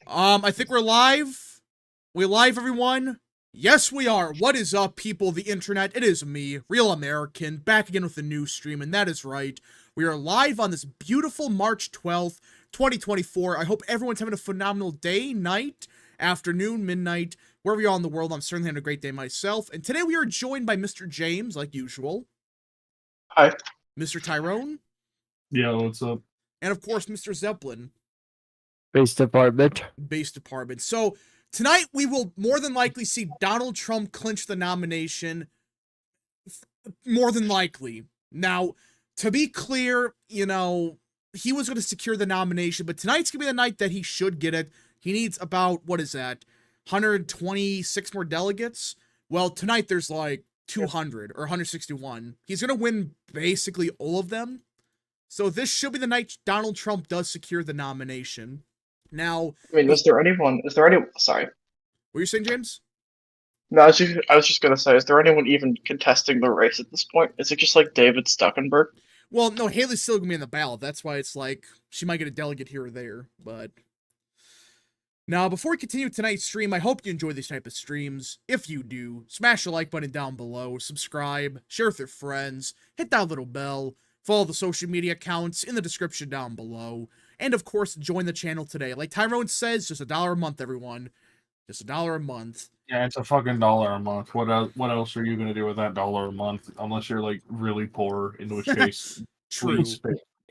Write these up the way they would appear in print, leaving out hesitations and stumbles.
I think we're live. We live, everyone? Yes, we are. What is up, people of the internet? It is me, Real American, back again with a new stream, and that is right. We are live on this beautiful March 12th, 2024. I hope everyone's having a phenomenal day, night, afternoon, midnight, wherever you are in the world. I'm certainly having a great day myself. And today we are joined by Mr. James, like usual, Hi. Mr. Tyrone, Yeah, what's up? and of course, Mr. Zeppelin. Base department. Base department. So tonight we will more than likely see Donald Trump clinch the nomination. More than likely. Now, to be clear, he was going to secure the nomination, but tonight's going to be the night that he should get it. He needs about, 126 more delegates? Well, tonight there's like 200 or 161. He's going to win basically all of them. So this should be the night Donald Trump does secure the nomination. Now, I mean, sorry. what are you saying, James? No, I was just gonna say, is there anyone even contesting the race at this point? Is it just like David Stuckenberg? Well, no, Haley's still gonna be in the ballot. That's why it's like she might get a delegate here or there. But now, before we continue tonight's stream, I hope you enjoy these type of streams. If you do, smash the like button down below, subscribe, share with your friends, hit that little bell, follow the social media accounts in the description down below, and of course, join the channel today. Like Tyrone says, just $1 a month, everyone. Just $1 a month. Yeah, it's a fucking dollar a month. What else are you gonna do with that dollar a month? Unless you're like really poor, in which case True.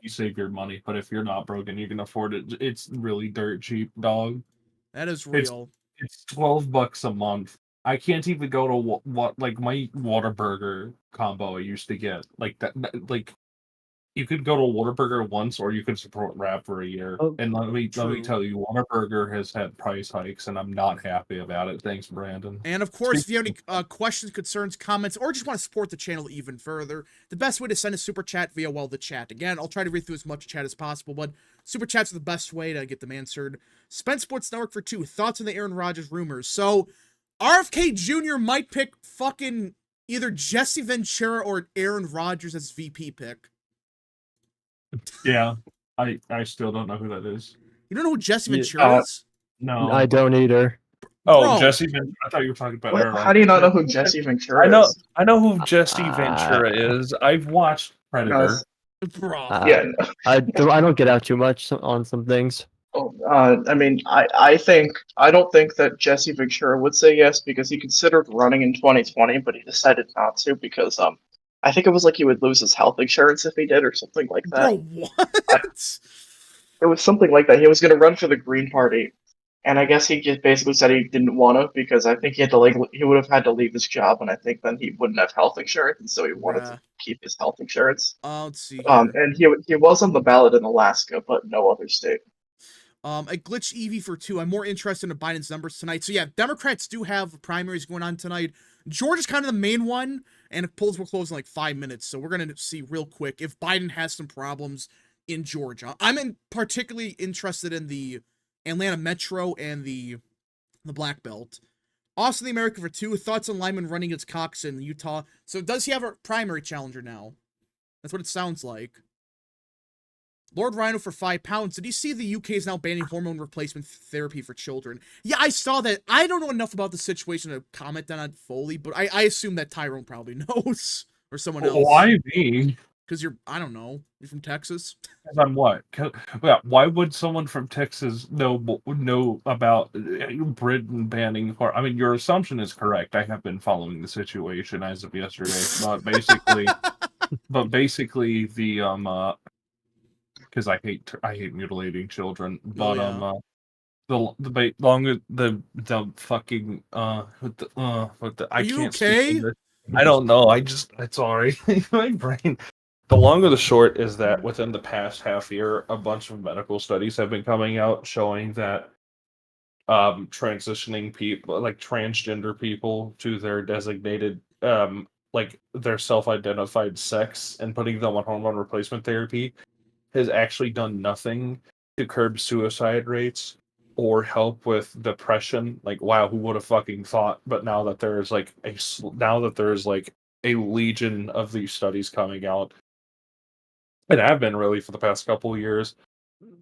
you save your money. But if you're not broken, you can afford it. It's really dirt cheap, dog. That is real. It's $12 a month. I can't even go to what like my Whataburger combo I used to get. Like like you could go to Whataburger once, or you could support Rap for a year. Oh, And let me true. tell you, Whataburger has had price hikes, and I'm not happy about it. Thanks, Brandon. And of course, if you have any questions, concerns, comments, or just want to support the channel even further, the best way to send a super chat via, the chat. Again, I'll try to read through as much chat as possible, but super chats are the best way to get them answered. Spence Sports Network for 2. Thoughts on the Aaron Rodgers rumors. So, RFK Jr. might pick fucking either Jesse Ventura or Aaron Rodgers as VP pick. Yeah, I still don't know who that is. You don't know who Jesse Ventura is? No. I don't either. Oh, Bro. Jesse Ventura. I thought you were talking about Aaron How do you not know Rodgers. who Jesse Ventura is? I know who Jesse Ventura is. I've watched Predator. Bro. Yeah. I don't get out too much on some things. I mean, I don't think that Jesse Ventura would say yes because he considered running in 2020, but he decided not to because I think it was like he would lose his health insurance if he did or something like that. Bro, what? It was something like that. He was going to run for the Green Party, and I guess he just basically said he didn't want to because I think he would have had to leave his job, and I think then he wouldn't have health insurance, and so he wanted to keep his health insurance. Let's see here. And he was on the ballot in Alaska, but no other state. A glitch EV for 2. I'm more interested in Biden's numbers tonight. So yeah, Democrats do have primaries going on tonight. Georgia's kind of the main one, and polls will close in like 5 minutes. So we're gonna see real quick if Biden has some problems in Georgia. I'm particularly interested in the Atlanta Metro and the Black Belt. Austin the America for 2. Thoughts on Lyman running against Cox in Utah. So does he have a primary challenger now? That's what it sounds like. Lord Rhino for £5. Did you see the UK is now banning hormone replacement therapy for children? Yeah, I saw that. I don't know enough about the situation to comment on it fully, but I assume that Tyrone probably knows. Or someone else. Why me? Because I don't know. You're from Texas? On what? Yeah, why would someone from Texas know about Britain banning horror? I mean, your assumption is correct. I have been following the situation as of yesterday, but basically the because I hate mutilating children. But the fucking Are you okay? I don't know. It's sorry. My brain. The long or the short is that within the past half year, a bunch of medical studies have been coming out showing that transitioning people, like transgender people, to their designated like their self-identified sex and putting them on hormone replacement therapy has actually done nothing to curb suicide rates or help with depression. Like, wow, who would have fucking thought? But now that there's like a legion of these studies coming out, and have been really for the past couple of years,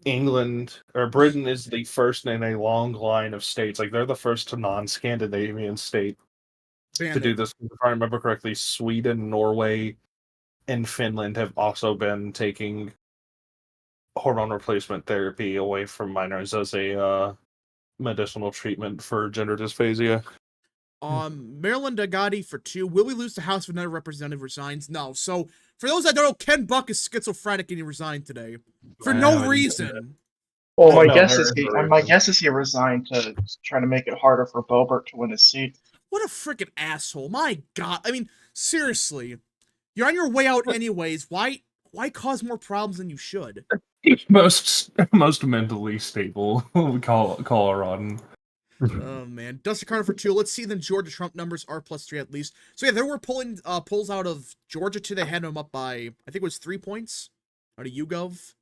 England or Britain is the first in a long line of states. Like they're the first non-Scandinavian state to Banned do it. this. If I remember correctly, Sweden, Norway, and Finland have also been taking hormone replacement therapy away from minors as a medicinal treatment for gender dysphasia. Maryland Agati for 2. Will we lose the House if another representative resigns? No. So, for those that don't know, Ken Buck is schizophrenic and he resigned today. For no reason. Well, Oh, my no, guess there is is he. a My reason. guess is he resigned to try to make it harder for Boebert to win his seat. What a freaking asshole. My God. I mean, seriously. You're on your way out anyways. Why cause more problems than you should? Most mentally stable Colorado. Oh man, Dustin Carter for 2. Let's see the Georgia Trump numbers are +3 at least. So yeah, there were polls out of Georgia today. They had them up by I think it was 3 points out of YouGov.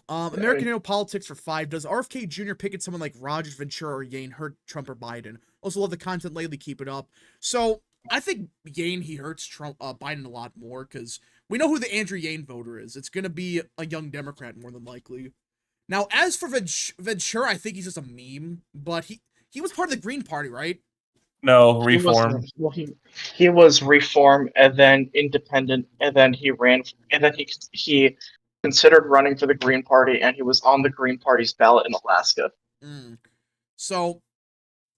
American Politics for 5. Does RFK Jr. picking someone like Rogers, Ventura, or Yane hurt Trump or Biden? Also love the content lately. Keep it up. So I think Yane he hurts Biden a lot more because we know who the Andrew Yane voter is. It's gonna be a young Democrat more than likely. Now, as for Ventura, I think he's just a meme, but he was part of the Green Party, right? No, He was, reform. well, he was Reform and then Independent, and then he ran, and then he considered running for the Green Party, and he was on the Green Party's ballot in Alaska. So,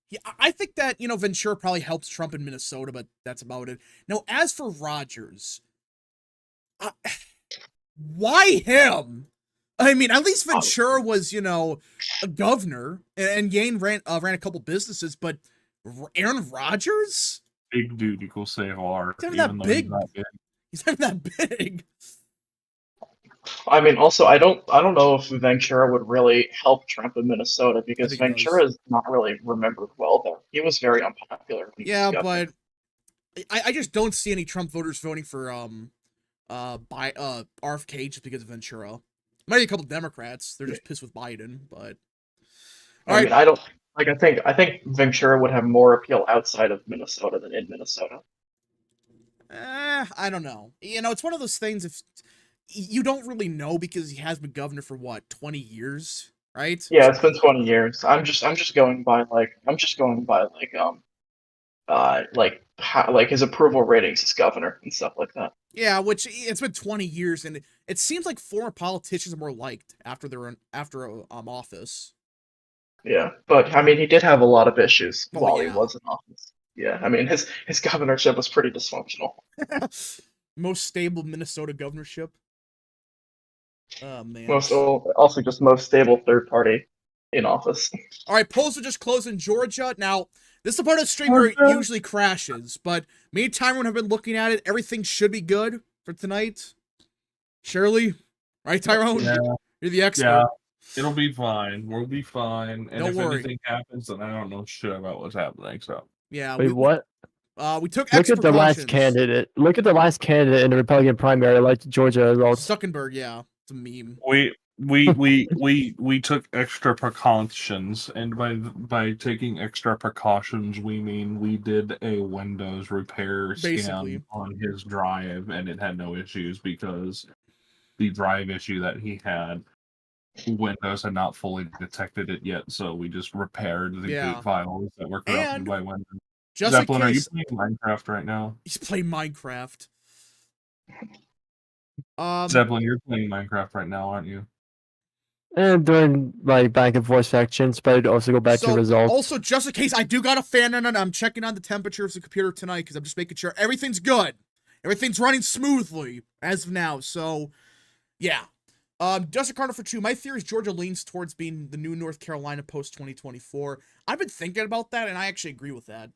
yeah, I think that, Ventura probably helps Trump in Minnesota, but that's about it. Now, as for Rogers, why him? I mean, at least Ventura was, a governor, and Yane ran a couple businesses, but Aaron Rodgers? Big dude equals Savar. He's not that big. He's not that big. I mean, also, I don't know if Ventura would really help Trump in Minnesota because Ventura is not really remembered well there. He was very unpopular. Yeah, but I just don't see any Trump voters voting for RFK just because of Ventura. Might be a couple Democrats. They're just pissed with Biden, but I mean, I think Ventura would have more appeal outside of Minnesota than in Minnesota. I don't know. It's one of those things. If you don't really know because he has been governor for what 20 years, right? Yeah, it's been 20 years. I'm just going by his approval ratings as governor and stuff like that. Yeah, which it's been 20 years, and it seems like former politicians are more liked after they're after office. Yeah, but I mean, he did have a lot of issues Oh, while yeah. he was in office. Yeah, I mean, his governorship was pretty dysfunctional. Most stable Minnesota governorship. Oh man. Also just most stable third party in office. All right, polls are just closed in Georgia. Now, this is the part of the stream where it usually crashes, but me and Tyrone have been looking at it. Everything should be good for tonight. Shirley, right, Tyrone? Yeah. You're the expert. Yeah, it'll be fine. We'll be fine. And Don't if worry. anything happens, then I don't know shit about what's happening. So Yeah. Wait, what? We took Look extra at the last precautions. candidate. Look at the last candidate in the Republican primary, like Georgia results. Stuckenberg, yeah. It's a meme. we took extra precautions, and by taking extra precautions, we mean we did a Windows repair scan on his drive, and it had no issues because the drive issue that he had, Windows had not fully detected it yet, so we just repaired the boot files that were corrupted by Windows. Zeppelin, are you playing Minecraft right now? He's playing Minecraft. Zeppelin, you're playing Minecraft right now, aren't you? And doing like back and forth sections, but I'd also go back to results. Also, just in case, I do got a fan on it. I'm checking on the temperature of the computer tonight because I'm just making sure everything's good. Everything's running smoothly as of now. So, yeah. Justin Carter for 2. My theory is Georgia leans towards being the new North Carolina post 2024. I've been thinking about that, and I actually agree with that.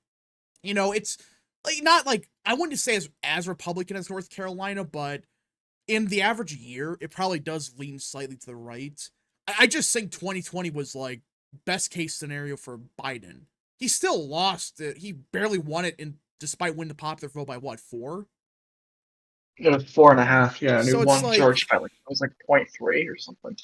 It's like not like I wouldn't say as Republican as North Carolina, but in the average year, it probably does lean slightly to the right. I just think 2020 was like best case scenario for Biden. He still lost it. He barely won it, despite winning the popular vote by what, 4? It was 4.5, yeah, and So he it's won like- Georgia by it was like 0.3 or something.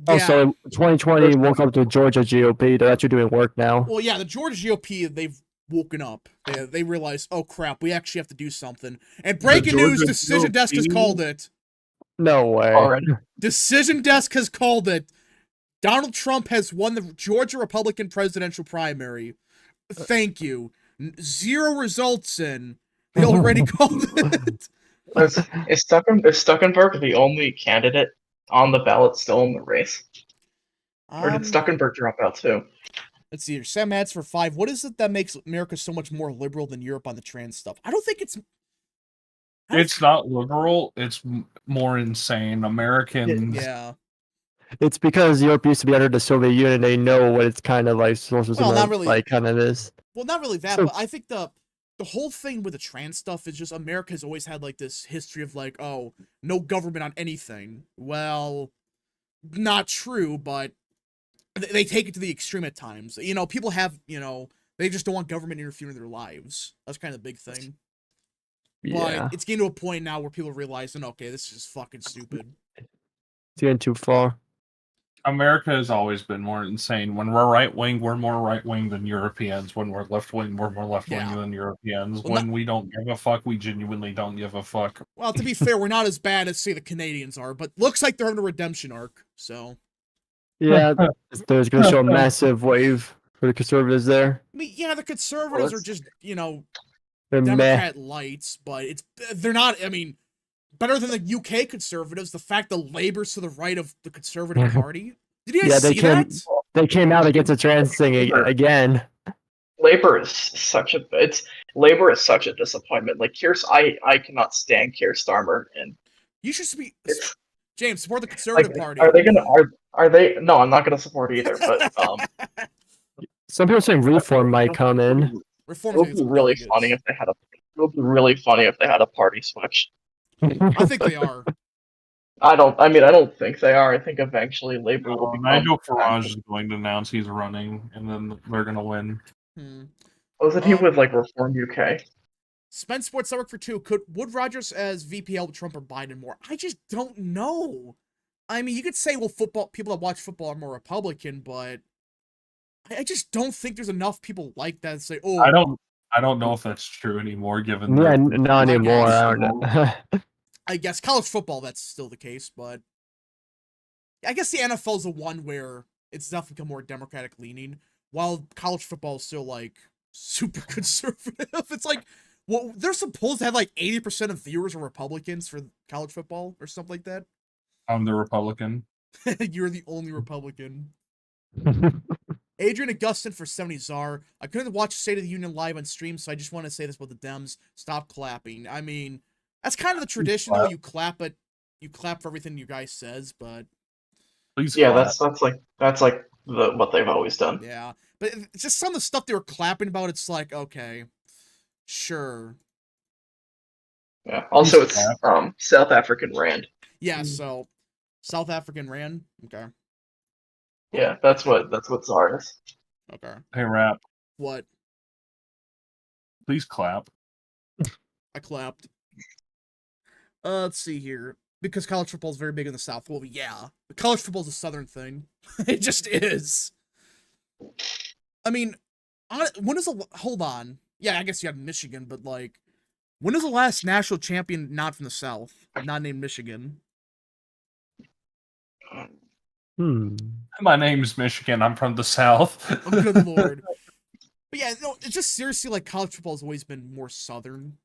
Oh, Yeah. so 2020 woke up to Georgia GOP. They're actually doing work now. Well, yeah, the Georgia GOP, they've woken up. They realized, oh crap, we actually have to do something. And breaking news, Georgia Decision Desk has GOP? called it. No way. already. Decision Desk has called it. Donald Trump has won the Georgia Republican presidential primary. Thank you. 0 results in. They already called it. Is Stuckenberg the only candidate on the ballot still in the race? Or did Stuckenberg drop out too? Let's see here. Sam Ads for 5. What is it that makes America so much more liberal than Europe on the trans stuff? I don't think it's... It's not liberal. It's more insane. Americans. Yeah. It's because Europe used to be under the Soviet Union. They know what it's kind of like socialism, Well, not really. like kind of is. Well, not really that, So- but I think the whole thing with the trans stuff is just America has always had like this history of like, oh, no government on anything. Well, not true, but they take it to the extreme at times. You know, people have, you know, they just don't want government interfering in their lives. That's kind of the big thing. Yeah, But it's getting to a point now where people are realizing, okay, this is just fucking stupid. it's getting too far. America has always been more insane. When we're right wing, we're more right wing than Europeans. When we're left wing, we're more left wing Yeah. than Europeans. Well, When we don't give a fuck, we genuinely don't give a fuck. Well, to be fair, we're not as bad as, say, the Canadians are, but looks like they're having a redemption arc, so... Yeah, there's going to show a massive wave for the conservatives there. I mean, yeah, the conservatives are just, you know, They're meh. Democrat lights, but they're not, I mean, better than the UK conservatives, the fact the Labour's to the right of the Conservative Party. Did you guys Yeah, see that? they came out against the trans thing again. Labor is such a disappointment. Like I cannot stand Keir Starmer, and You should be... it's James, support the Conservative like, Party. are they? No, I'm not gonna support either. But Some people saying reform might come in. Reform it would be really funny if they had a. It would be really funny if they had a party switch. I think they are. I don't think they are. I think eventually Labor will become. Nigel Farage is going to announce he's running, and then they're going to win. Wasn't he with like Reform UK? Spend Sports Network for 2. Would Rogers as VP help Trump or Biden more? I just don't know. I mean, you could say, well, people that watch football are more Republican, but I just don't think there's enough people like that to say, oh... I don't know if that's true anymore, given Yeah, that not anymore. I don't know. I guess college football, that's still the case, but I guess the NFL is the one where it's definitely become more Democratic leaning, while college football is still like super conservative. It's like, well, they're supposed to have like 80% of viewers are Republicans for college football or something like that. I'm the Republican. You're the only Republican. Adrian Augustin for 70 Czar. I couldn't watch State of the Union live on stream, so I just want to say this about the Dems. Stop clapping. I mean, that's kind of the tradition, though. You clap for everything you guy says, but Please Yeah, clap. that's like what they've always done. yeah. But it's just some of the stuff they were clapping about. It's like, okay, sure. Yeah. Also, Please it's South African rand. Yeah. So South African Rand. Okay. Yeah, that's what Tsar is. Okay. Hey, Rap, What? please clap. I clapped. Let's see here. Because college football is very big in the South. Well, yeah. But college football is a Southern thing. It just is. I mean, when is the... Hold on. Yeah, I guess you have Michigan, but, like, when is the last national champion not from the South? Not named Michigan? My name's Michigan. I'm from the South. Oh, good lord. But yeah, no, it's just seriously, like, college football has always been more Southern.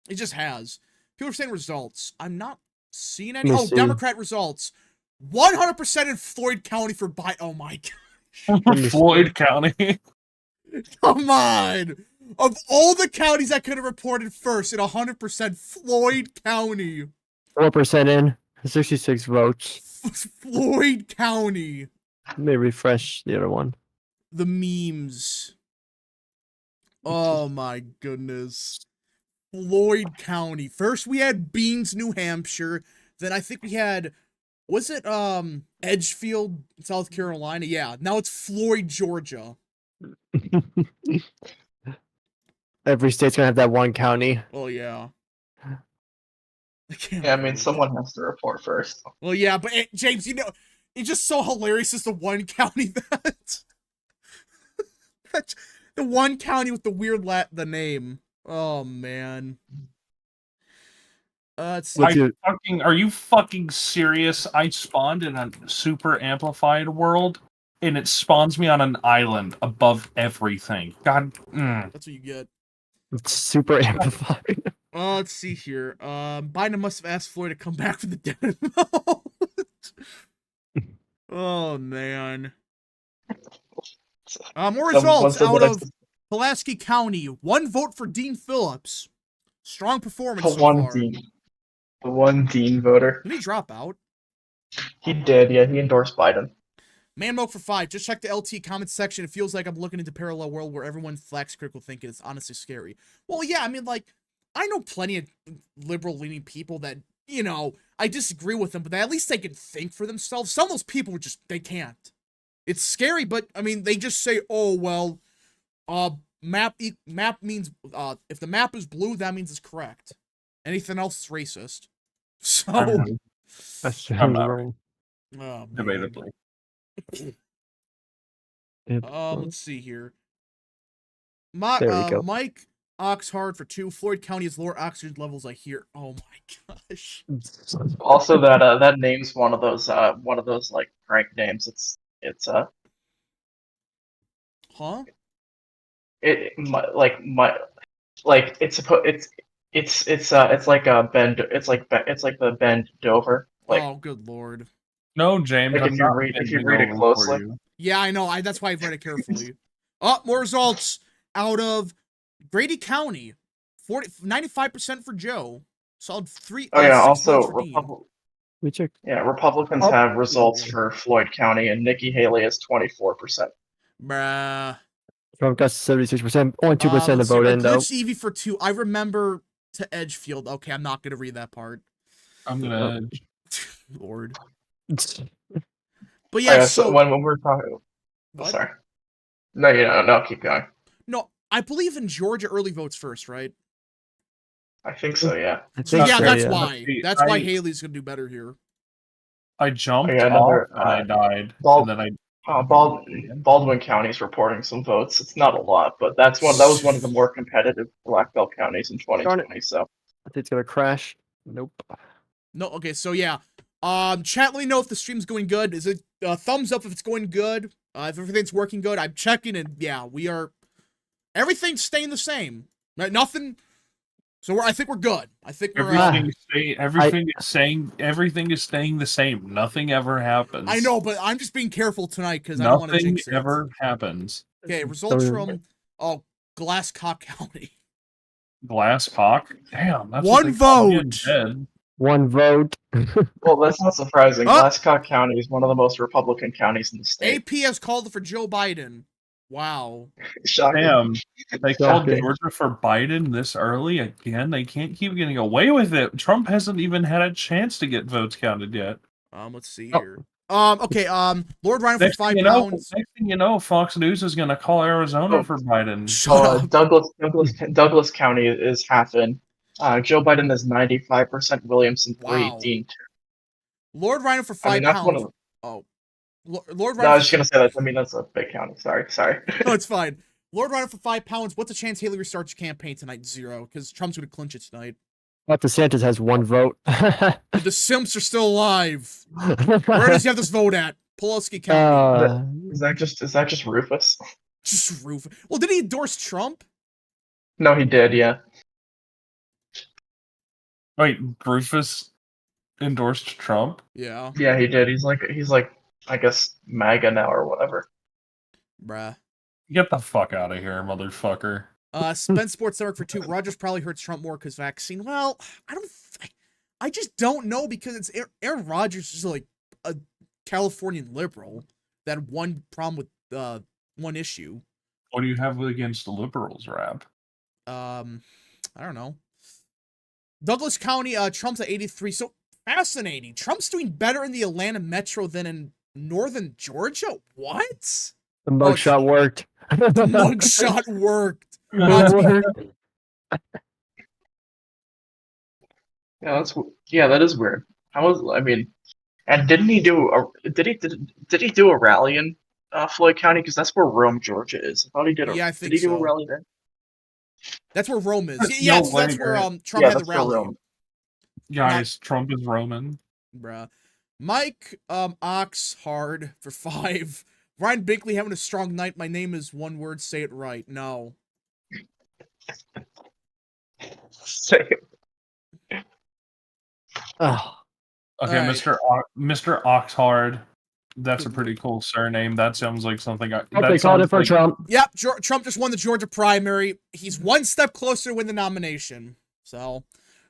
It just has. People are saying results. I'm not seeing any. Let me Oh, see. Democrat results. 100% in Floyd County for Biden. Oh my god. Floyd County. Come on. Of all the counties that could have reported first, at 100% Floyd County. 4% in, 66 votes. Floyd County. Let me refresh the other one. The memes. Oh my goodness. Floyd County. First we had Beans, New Hampshire. Then I think we had, was it Edgefield, South Carolina? Yeah. Now it's Floyd, Georgia. Every state's gonna have that one county. Oh yeah. Yeah, I mean, someone has to report first. Well, yeah, but James, you know, it's just so hilarious. It's the one county that the one county with the weird the name. Oh man. Let's see. What's your- Are you fucking serious? I spawned in a super amplified world, and it spawns me on an island above everything. God. That's what you get. It's super amplified. Let's see here. Biden must have asked Floyd to come back for the dead. Oh man. More results out of Pulaski County. 1 vote for Dean Phillips. Strong performance so far. The one Dean voter. Did he drop out? He did, yeah. He endorsed Biden. Man Moke for 5. Just check the LT comments section. It feels like I'm looking into parallel world where everyone lacks critical thinking. It's honestly scary. Well, yeah, I mean, like, I know plenty of liberal-leaning people that, you know, I disagree with them, but at least they can think for themselves. Some of those people they can't. It's scary, but, I mean, they just say, oh, well, map means, if the map is blue, that means it's correct. Anything else is racist. So, That's I'm not wrong. oh, man. Debatably. Let's see here. There you go. Mike Oxhard for 2. Floyd County has lower oxygen levels, I hear. Oh my gosh. Also, that name's one of those like prank names. It's Huh? it's like a bend. It's like the Bend Dover. Like, Oh, good lord. No, James. Like, I'm if you not read it bending over closely. for you. Yeah, I know. That's why I've read it carefully. More results out of Grady County. 95% for Joe. Solid 3. Oh yeah. 6 Also, votes for Dean. We check. Republicans have results for Floyd County, and Nikki Haley is 24%. Bruh. Trump got 76%. Only 2% to vote in, though. Glitch Evie for 2. I remember to Edgefield. Okay, I'm not going to read that part. I'm gonna. Lord. But yeah, yeah, so when we're talking, what? Sorry, no, keep going. No, I believe in Georgia early votes first, right? I think so, yeah. I So think yeah, so, that's yeah. why. That's why Haley's gonna do better here. I jumped Yeah, off and I died, and then I. Baldwin County's reporting some votes. It's not a lot, but that was one of the more competitive black belt counties in 2020. So I think it's gonna crash. Nope. No, okay, so yeah. Chat, let me know if the stream's going good. Is it thumbs up if it's going good? If everything's working good, I'm checking, and yeah, everything's staying the same. Right? Nothing. So I think we're good. I think we're. Everything is staying the same. Nothing ever happens. I know, but I'm just being careful tonight because I don't want to jinx it. Nothing ever happens. Okay, results from Glasscock County. Glasscock? Damn, that's One vote. One vote. Well, that's not surprising. Glasscock County is one of the most Republican counties in the state. AP has called for Joe Biden. Wow. Shocking. Damn. They called Georgia for Biden this early again. They can't keep getting away with it. Trump hasn't even had a chance to get votes counted yet. Let's see here. Okay, Lord Rhino for 5 pounds. Next thing you know, Fox News is gonna call Arizona for Biden. Douglas County is half in. Joe Biden is 95%, Williamson 3, Dean 2. Lord Rhino for 5 pounds. Lord Rhino. No, I was just gonna say that. I mean, that's a big county. Sorry. No, it's fine. Lord Rhino for 5 pounds. What's the chance Haley restarts campaign tonight? 0, because Trump's gonna clinch it tonight. But DeSantis has 1 vote. The Simps are still alive. Where does he have this vote at? Pulaski County. Is that just Rufus? Just Rufus. Well, did he endorse Trump? No, he did. Yeah. Wait, Rufus endorsed Trump? Yeah. Yeah, he did. He's like I guess MAGA now or whatever. Bruh. Get the fuck out of here, motherfucker. Spence Sports Network for 2. Rogers probably hurts Trump more because vaccine. Well, I just don't know because it's Aaron Rodgers is like a Californian liberal that had one problem with one issue. What do you have against the liberals, Rap? I don't know. Douglas County, Trump's at 83. So fascinating. Trump's doing better in the Atlanta metro than in northern Georgia. What? The mugshot worked. The mugshot worked. Yeah, that is weird. And didn't he do a rally in Floyd County? Because that's where Rome, Georgia is. I thought he did. I think did he so. do a rally there? That's where Rome is. Yes, that's where Trump had the rally. Guys, Trump is Roman. Bruh. Mike Oxhard for 5. Ryan Binkley having a strong night. My name is one word. Say it right. No. Say it. Oh, Okay, All right. Mr. Oxhard. That's a pretty cool surname. That sounds like something. they That called it sounds for like Trump. Yep, Trump just won the Georgia primary. He's one step closer to win the nomination. So,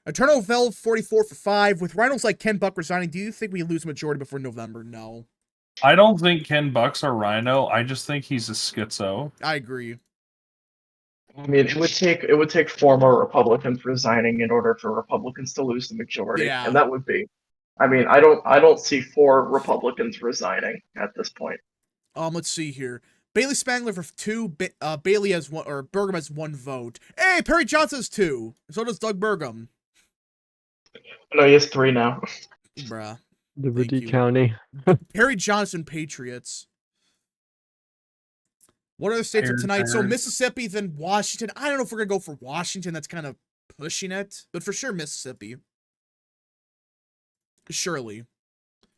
Eternal Vel 44 for 5. With rhinos like Ken Buck resigning, do you think we lose majority before November? No. I don't think Ken Buck's a rhino. I just think he's a schizo. I agree. I mean, it would take 4 more Republicans resigning in order for Republicans to lose the majority, Yeah. and that would be. I mean, I don't see 4 Republicans resigning at this point. Let's see here. Bailey Spangler for 2. Bailey has 1, or Burgum has 1 vote. Hey, Perry Johnson has 2. So does Doug Burgum. No, he has 3 now. Bruh. Liberty you. County. Perry Johnson Patriots. What other states are tonight? So Mississippi, then Washington. I don't know if we're gonna go for Washington. That's kind of pushing it, but for sure Mississippi. Surely.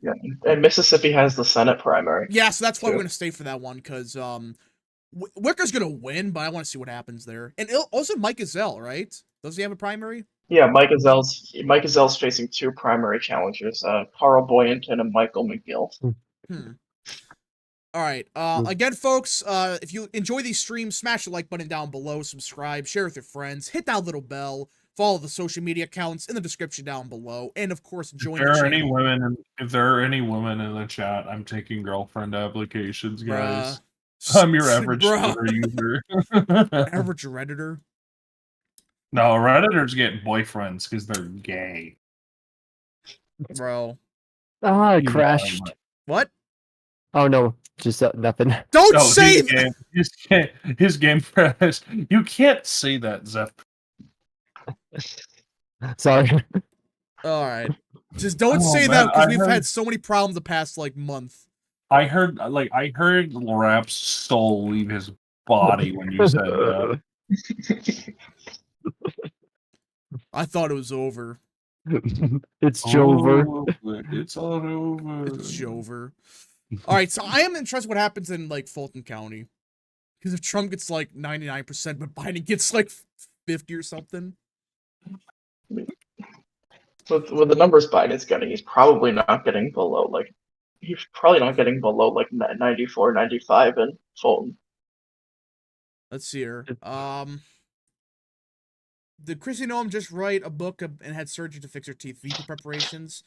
Yeah, and Mississippi has the Senate primary. Yeah, so that's why too. we're gonna stay for that one, because Wicker's gonna win, but I want to see what happens there. And also Mike Gazelle, right? Does he have a primary? Yeah, Mike Gazell's facing 2 primary challengers, Carl Boynton and Michael McGill. All right. Again, folks, if you enjoy these streams, smash the like button down below, subscribe, share with your friends, hit that little bell, follow the social media accounts in the description down below, and of course, join the channel. If there are any women in the chat, I'm taking girlfriend applications, guys. Bruh. I'm your average Twitter user. Average Redditor. No, Redditors get boyfriends because they're gay. Bro. Ah, it crashed. What? Oh no, just nothing. Don't say that. His game crashed. You can't say that, Zeph. Sorry. All right. Just don't say that, because we've had so many problems the past like month. I heard Rap's soul leave his body when you said that. I thought it was over. It's Jover. It's all over. It's Jover. All right, so I am interested what happens in like Fulton County, because if Trump gets like 99%, but Biden gets like 50 or something. With the numbers Biden's getting, he's probably not getting below 94, 95 in Fulton. Let's see here. Did Chrissy Noam just write a book and had surgery to fix her teeth? VP preparations?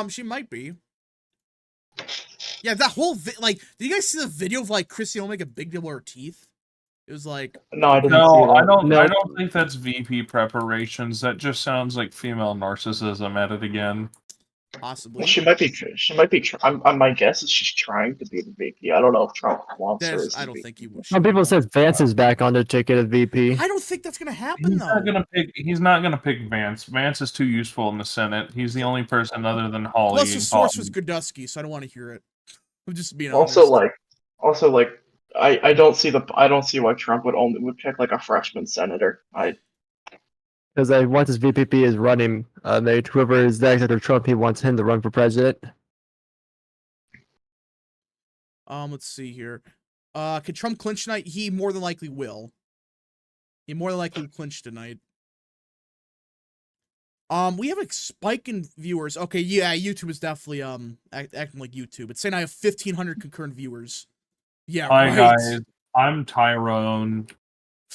She might be. Yeah, that whole did you guys see the video of like Chrissy Noam make a big deal of her teeth? It was like, no, I didn't. No, see that. I don't think that's VP preparations. That just sounds like female narcissism at it again. Possibly. Well, she might be. My guess is she's trying to be the VP. I don't know if Trump wants her. I don't think he would. Some people said Vance is back on the ticket of VP. I don't think that's gonna happen though. He's not gonna pick Vance. Vance is too useful in the Senate. He's the only person other than Holly. Plus, the source was Godusky, so I don't want to hear it. I'm just being honest. Also, I don't see why Trump would pick like a freshman senator. Because once his VPP is running, whoever is next after Trump, he wants him to run for president. Let's see here. Can Trump clinch tonight? He more than likely will. He more than likely will clinch tonight. We have a spike in viewers. Okay, yeah, YouTube is definitely acting like YouTube. It's saying I have 1,500 concurrent viewers. Yeah, Hi right. guys, I'm Tyrone.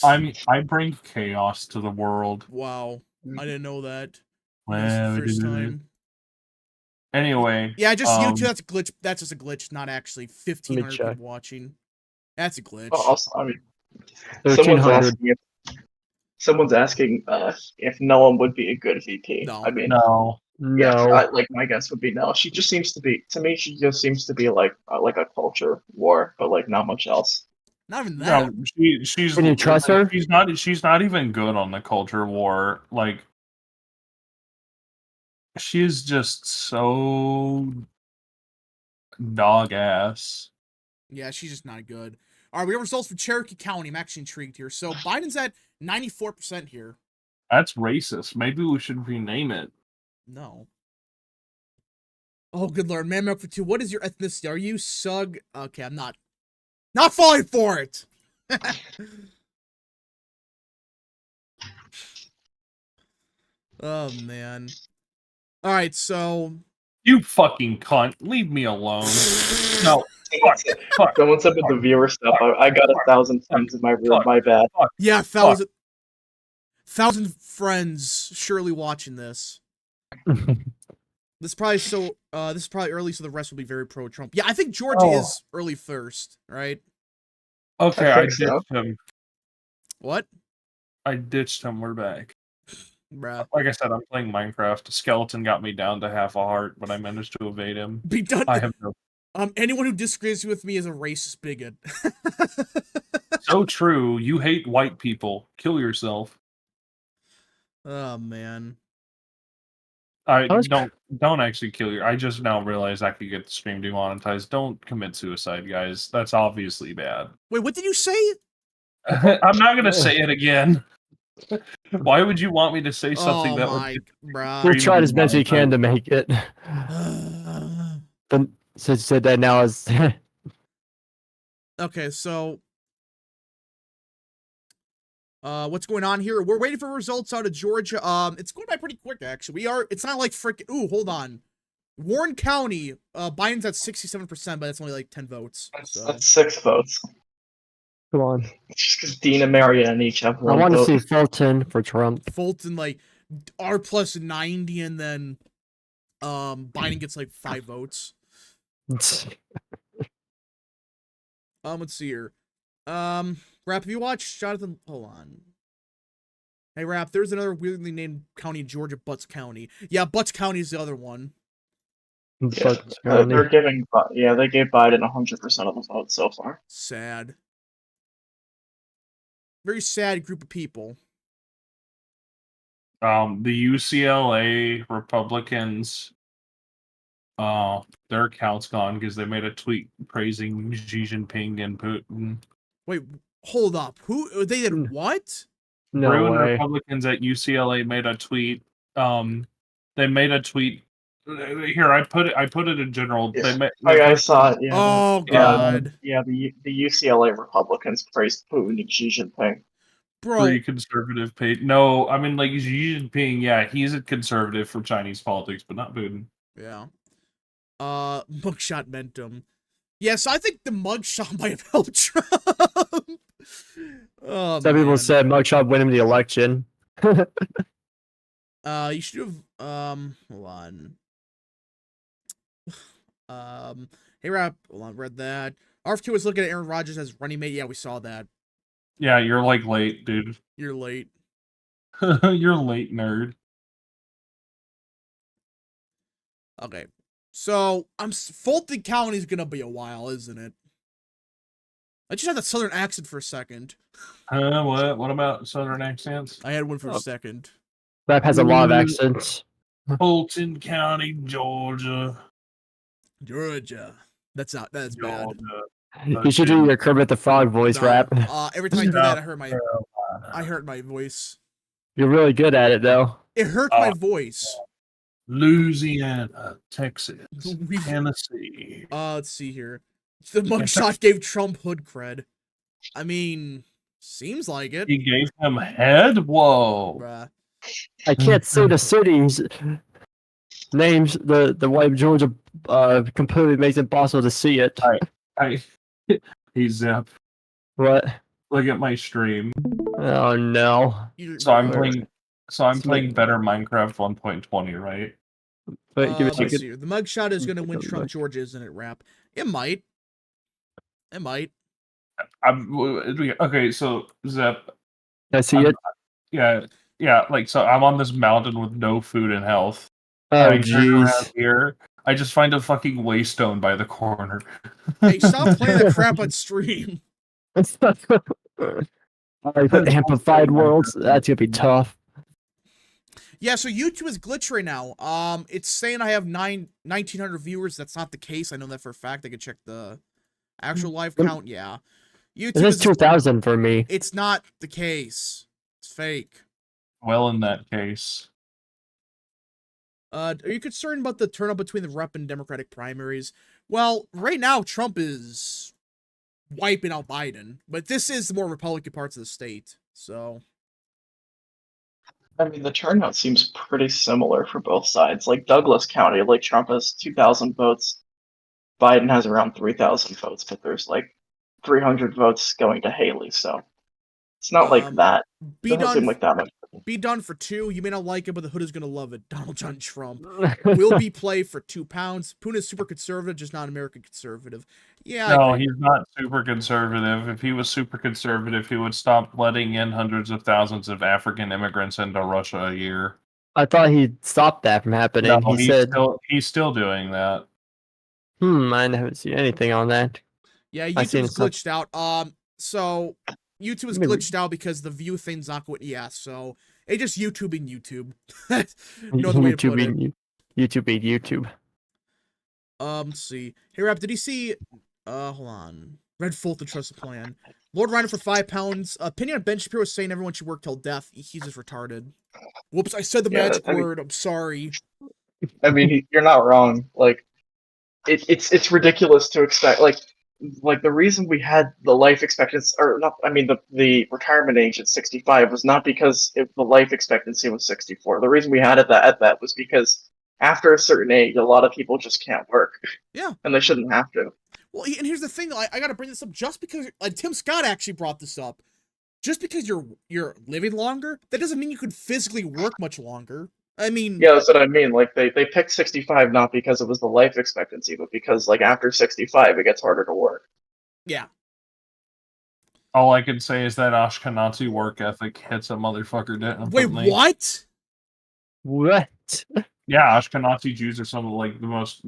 I bring chaos to the world. Wow, I didn't know that. Well, First time. Anyway. Yeah, just YouTube. That's a glitch. That's just a glitch. Not actually 1,500 check. people watching. That's a glitch. Also, I mean, 1,300. someone's asking if Noam would be a good VP. No. I mean, No. yeah, my guess would be no. She just seems to be. To me, she just seems to be like a culture war, but like not much else. Not even that. No, she's. Can you trust her? She's not even good on the culture war. Like, she's just so dog ass. Yeah, she's just not good. All right, we have results for Cherokee County. I'm actually intrigued here. So Biden's at 94% here. That's racist. Maybe we should rename it. No. Oh, good lord. Man Milk for 2. What is your ethnicity? Are you Sug? Okay, I'm not falling for it! Oh, man. Alright, so... You fucking cunt. Leave me alone. No. Fuck. Someone said with the viewer stuff, I got 1,000 friends in my room, my bad. Yeah, 1,000 friends surely watching this. This is probably early, so the rest will be very pro-Trump. Yeah, I think Georgia is early first, right? Okay, I I think so. ditched him. What? I ditched him. We're back. Bruh. Like I said, I'm playing Minecraft. A skeleton got me down to half a heart, but I managed to evade him. Be done. I have no. Anyone who disagrees with me is a racist bigot. So true. You hate white people. Kill yourself. Oh, man. Don't actually kill your. I just now realized I could get the stream demonetized. Don't commit suicide, guys. That's obviously bad. Wait, what did you say? I'm not gonna say it again. Why would you want me to say something that would? Bruh. We'll try as best we can to make it. But since you said that now is Okay, so what's going on here? We're waiting for results out of Georgia. It's going by pretty quick, actually. It's not like freaking. Ooh, hold on. Warren County, Biden's at 67%, but that's only like 10 votes. So. That's 6 votes. come on. It's just because Dean and Marianne each have 1 I want to vote. see Fulton for Trump. Fulton like R plus 90, and then Biden gets like 5 votes. Let's see here. Rap, have you watched Jonathan? Hold on. Hey, Rap, there's another weirdly named county in Georgia, Butts County. Yeah, Butts County is the other one. Yeah, they're giving. Yeah, they gave Biden 100% of the votes so far. Sad. Very sad group of people. The UCLA Republicans, their account's gone because they made a tweet praising Xi Jinping and Putin. Wait, hold up. Who they did what? No Bruin way. Republicans at UCLA made a tweet. They made a tweet. Here, I put it in general. Yeah. I saw it. Yeah. Oh god. Yeah, the UCLA Republicans praised Putin and Xi Jinping. Bro. Pretty conservative page. No, I mean like Xi Jinping. Yeah, he's a conservative for Chinese politics, but not Putin. Yeah. Mugshot Mentum. Yes, I think the mugshot might have helped Trump. Oh, Some people said mugshot win him the election. You should have hold on. Hey Rap, hold on, read that. RF2 was looking at Aaron Rodgers as running mate. Yeah, we saw that. Yeah, you're like late, dude. You're late. You're late, nerd. Okay. So Fulton County is gonna be a while, isn't it? I just had that southern accent for a second. What? What about southern accents? I had one for a second. Rap has a lot of accents. Fulton County, Georgia. Georgia. That's bad. Georgia. You should do your Kermit the Frog voice, No, Rap. Every time I do that, I hurt my voice. You're really good at it, though. It hurt my voice. Louisiana, Texas, Tennessee. Let's see here. The mugshot gave Trump hood cred. I mean, seems like it. He gave him head? Whoa. Bruh. I can't say the cities names. The white Georgia completely makes it impossible to see it. Hey Zep. What? Look at my stream. Oh no. So I'm playing better Minecraft 1.20, right? But give it let's see here. The mugshot is gonna win Trump Georgia, isn't it, Rap? It might. It might. Okay, so Zep. I see it. Yeah, like so I'm on this mountain with no food and health. Oh jeez. Here, I just find a fucking waystone by the corner. Hey, stop playing that crap on stream. Amplified worlds. That's gonna be tough. Yeah, so YouTube is glitched right now. It's saying I have 1,900 viewers. That's not the case. I know that for a fact. I can check the actual live count. Yeah, YouTube is 2,000 for me. It's not the case. It's fake. Well, in that case, Are you concerned about the turnout between the Rep and Democratic primaries? Well, right now Trump is wiping out Biden, but this is the more Republican parts of the state, so. I mean, the turnout seems pretty similar for both sides. Like Douglas County, like Trump has 2,000 votes, Biden has around 3,000 votes, but there's like 300 votes going to Haley, so it's not like that. Be Doesn't seem done. like that much. Be done for 2. You may not like it, but the hood is gonna love it. Donald John Trump will be played for £2. Poon is super conservative, just not American conservative. Yeah, I No, agree. he's not super conservative. If he was super conservative, he would stop letting in hundreds of thousands of African immigrants into Russia a year. I thought he'd stop that from happening. No, He said, he's still doing that. I haven't seen anything on that. Yeah, I seen YouTube's some- glitched out. So YouTube is Maybe- glitched out because the view thing's not going. Yeah, so it just YouTubing YouTube. No other way to put it. YouTube beat YouTube. Let's see. Hey, Rap, did he see? Hold on. Red Fulton trust the plan. Lord Reiner for £5. Opinion on Ben Shapiro saying everyone should work till death. He's just retarded. Whoops, I said the Yeah, magic I mean- word. I'm sorry. I mean, you're not wrong. Like, it's ridiculous to expect. Like the reason we had the life expectancy, or not, I mean, the retirement age at 65 was not because the life expectancy was 64. The reason we had it at that was because after a certain age, a lot of people just can't work. Yeah. And they shouldn't have to. Well, and here's the thing. I got to bring this up just because Tim Scott actually brought this up. Just because you're living longer, that doesn't mean you could physically work much longer. I mean, Yeah, that's what I mean. Like they picked 65 not because it was the life expectancy, but because like after 65 it gets harder to work. yeah. All I can say is that Ashkenazi work ethic hits a motherfucker Wait, differently. what? What? Yeah, Ashkenazi Jews are some of like the most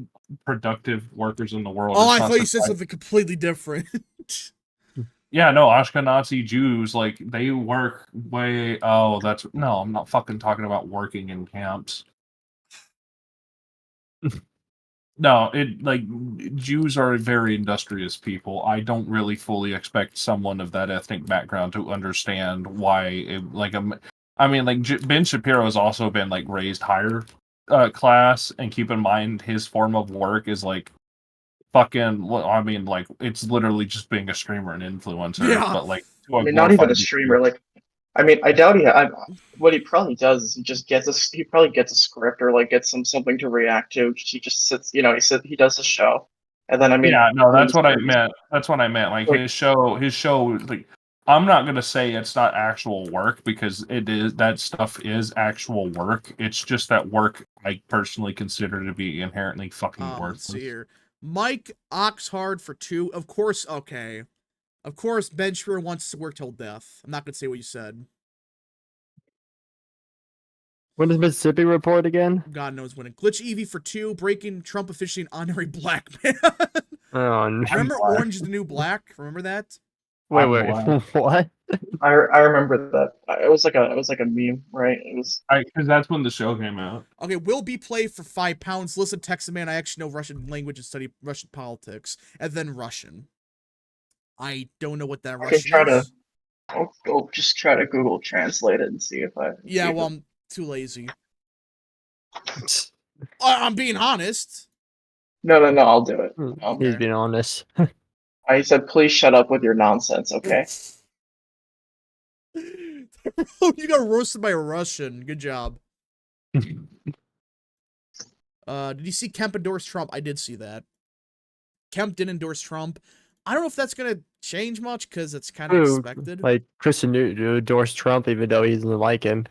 productive workers in the world. Oh, It's I not thought you said surprising. something completely different. Yeah, no, Ashkenazi Jews, like, they work way... Oh, that's... No, I'm not fucking talking about working in camps. No, Jews are very industrious people. I don't really fully expect someone of that ethnic background to understand why, Ben Shapiro has also been, like, raised higher class, and keep in mind, his form of work is, like, it's literally just being a streamer and influencer, Yeah. but like, I mean, not even a streamer. Like, I mean, I doubt what he probably does is he probably gets a script or like gets something to react to. He just sits, he does a show, and then I mean, yeah, no, that's what I meant. That's what I meant. Like his show, like, I'm not gonna say it's not actual work because it is. That stuff is actual work. It's just that work I personally consider to be inherently fucking Let's worthless. see here. Mike Oxhard for 2. Of course, okay. Of course, Ben Shapiro wants to work till death. I'm not gonna say what you said. When does Mississippi report again? God knows when. Glitch Evie for 2. Breaking Trump officially an honorary black man. Oh, no. Remember black. Orange is the New Black? Remember that? Wait, I'm what? I remember that. It was like a meme, right? It was. Because that's when the show came out. Okay, will be played for £5. Listen, Texas man, I actually know Russian language and study Russian politics. And then Russian. I don't know what that I can Russian try to- is. I'll just try to Google Translate it and see if I. Yeah, see if well, I'm too lazy. I'm being honest. No, I'll do it. He's being honest. I said, please shut up with your nonsense, okay? You got roasted by a Russian. Good job. Did you see Kemp endorse Trump? I did see that. Kemp did endorse Trump. I don't know if that's gonna change much because it's kind of expected. Like Christian Newton endorsed Trump even though he doesn't like him.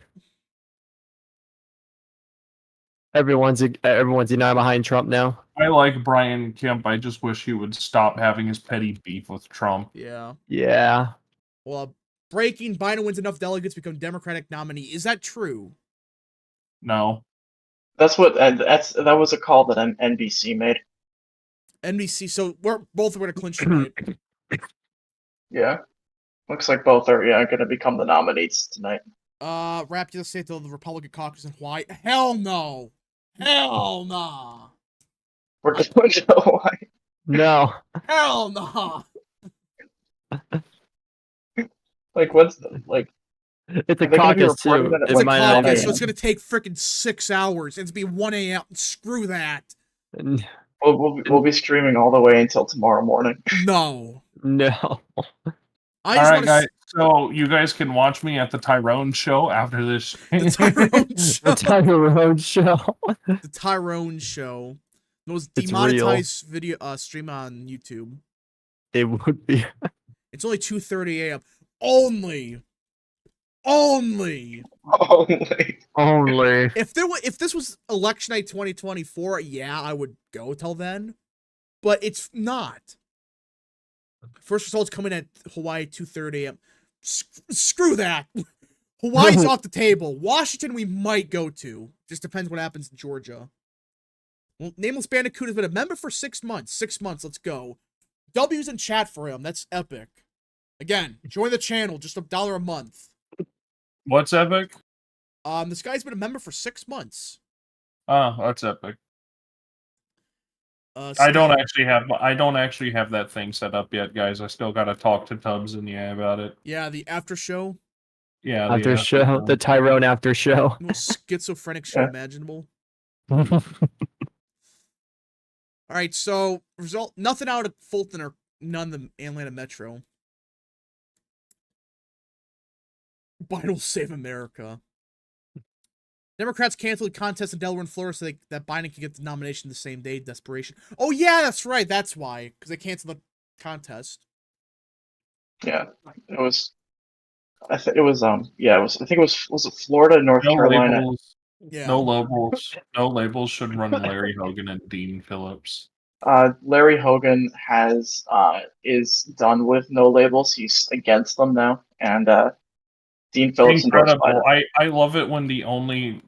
Everyone's united behind Trump now. I like Brian Kemp. I just wish he would stop having his petty beef with Trump. Yeah. Yeah. Well, breaking Biden wins enough delegates to become Democratic nominee. Is that true? No. That was a call that NBC made. NBC. So we're both going to clinch tonight. Yeah. Looks like both are going to become the nominees tonight. Rap, you say to the Republican caucus and why? Hell no. Hell nah. We're just going to why. No. Hell nah. Like, what's the, like, It's a Are they gonna be caucus reporting too. that at, It It's a like, might not 1 caucus, so a.m.? it's gonna take freaking 6 hours. It's gonna be 1 a.m. Screw that. be. We'll be streaming all the way until tomorrow morning. No. No. I All just right, want guys. to. So you guys can watch me at the Tyrone show after this. The Tyrone The show. Tyrone show. The Tyrone show. It was It's real. demonetized video stream on YouTube. It would be. It's only 2:30 a.m. Only. Only. Only. If this was election night 2024, yeah, I would go till then. But it's not. First results coming at Hawaii 2:30 a.m. Screw that. Hawaii's off the table. Washington we might go to. Just depends what happens in Georgia. Well, Nameless Bandicoot has been a member for 6 months. 6 months, let's go. W's in chat for him. That's epic. Again, join the channel, just $1 a month. What's epic? This guy's been a member for 6 months. Oh, that's epic. So I don't actually have that thing set up yet, guys. I still gotta talk to Tubbs and about it. Yeah, the after show. Yeah, After show. The Tyrone after show. The most schizophrenic show imaginable. Hmm. All right, so result nothing out of Fulton or none of the Atlanta Metro. Biden will save America. Democrats canceled the contest in Delaware and Florida so that Biden can get the nomination the same day. Desperation. Oh yeah, that's right. That's why, because they canceled the contest. Yeah, it was. I think it was. Yeah, it was. I think it was. Was it Florida, North Carolina? Labels, Yeah. no labels. No labels should run Larry Hogan and Dean Phillips. Larry Hogan is done with no labels. He's against them now, and Dean Phillips endorsed Incredible. Biden. I love it when the only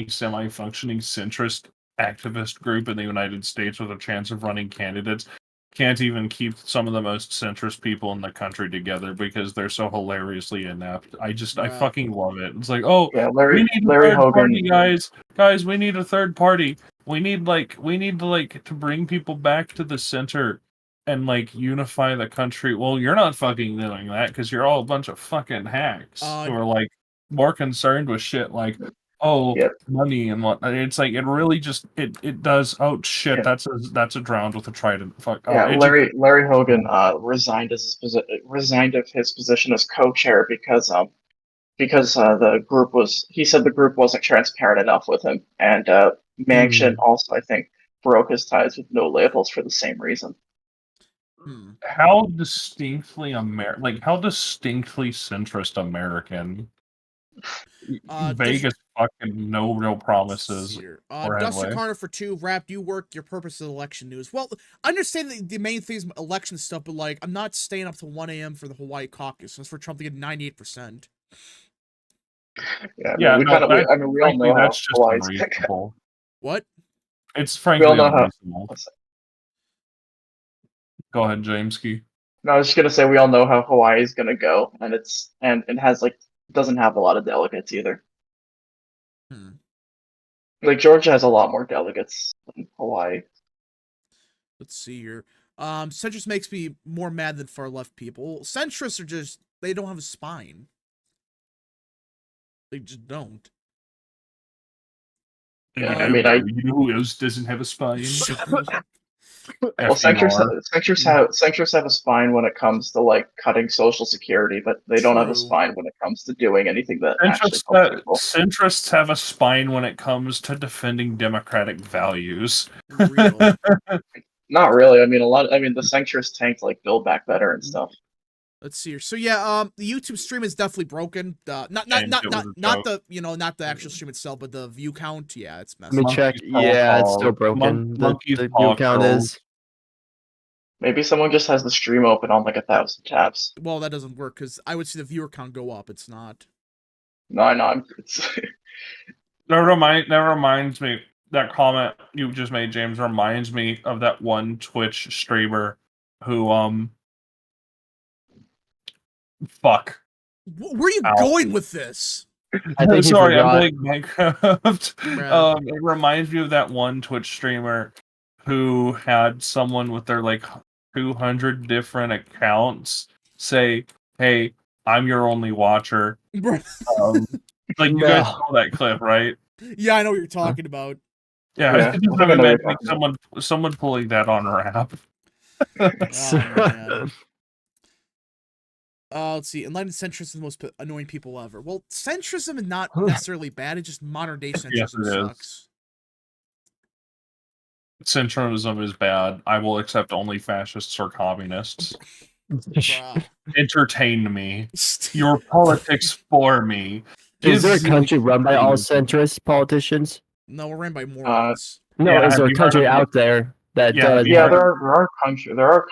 semi-functioning centrist activist group in the United States with a chance of running candidates can't even keep some of the most centrist people in the country together because they're so hilariously inept. I fucking love it. It's like, oh, Yeah, we need a Larry third Hogan. party, guys. Guys, we need a third party. We need to bring people back to the center and unify the country. Well, you're not fucking doing that because you're all a bunch of fucking hacks who are more concerned with shit like, oh, money and what. It's like it really just it does. Oh shit, that's a drowned with a trident. Fuck. Yeah, Larry Hogan resigned of his position as co-chair because the group was. He said the group wasn't transparent enough with him, and Manchin also, I think, broke his ties with no labels for the same reason. How distinctly how distinctly centrist American. Vegas fucking no real promises. Dustin Carter for 2. Wrap, you work your purpose of election news. Well, I understand the main thing is election stuff, but I'm not staying up till 1 a.m. for the Hawaii caucus. That's for Trump to get 98%. Yeah, we all know how that's just Hawaii's unreasonable. What? It's frankly unreasonable. Go ahead, Jameski. No, I was just gonna say we all know how Hawaii's gonna go, and it has doesn't have a lot of delegates either. Georgia has a lot more delegates than Hawaii. Let's see here. Centrist makes me more mad than far left people. Centrists are they don't have a spine. They just don't. Yeah, you know who else doesn't have a spine? Well, centrists have a spine when it comes to cutting Social Security, but they don't have a spine when it comes to doing anything that actually helps people. Centrists have a spine when it comes to defending democratic values. Real. Not really. The centrists tanked Build Back Better and stuff. Let's see here. So yeah, the YouTube stream is definitely broken. Not the actual stream itself, but the view count. Yeah, it's messed up. Let me check. Yeah, it's still broken. The view count is. Maybe someone just has the stream open on 1,000 tabs. Well, that doesn't work because I would see the viewer count go up. It's not. No, I know. That reminds me. That comment you just made, James, reminds me of that one Twitch streamer who fuck. Where are you going with this? I think sorry, I'm playing Minecraft. It reminds me of that one Twitch streamer who had someone with their 200 different accounts say, "Hey, I'm your only watcher. Bruh. Like you guys No. saw that clip, right? Yeah, I know what you're talking about. Yeah, Yeah, I just I think I know what you're imagining talking someone pulling that on rap. Oh, man. Let's see. Enlightened centrists are the most annoying people ever. Well, centrism is not necessarily bad. It's just modern day centrism Yes, it is. sucks. Centrism is bad. I will accept only fascists or communists. Bruh. Entertain me. Your politics for me. Is there a Gives you country run by all extreme- centrist politicians? No, we're ran by morons. No, Yeah, is have there a you heard country of, out there that Yeah, have does? you Yeah, heard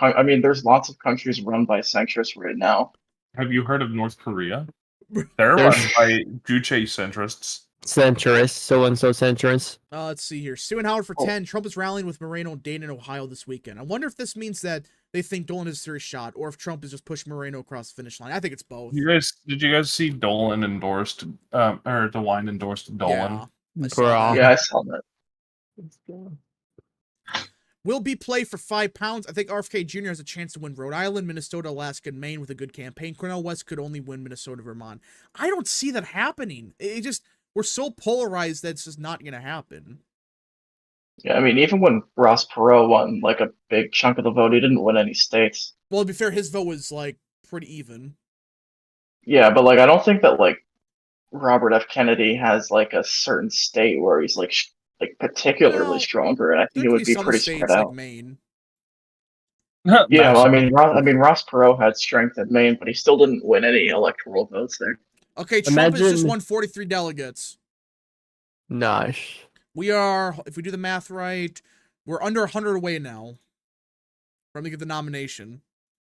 I mean, there's lots of countries run by centrists right now. Have you heard of North Korea? They're There's- run by Juche centrists. Centrist, so and so centrist. Let's see here. Stu and Howard for Oh. 10. Trump is rallying with Moreno and Dane in Ohio this weekend. I wonder if this means that they think Dolan has a serious shot, or if Trump is just pushing Moreno across the finish line. I think it's both. Did you guys see Dolan endorsed or DeWine endorsed Dolan? Yeah, I saw that. Yeah, I saw that. Will be play for £5. I think RFK Jr. has a chance to win Rhode Island, Minnesota, Alaska, and Maine with a good campaign. Cornel West could only win Minnesota, Vermont. I don't see that happening. We're so polarized that it's just not going to happen. Yeah, I mean, even when Ross Perot won like a big chunk of the vote, he didn't win any states. Well, to be fair, his vote was like pretty even. Yeah, but like I don't think that like Robert F. Kennedy has like a certain state where he's like particularly Well, stronger, and I There think it could would be be some pretty states spread like out. Maine. Yeah, well, I mean, Ross Perot had strength in Maine, but he still didn't win any electoral votes there. Okay, Trump has just Imagine- won 43 delegates. Nice. We are, if we do the math right, we're under 100 away now from to get the nomination.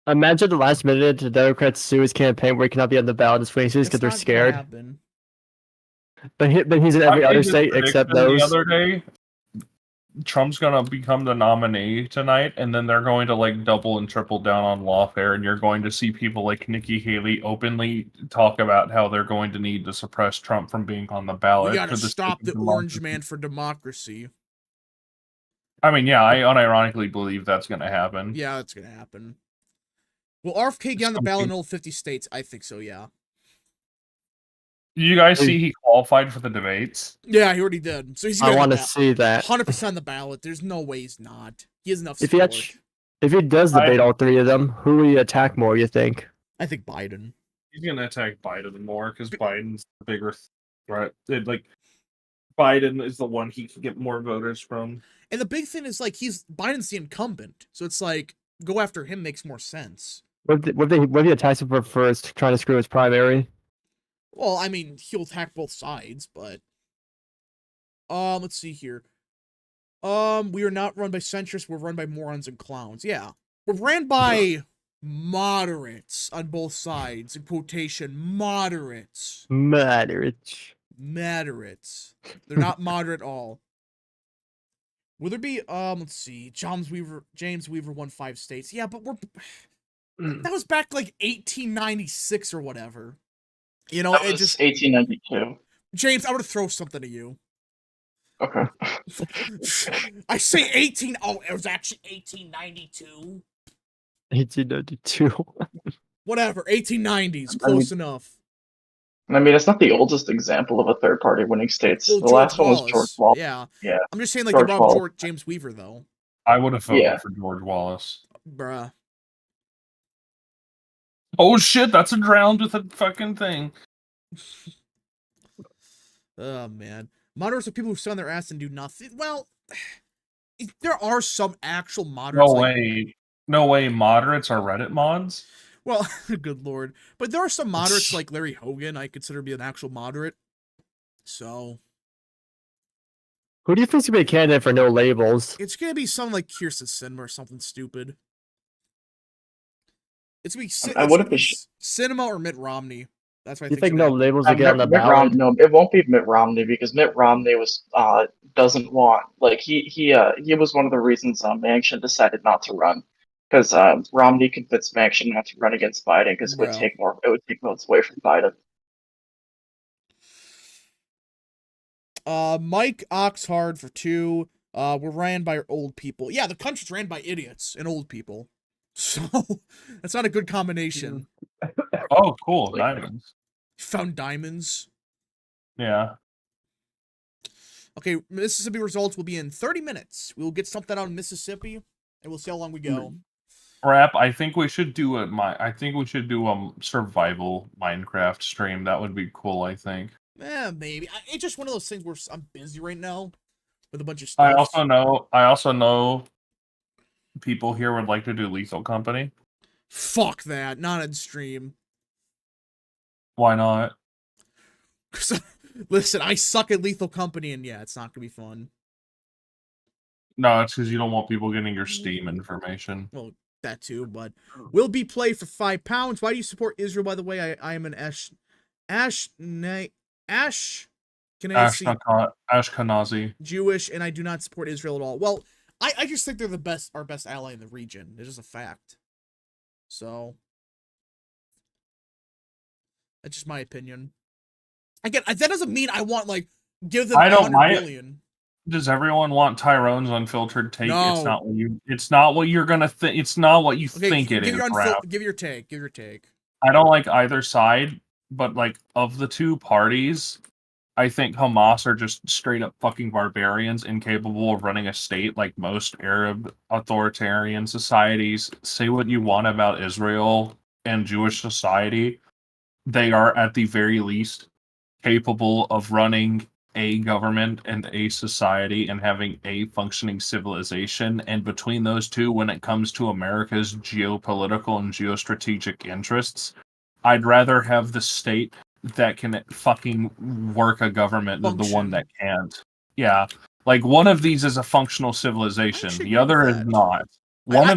Imagine the last minute the Democrats sue his campaign where he cannot be on the ballot in swing states It's because they're not gonna scared. happen. But he's in every I made other this state except prediction those. The other day, Trump's gonna become the nominee tonight, and then they're going to like double and triple down on lawfare, and you're going to see people like Nikki Haley openly talk about how they're going to need to suppress Trump from being on the ballot. We gotta for the stop sake the of orange democracy. man for democracy. I mean, yeah, I unironically believe that's gonna happen. Yeah, that's gonna happen. Will RFK get on the ballot in Something- all 50 states? I think so, yeah. Did you guys see he qualified for the debates? Yeah, he already did. So he's I gonna want to see that. 100% on the ballot. There's no way he's not. He has enough If he support. actu- If he does debate all three of them, who will you attack more? You think? I think Biden. He's gonna attack Biden more because Biden's the bigger threat. Like Biden is the one he can get more voters from. And the big thing is, like, Biden's the incumbent. So it's like, go after him makes more sense. What if he attacks him for first, trying to screw his primary? Well, I mean, he'll attack both sides, but let's see here. We are not run by centrists, we're run by morons and clowns. Yeah. We're ran by moderates on both sides. In quotation, moderates. Moderate. Moderates. They're not moderate at all. Will there be let's see. James Weaver won 5 states. Yeah, but that was back like 1896 or whatever. You know, That it was just 1892. James, I would throw something at you. Okay. I say 18. Oh, it was actually 1892. 1892. Whatever, 1890s, I close enough. I mean, it's not the oldest example of a third party winning states. Well, The last one was George Wallace. Yeah. Yeah. I'm just saying, like, George about Wallace. James Weaver, though. I would have voted Yeah. for George Wallace. Bruh. Oh shit, that's a drowned with a fucking thing. Oh, man. Moderates are people who sit on their ass and do nothing. Well, there are some actual moderates. No way. No way moderates are Reddit mods. Well, good lord. But there are some moderates like Larry Hogan I consider to be an actual moderate. So, Who do you think's gonna be a candidate for no labels? it's going to be something like Kirsten Sinema or something stupid. It's going to be I wouldn't be Sinema or Mitt Romney. That's what I You think. think no labels will get on the Mitt ballot? Romney, no, it won't be Mitt Romney because Mitt Romney was doesn't want like he was one of the reasons Manchin decided not to run because Romney convinced Manchin not to run against Biden because it would take votes away from Biden. Mike Oxhard for 2. We're ran by old people. Yeah, the country's ran by idiots and old people. So that's not a good combination. Oh, cool. Diamonds. Found diamonds. Yeah. Okay, Mississippi results will be in 30 minutes. We will get something out of Mississippi, and we'll see how long we go. Rap, I think we should do I think we should do a survival Minecraft stream. That would be cool, I think. Maybe. It's just one of those things where I'm busy right now with a bunch of I stuff. also know people here would like to do Lethal Company. Fuck that. Not on stream. Why not? Listen, I suck at Lethal Company, and yeah, it's not gonna be fun. No, it's because you don't want people getting your Steam information. Well, that too, but will be played for £5. Why do you support Israel, by the way? I am an Ashkenazi Ashkenazi. Jewish, and I do not support Israel at all. Well, I just think they're our best ally in the region. It's just a fact. So that's just my opinion. Again, that doesn't mean I want give them 100 billion. Does everyone want Tyrone's unfiltered take? No. It's not what you're gonna think. It's not what you think it is. Give your take. Give your take. I don't like either side, but of the two parties, I think Hamas are just straight up fucking barbarians, incapable of running a state like most Arab authoritarian societies. Say what you want about Israel and Jewish society, they are at the very least capable of running a government and a society and having a functioning civilization. And between those two, when it comes to America's geopolitical and geostrategic interests, I'd rather have the state that can fucking work a government than the one that can't. Yeah. One of these is a functional civilization. The other is not. Yeah.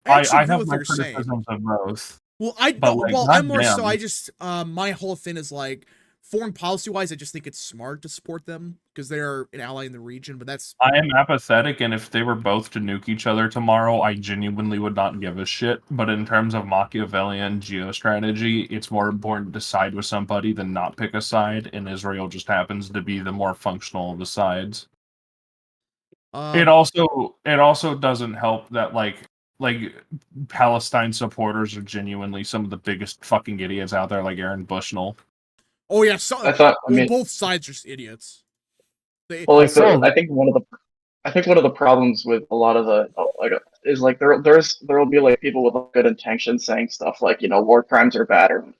I have my criticisms of both. Well, I'm more so. I just my whole thing is foreign policy wise, I just think it's smart to support them because they're an ally in the region. But I am apathetic, and if they were both to nuke each other tomorrow, I genuinely would not give a shit. But in terms of Machiavellian geostrategy, it's more important to side with somebody than not pick a side, and Israel just happens to be the more functional of the sides. It also doesn't help that Palestine supporters are genuinely some of the biggest fucking idiots out there, like Aaron Bushnell. Oh yeah, both sides are just idiots. I think one of the problems with a lot of the is there will be people with good intentions saying stuff like war crimes are bad or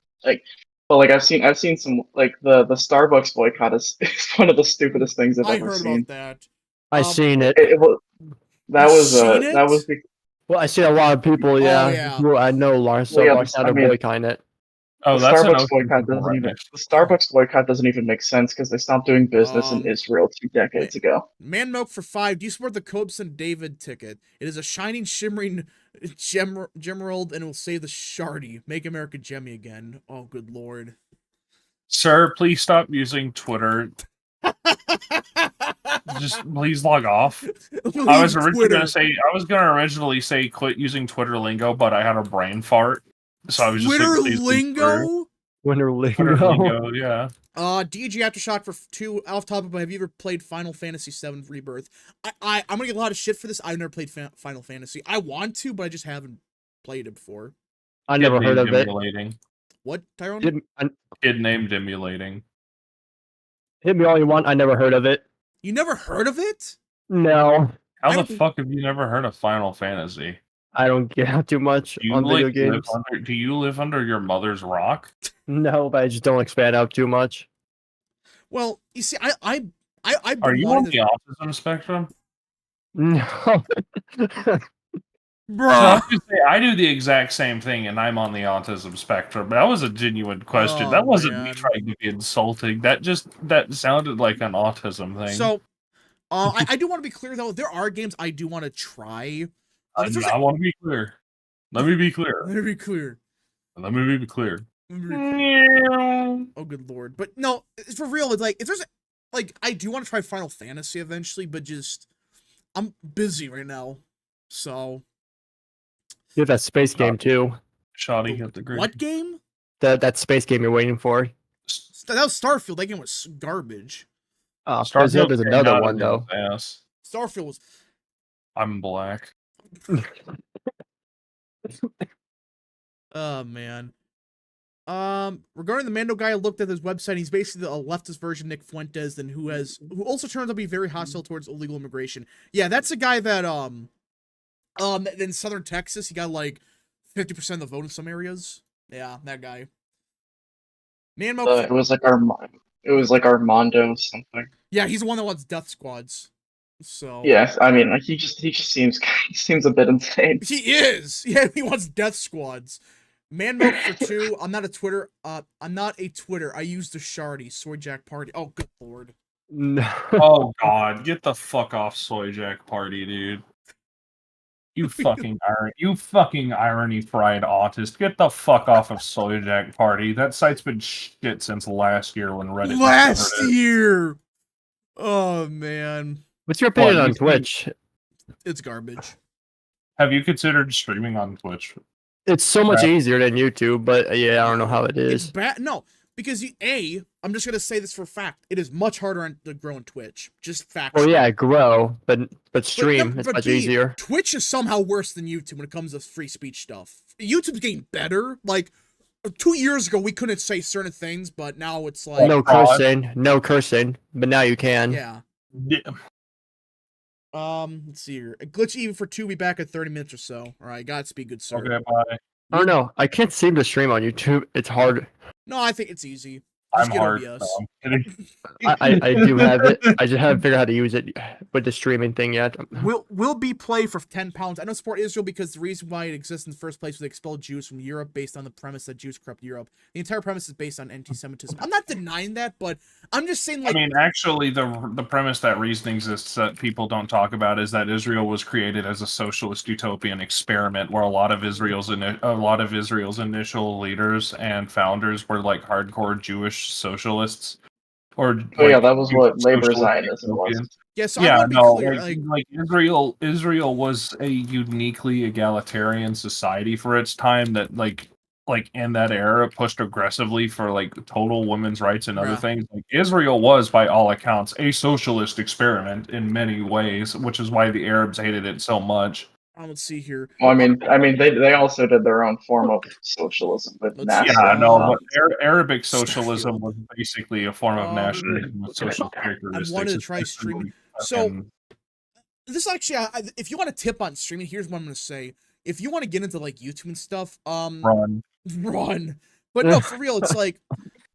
but I've seen some the Starbucks boycott is one of the stupidest things I've ever seen. I heard about that. I seen it. Well, I see a lot of people, who I know Starbucks out of boycotting it. Oh, the Starbucks boycott doesn't even make sense because they stopped doing business in Israel 2 decades ago. Man Milk for 5. Do you support the Cobson David ticket? It is a shining, shimmering gemerald, and it will save the Shardy. Make America Gemmy again. Oh, good lord. Sir, please stop using Twitter. Just please log off. I was gonna originally say quit using Twitter lingo, but I had a brain fart. So I was just Twitter lingo? Twitter lingo, yeah. DG Aftershock for 2 off topic, but have you ever played Final Fantasy VII Rebirth? I'm gonna get a lot of shit for this. I've never played Final Fantasy. I want to, but I just haven't played it before. I never heard of it. What, Tyrone? Kid named emulating. Hit me all you want. I never heard of it. You never heard of it? No. How the fuck have you never heard of Final Fantasy? I don't get out too much on video games. Do you live under your mother's rock? No, but I just don't expand out too much. Well, you see, Are you on the autism spectrum? No. Bruh. I do the exact same thing, and I'm on the autism spectrum. That was a genuine question. That wasn't me trying to be insulting. That sounded like an autism thing. So, I do want to be clear though. There are games I do want to try. I want to be clear. Let me be clear. Let me be clear. Let me be clear. Oh, good lord! But no, for real. It's if there's I do want to try Final Fantasy eventually, but just I'm busy right now, so. You have that space game too. Shoddy hit the grid. What game? That space game you're waiting for. That was Starfield. That game was garbage. Starfield is another one though. Yes. Starfield was. I'm black. Oh man. Regarding the Mando guy, I looked at his website. He's basically a leftist version of Nick Fuentes, and who also turns out to be very hostile towards illegal immigration. Yeah, that's the guy that in southern Texas, he got like 50% of the vote in some areas. Yeah, that guy. It was like Armando something. Yeah, he's the one that wants death squads. So yes, I mean, like, he just seems he seems a bit insane. he is. Yeah, he wants death squads. Man milk for 2. I'm not a Twitter. I'm not a Twitter. I use the Shardy Soy Jack Party. Oh, good lord. No. Oh God, get the fuck off Soy Jack Party, dude. You fucking irony fried autist. Get the fuck off of Soy Jack Party. That site's been shit since last year when Reddit Last discovered it. year. Oh man. What's your opinion What, on you think- Twitch? It's garbage. Have you considered streaming on Twitch? It's so much Right. easier than YouTube, but yeah, I don't know how it It's is. bad. No, because I'm just gonna say this for a fact. It is much harder to grow on Twitch. Just fact. Well, yeah, grow, but stream is much B, easier. Twitch is somehow worse than YouTube when it comes to free speech stuff. YouTube's getting better. Like 2 years ago, we couldn't say certain things, but now it's like No fraud. cursing, but now you can. yeah. Yeah. Let's see here. A glitch even for 2. Be back in 30 minutes or so. All right, Godspeed, good sir. Okay, bye. I don't know. I can't seem to stream on YouTube. It's hard. No, I think it's easy. I'm Just get hard. OBS. No, I'm kidding. I do have it. I just haven't figured out how to use it with the streaming thing yet. Will be play for £10. I don't support Israel because the reason why it exists in the first place was they expelled Jews from Europe based on the premise that Jews corrupt Europe. The entire premise is based on anti-Semitism. I'm not denying that, but I'm just saying like I mean, actually, the premise that reason exists that people don't talk about is that Israel was created as a socialist utopian experiment, where a lot of Israel's initial leaders and founders were like hardcore Jewish socialists, or Oh yeah, like, that was what labor socialist Zionism was. utopians. yeah. So I Yeah, want to be no, clear. like Israel was a uniquely egalitarian society for its time that like in that era pushed aggressively for like total women's rights and other Bruh. things. Like Israel was by all accounts a socialist experiment in many ways, which is why the Arabs hated it so much. Let's see here. Well, I mean, they also did their own form of socialism with Let's NASA. see. Yeah, no, Uh, but Arabic Starfield. socialism was basically a form of nationalism with social characteristics. wanted to It's try just streaming. really So fucking- this actually, if you want to tip on streaming, here's what I'm gonna say. If you want to get into like YouTube and stuff, run. run. But no, for real, it's like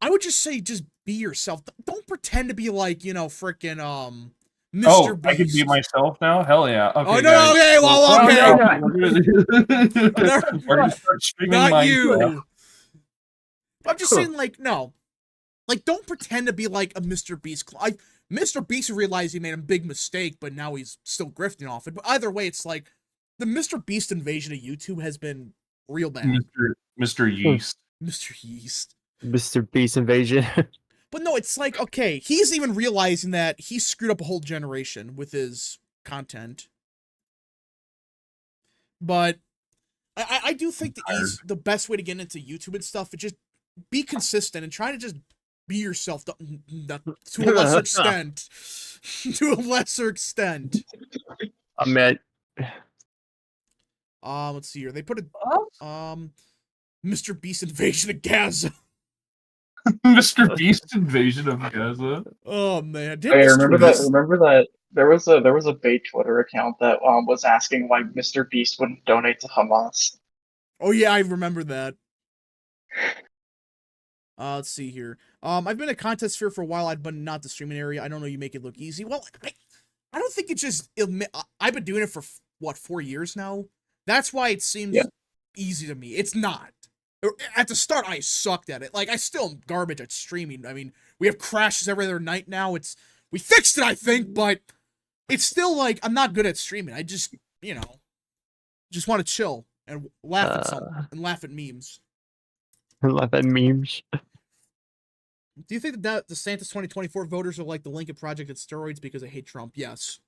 I would just say just be yourself. Don't pretend to be like, freaking Mr. Oh, Beast. I can be myself now? Hell yeah. Okay, Oh no, guys. okay, well, okay. We're gonna start streaming Not Minecraft. you. I'm just saying, like, no. Like, don't pretend to be like a Mr. Beast. Mr. Beast realized he made a big mistake, but now he's still grifting off it. But either way, it's like the Mr. Beast invasion of YouTube has been real bad. Mr. Yeast. Mr. Yeast. Mr. Beast invasion. But no, it's like, okay, he's even realizing that he screwed up a whole generation with his content. But I do think the best way to get into YouTube and stuff is just be consistent and try to just be yourself to a lesser extent. To a lesser extent. I mean, Let's see here. They put a Mr. Beast invasion of Gaza. Mr. Beast invasion of Gaza. Oh man, Hey, remember that there was a bait Twitter account that was asking why Mr. Beast wouldn't donate to Hamas. Oh yeah, I remember that. Let's see here. I've been a contest sphere for a while. I've been not the streaming area. I don't know. You make it look easy. Well, I don't think it's just. I've been doing it for what 4 years now. That's why it seems easy to me. It's not. At the start, I sucked at it. Like I still am garbage at streaming. I mean, we have crashes every other night now. We fixed it, I think, but it's still like I'm not good at streaming. I just just want to chill and laugh at something and laugh at memes. laugh at memes. Do you think that the DeSantis 2024 voters are like the Lincoln Project at steroids because they hate Trump? Yes.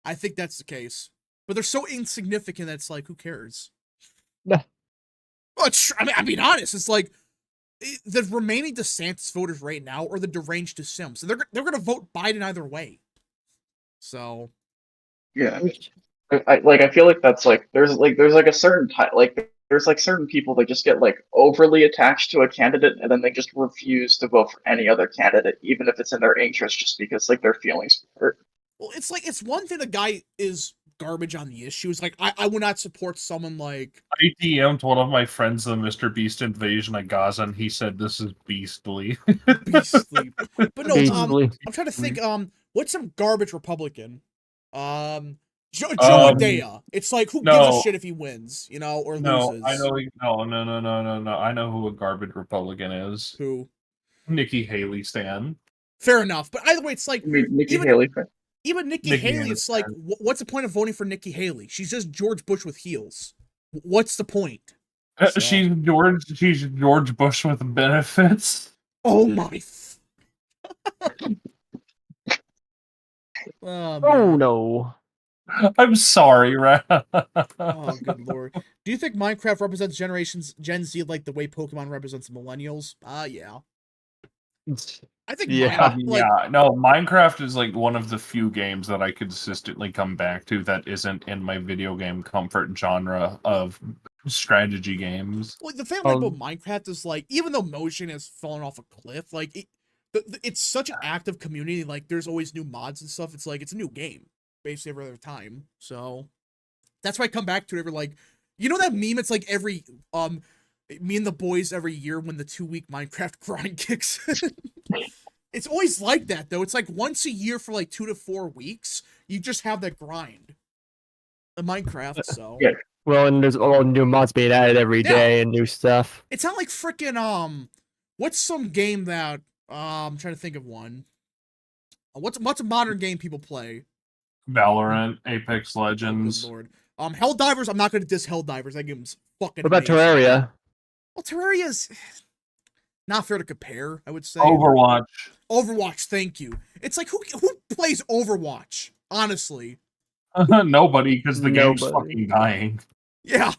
I think that's the case. But they're so insignificant that it's like, who cares? Nah. Well, I'm being honest. It's like the remaining DeSantis voters right now are the deranged to Sims. So they're going to vote Biden either way. So. Yeah. I feel like that's like there's like a certain type, like there's like certain people that just get like overly attached to a candidate and then they just refuse to vote for any other candidate, even if it's in their interest, just because like their feelings hurt. Well, it's like it's one thing the guy is garbage on the issues. Like I would not support someone like I DM'd one of my friends the Mr. Beast invasion of Gaza, and he said this is beastly. Beastly. But no, Beastly. I'm trying to think. What's some garbage Republican? Joe Um, Adea. It's like who gives no. a shit if he wins, you know, or No, loses? I know. No. I know who a garbage Republican is. Who? Nikki Haley stan. Fair enough. But either way, it's like I mean, Nikki even Haley. even Nikki Nikki Haley. Haley's It's like what's the point of voting for Nikki Haley? She's just George Bush with heels. What's the point? So- She's George Bush with benefits. Oh my. Oh, man. Oh no. I'm sorry, Raph. Oh, good lord. Do you think Minecraft represents generations Gen Z like the way Pokemon represents millennials? Yeah. I think Yeah. No, Minecraft is like one of the few games that I consistently come back to that isn't in my video game comfort genre of strategy games. Well, the thing I like about Minecraft is like, even though motion has fallen off a cliff, like it's such an active community. Like, there's always new mods and stuff. It's like it's a new game basically every other time. So that's why I come back to it every like, you know that meme? It's like every me and the boys every year when the 2-week Minecraft grind kicks in. It's always like that though. It's like once a year for like 2 to 4 weeks, you just have that grind. The Minecraft, so Yeah. Well, and there's all new mods being added every day and new stuff. it's not like freaking what's some game that I'm trying to think of one. What's a modern game people play? Valorant, Apex Oh, Legends. good lord. Helldivers, I'm not gonna diss Helldivers. That game's fucking What about amazing. Terraria? Well, Terraria's not fair to compare, I would say. Overwatch. Overwatch, thank you. It's like who plays Overwatch? Honestly. Nobody, because the game's Nobody. fucking dying. Yeah.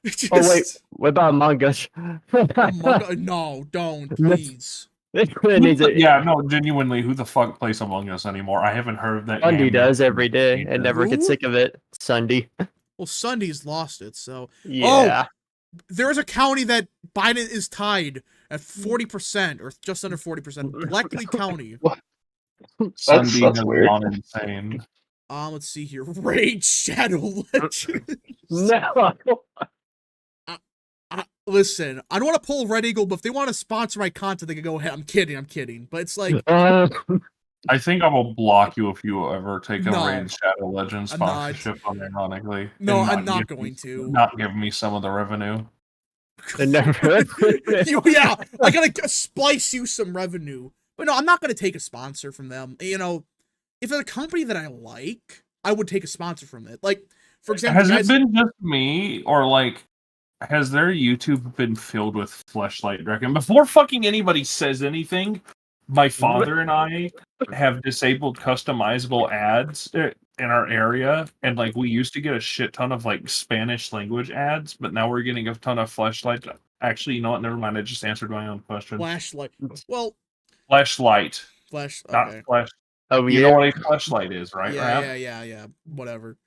It's Oh wait, just- what about Among Us? No, don't, please. It needs a, Yeah, no, genuinely, who the fuck plays Among Us anymore? I haven't heard of that Sunday game. does every day and never Who? gets sick of it. Sunday. Well, Sunday's lost it, so Yeah. there is a county that Biden is tied at 40% or just under 40%. Bleckley County. Sunday That's has weird. gone insane. Let's see here. Raid Shadow Legends. No. Listen, I don't want to pull Red Eagle, but if they want to sponsor my content, they can go ahead. I'm kidding. But it's like, I think I will block you if you ever take a No. Raid Shadow Legends I'm not. sponsorship, unironically. No, and I'm not give going me- to. Not give me some of the revenue. They never. Yeah, I gotta splice you some revenue. But no, I'm not gonna take a sponsor from them. You know, if it's a company that I like, I would take a sponsor from it. Like, for example, Has guys, it been just me, or like, has their YouTube been filled with fleshlight wrecking? Before fucking anybody says anything, my father and I have disabled customizable ads in our area, and like we used to get a shit ton of like Spanish language ads, but now we're getting a ton of fleshlight. Actually, you know what? Never mind. I just answered my own question. flashlight. Well, Fleshlight, flash. not Okay. flesh. Oh You yeah. know what a fleshlight is, right? Rap? Yeah. Whatever.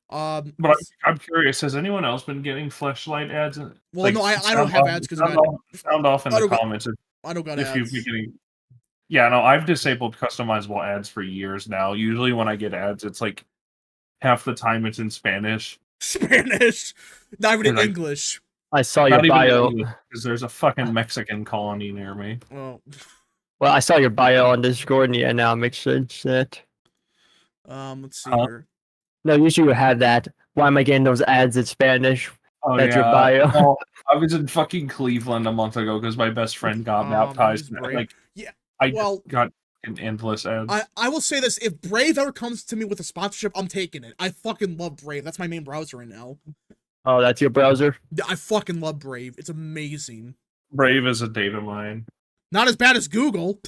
But I'm curious. Has anyone else been getting fleshlight ads? Well, no, I don't have ads because sound off in I the don't got- comments I don't got if you've ads. been getting. Yeah, no, I've disabled customizable ads for years now. Usually, when I get ads, it's like half the time it's in Spanish. Spanish, not even in Like- English. I saw Not your even bio. because there's a fucking Mexican colony near me. Oh, Well, I saw your bio on Discord, and yeah, now it makes sense. That. let's see Huh? here. No, usually you had that. Why am I getting those ads in Spanish? Oh That's your bio. Well, I was in fucking Cleveland a month ago because my best friend got baptized. he's brave. Like, Yeah, I well- got an endless ads. I will say this: if Brave ever comes to me with a sponsorship, I'm taking it. I fucking love Brave. That's my main browser right now. Oh, that's your browser. I fucking love Brave. It's amazing. Brave is a data mine. Not as bad as Google.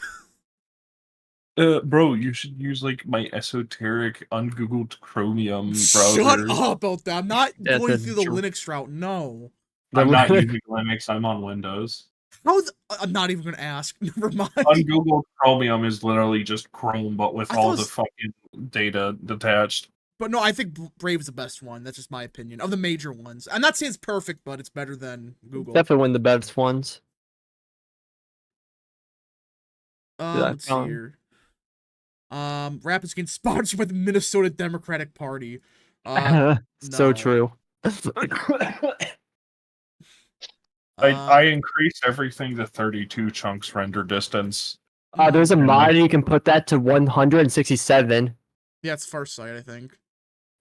Bro, you should use like my esoteric ungoogled Chromium browser. Shut up about that. I'm not That's going a through the joke. Linux route. No. I'm not using Linux. I'm on Windows. I'm not even gonna ask. Never mind. Ungoogled Chromium is literally just Chrome, but with I thought all it the was- fucking data detached. But no, I think Brave's the best one. That's just my opinion of the major ones. I'm not saying it's perfect, but it's better than Google. Definitely one of the best ones. Let's see here. Rapids getting sponsored by the Minnesota Democratic Party. So no. true. I increased everything to 32 chunks render distance. There's a mod you can put that to 167. Yeah, it's Farsight, I think.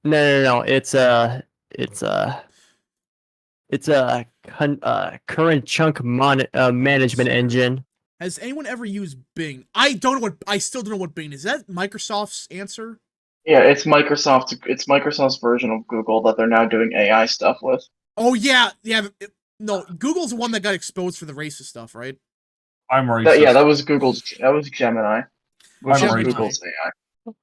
No. It's a current chunk management engine. Has anyone ever used Bing? I still don't know what Bing is. Is that Microsoft's answer? Yeah, it's Microsoft's version of Google that they're now doing AI stuff with. Oh yeah. No, Google's the one that got exposed for the racist stuff, right? I'm racist. That was Gemini, which is Gemini. Google's AI.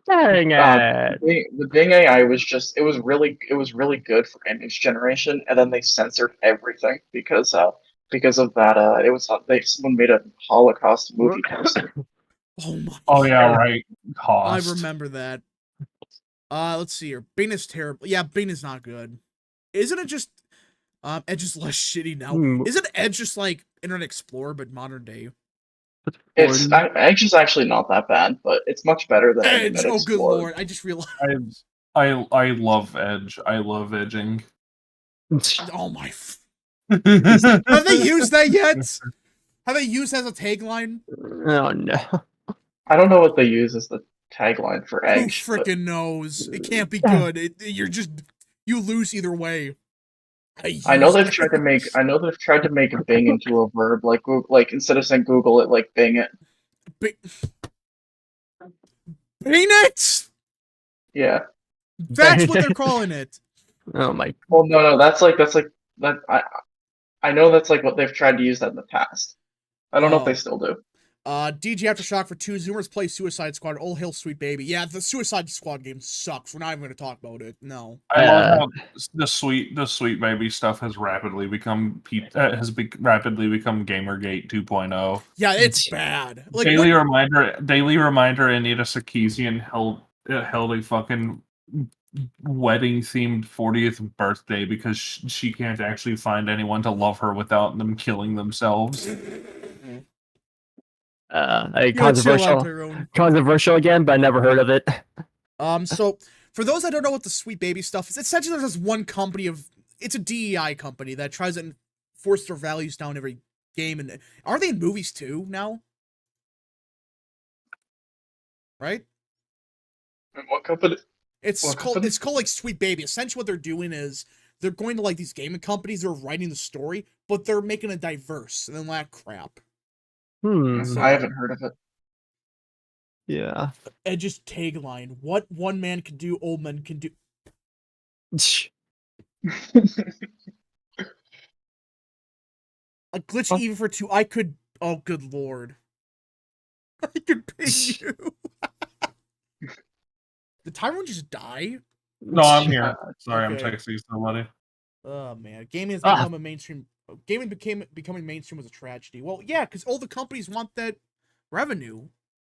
Dang it. The Bing AI it was really good for image generation, and then they censored everything because of that. Someone made a Holocaust movie poster. Oh my. Oh yeah, right. Cost. I remember that. Let's see here. Bing is terrible. Yeah, Bing is not good. Isn't it just Edge is less shitty now? Isn't Edge just like Internet Explorer but modern day? Edge is actually not that bad, but it's much better than Edge. Internet Oh Explorer. good lord! I just realized. I love Edge. I love edging. Oh my. Have they used that yet? Have they used that as a tagline? Oh no. I don't know what they use as the tagline for Edge. Who freaking knows? It can't be good. You lose either way. I know they've tried to make Bing into a verb, like instead of saying Google it, like Bing it. Bing it. Yeah. That's what they're calling it. Oh my. Well, no, that's like that. I know that's like what they've tried to use that in the past. I don't know if they still do. DG Aftershock for 2. Zoomers play Suicide Squad. Old Hill Sweet Baby. Yeah, the Suicide Squad game sucks. We're not even going to talk about it. No. I love how the sweet baby stuff has rapidly become Gamergate 2.0. Yeah, it's bad. Like daily reminder. Anita Sarkeesian held a fucking wedding themed 40th birthday because she can't actually find anyone to love her without them killing themselves. Controversial again, but I never heard of it. So for those that don't know what the Sweet Baby stuff is, essentially there's this one company it's a DEI company that tries to enforce their values down every game, and are they in movies too now? Right? What company? It's called like Sweet Baby. Essentially what they're doing is they're going to like these gaming companies, they're writing the story, but they're making it diverse and then that crap. I haven't heard of it. Yeah. Edge's tagline: "What one man can do, old men can do." A glitch even for 2. I could. Oh, good lord! I could pay you. Did Tyrone just die? No, I'm here. Sorry, Okay. I'm texting somebody. Oh man, gaming has become a mainstream. Gaming becoming mainstream was a tragedy. Well, yeah, because all the companies want that revenue,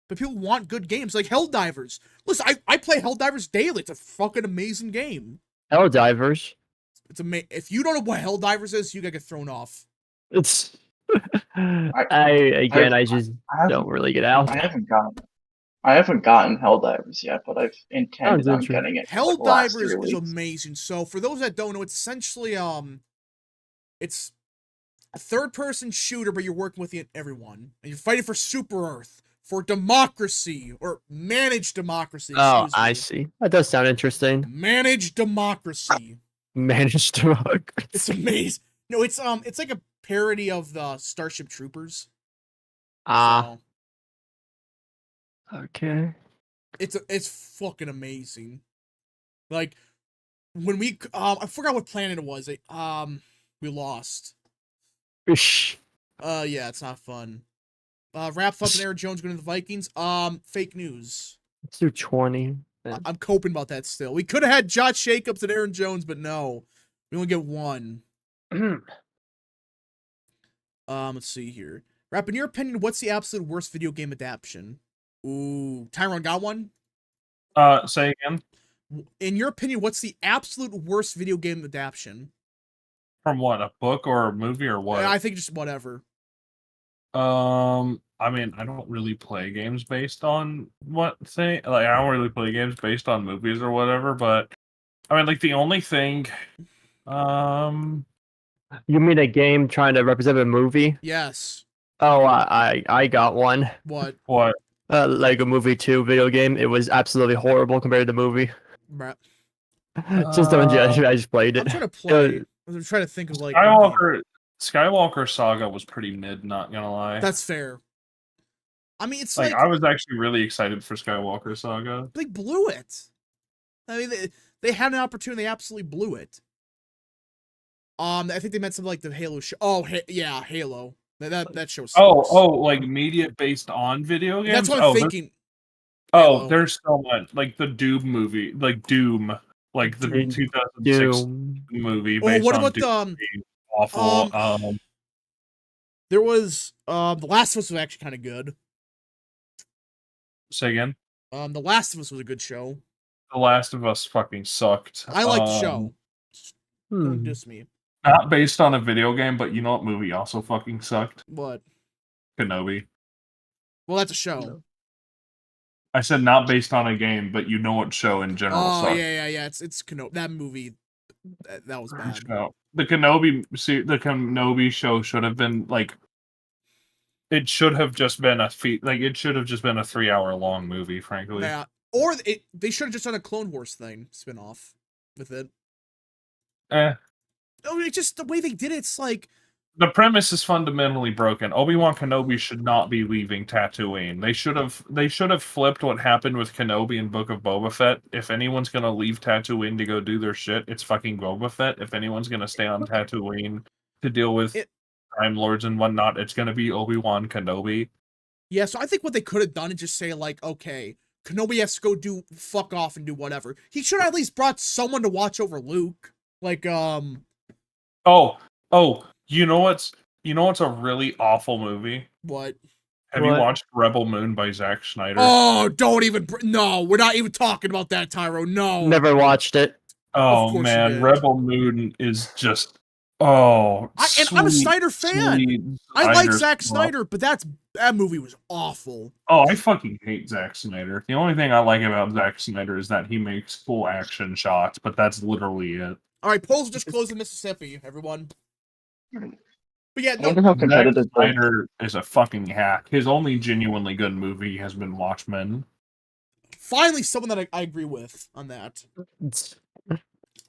but people want good games like Helldivers. Listen, I play Helldivers daily. It's a fucking amazing game. Helldivers. It's if you don't know what Helldivers is, you gotta get thrown off. It's. I just don't really get out. I haven't gotten Helldivers yet, but I've intended on getting it. Helldivers is amazing. So for those that don't know, it's essentially it's a third-person shooter, but you're working with everyone, and you're fighting for Super Earth, for democracy, or managed democracy. Oh, I see. That does sound interesting. Managed democracy. Managed democracy. It's amazing. No, it's like a parody of the Starship Troopers. So, okay. It's fucking amazing. Like when we I forgot what planet it was. We lost. Yeah, it's not fun. Wrapped up in Aaron Jones going to the Vikings. Fake news. Let's do 20. I'm coping about that still. We could have had Josh Jacobs and Aaron Jones, but no. We only get one. Let's see here. Rap, in your opinion, what's the absolute worst video game adaptation? Ooh, Tyrone got one? Say again. In your opinion, what's the absolute worst video game adaptation? From what, a book or a movie or what? I think just whatever. I mean, I don't really play games based on what thing. Like, I don't really play games based on movies or whatever. But I mean, like the only thing, You mean a game trying to represent a movie? Yes. Oh, I got one. What? what? Lego Movie 2 video game. It was absolutely horrible compared to the movie. Bruh. Just don't judge me. I just played I'm it. trying to play. I'm trying to think of like. Skywalker Saga was pretty mid. Not gonna lie. That's fair. I mean, it's like I was actually really excited for Skywalker Saga. They blew it. I mean, they had an opportunity. They absolutely blew it. I think they meant something like the Halo show. Oh, yeah, Halo. That show sucks. Like media based on video games. That's what I'm thinking. There's so much like the Doom movie, like Doom, like the 2006 movie. Oh, what about Doom awful. There was The Last of Us was actually kind of good. Say again. The Last of Us was a good show. The Last of Us fucking sucked. I like the show. Don't diss me. Not based on a video game, but you know what movie also fucking sucked? What? Kenobi. Well, that's a show. I said not based on a game, but you know what show in general sucked. Yeah. It's Kenobi. That movie, that was bad. No. The Kenobi show should have been like. It should have just been it should have just been a 3-hour long movie, frankly. Yeah. Or they should have just done a Clone Wars thing spin-off with it. Oh, it's just the way they did it. It's like the premise is fundamentally broken. Obi-Wan Kenobi should not be leaving Tatooine. They should have flipped what happened with Kenobi in Book of Boba Fett. If anyone's gonna leave Tatooine to go do their shit, it's fucking Boba Fett. If anyone's gonna stay on Tatooine to deal with Time Lords and whatnot, it's gonna be Obi-Wan Kenobi. Yeah, so I think what they could have done is just say like, okay, Kenobi has to go fuck off and do whatever. He should have at least brought someone to watch over Luke. Like, you know what's a really awful movie? What? Have you watched Rebel Moon by Zack Snyder? Oh, don't even. No, we're not even talking about that, Tyro. No. Never watched it. Oh man, Rebel Moon is just and I'm a Snyder fan. I like Zack Snyder, but that movie was awful. Oh, I fucking hate Zack Snyder. The only thing I like about Zack Snyder is that he makes cool action shots, but that's literally it. All right, polls just closed in Mississippi, everyone. But yeah, I wonder how competitive Zack Snyder is a fucking hack. His only genuinely good movie has been Watchmen. Finally, someone that I agree with on that.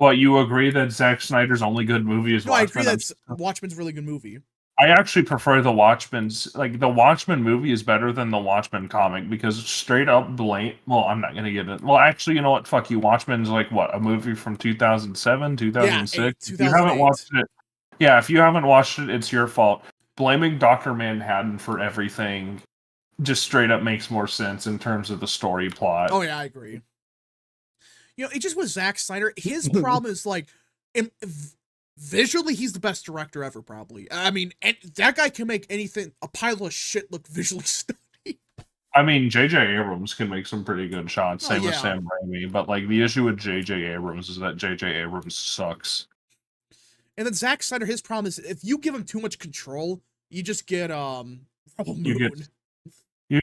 Well, you agree that Zack Snyder's only good movie is Watchmen? No, I agree that Watchmen's a really good movie. I actually prefer the Watchmen's. Like, the Watchmen movie is better than the Watchmen comic because straight up well, I'm not going to get it. Well, actually, you know what? Fuck you. Watchmen's like, what, a movie from 2007, 2006? If you haven't watched it, if you haven't watched it, it's your fault. Blaming Dr. Manhattan for everything just straight up makes more sense in terms of the story plot. Oh, yeah, I agree. You know, it just was Zack Snyder. His problem is, like, visually, he's the best director ever, probably. I mean, that guy can make anything, a pile of shit, look visually stunning. I mean, J.J. Abrams can make some pretty good shots, same with Sam Raimi, but, like, the issue with J.J. Abrams is that J.J. Abrams sucks. And then Zack Snyder, his problem is, if you give him too much control, you just get, Rebel Moon. You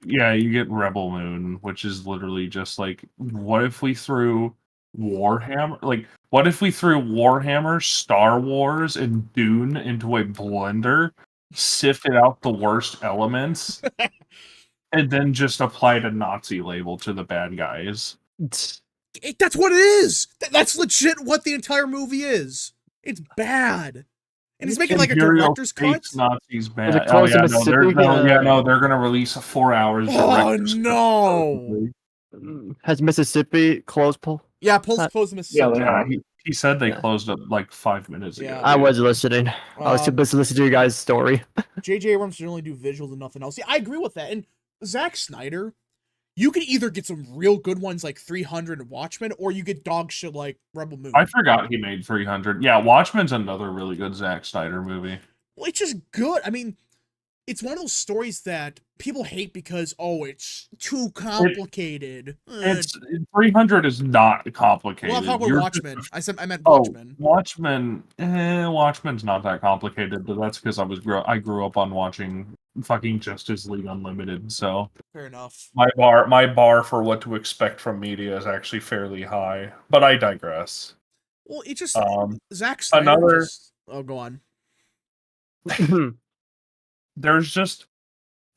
get Rebel Moon, which is literally just like, what if we threw Warhammer, Star Wars, and Dune into a blender, sifted out the worst elements, and then just applied a Nazi label to the bad guys. That's what it is! That's legit what the entire movie is. It's bad. And he's making like a director's cut. Nazis bad. They're gonna release 4 hours. Oh no! Has Mississippi closed poll? Yeah, polls closed in Mississippi. Yeah, he said they closed up like 5 minutes ago. I was listening. I was too busy to listen to your guys' story. J.J. Abrams should only do visuals and nothing else. Yeah, I agree with that. And Zack Snyder, you can either get some real good ones like 300 and Watchmen, or you get dog shit like Rebel Moon. I forgot he made 300. Yeah, Watchmen's another really good Zack Snyder movie. Well, it's just good. I mean, it's one of those stories that people hate because it's too complicated. It's 300 is not complicated. Well, I'm talking about You're Watchmen. I meant oh, Watchmen. Watchmen. Watchmen's not that complicated, but that's because I grew up on watching fucking Justice League Unlimited. So Fair enough. my bar for what to expect from media is actually fairly high. But I digress. Well, it just Um, Zack Snyder another just. Oh, go on. there's a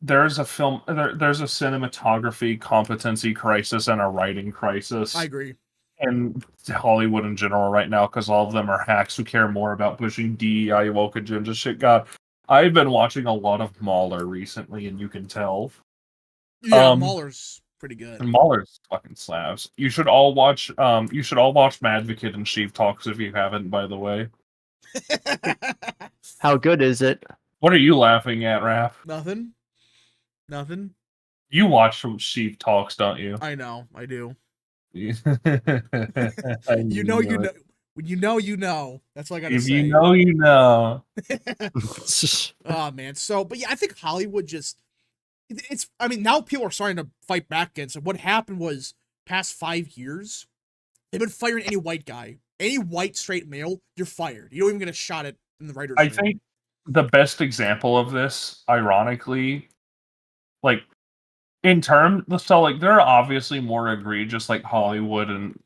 there's a cinematography competency crisis and a writing I crisis agree. in Hollywood in general right now because all of them are hacks who care more about pushing DEI woke agenda shit. God, I've been watching a lot of Mahler recently, and you can tell. Yeah, Mahler's pretty good. Mahler's fucking slaps. You should all watch. You should all watch Madvocate and Sheev Talks if you haven't. By the way, How good is it? what are you laughing at, Raph? Nothing. You watch some Sheev Talks, don't you? I know. I do. I You knew know. it. When you know. That's all I gotta If say. you know, you know. Oh man. So, but yeah, I think Hollywood just. It's. I mean, now people are starting to fight back against it. What happened was, past 5 years, they've been firing any white guy, any white straight male. You're fired. You don't even get a shot at in the writers' I room. think the best example of this, ironically, like in terms, so like there are obviously more egregious like Hollywood and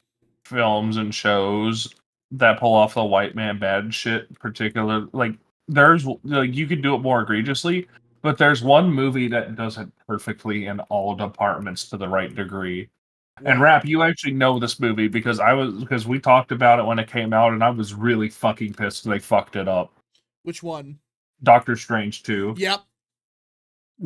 films and shows that pull off the white man bad shit. Particular, like there's like you could do it more egregiously, but there's one movie that does it perfectly in all departments to the right degree. And What? Rap, you actually know this movie because we talked about it when it came out, and I was really fucking pissed they fucked it up. Which one? Doctor Strange 2. Yep.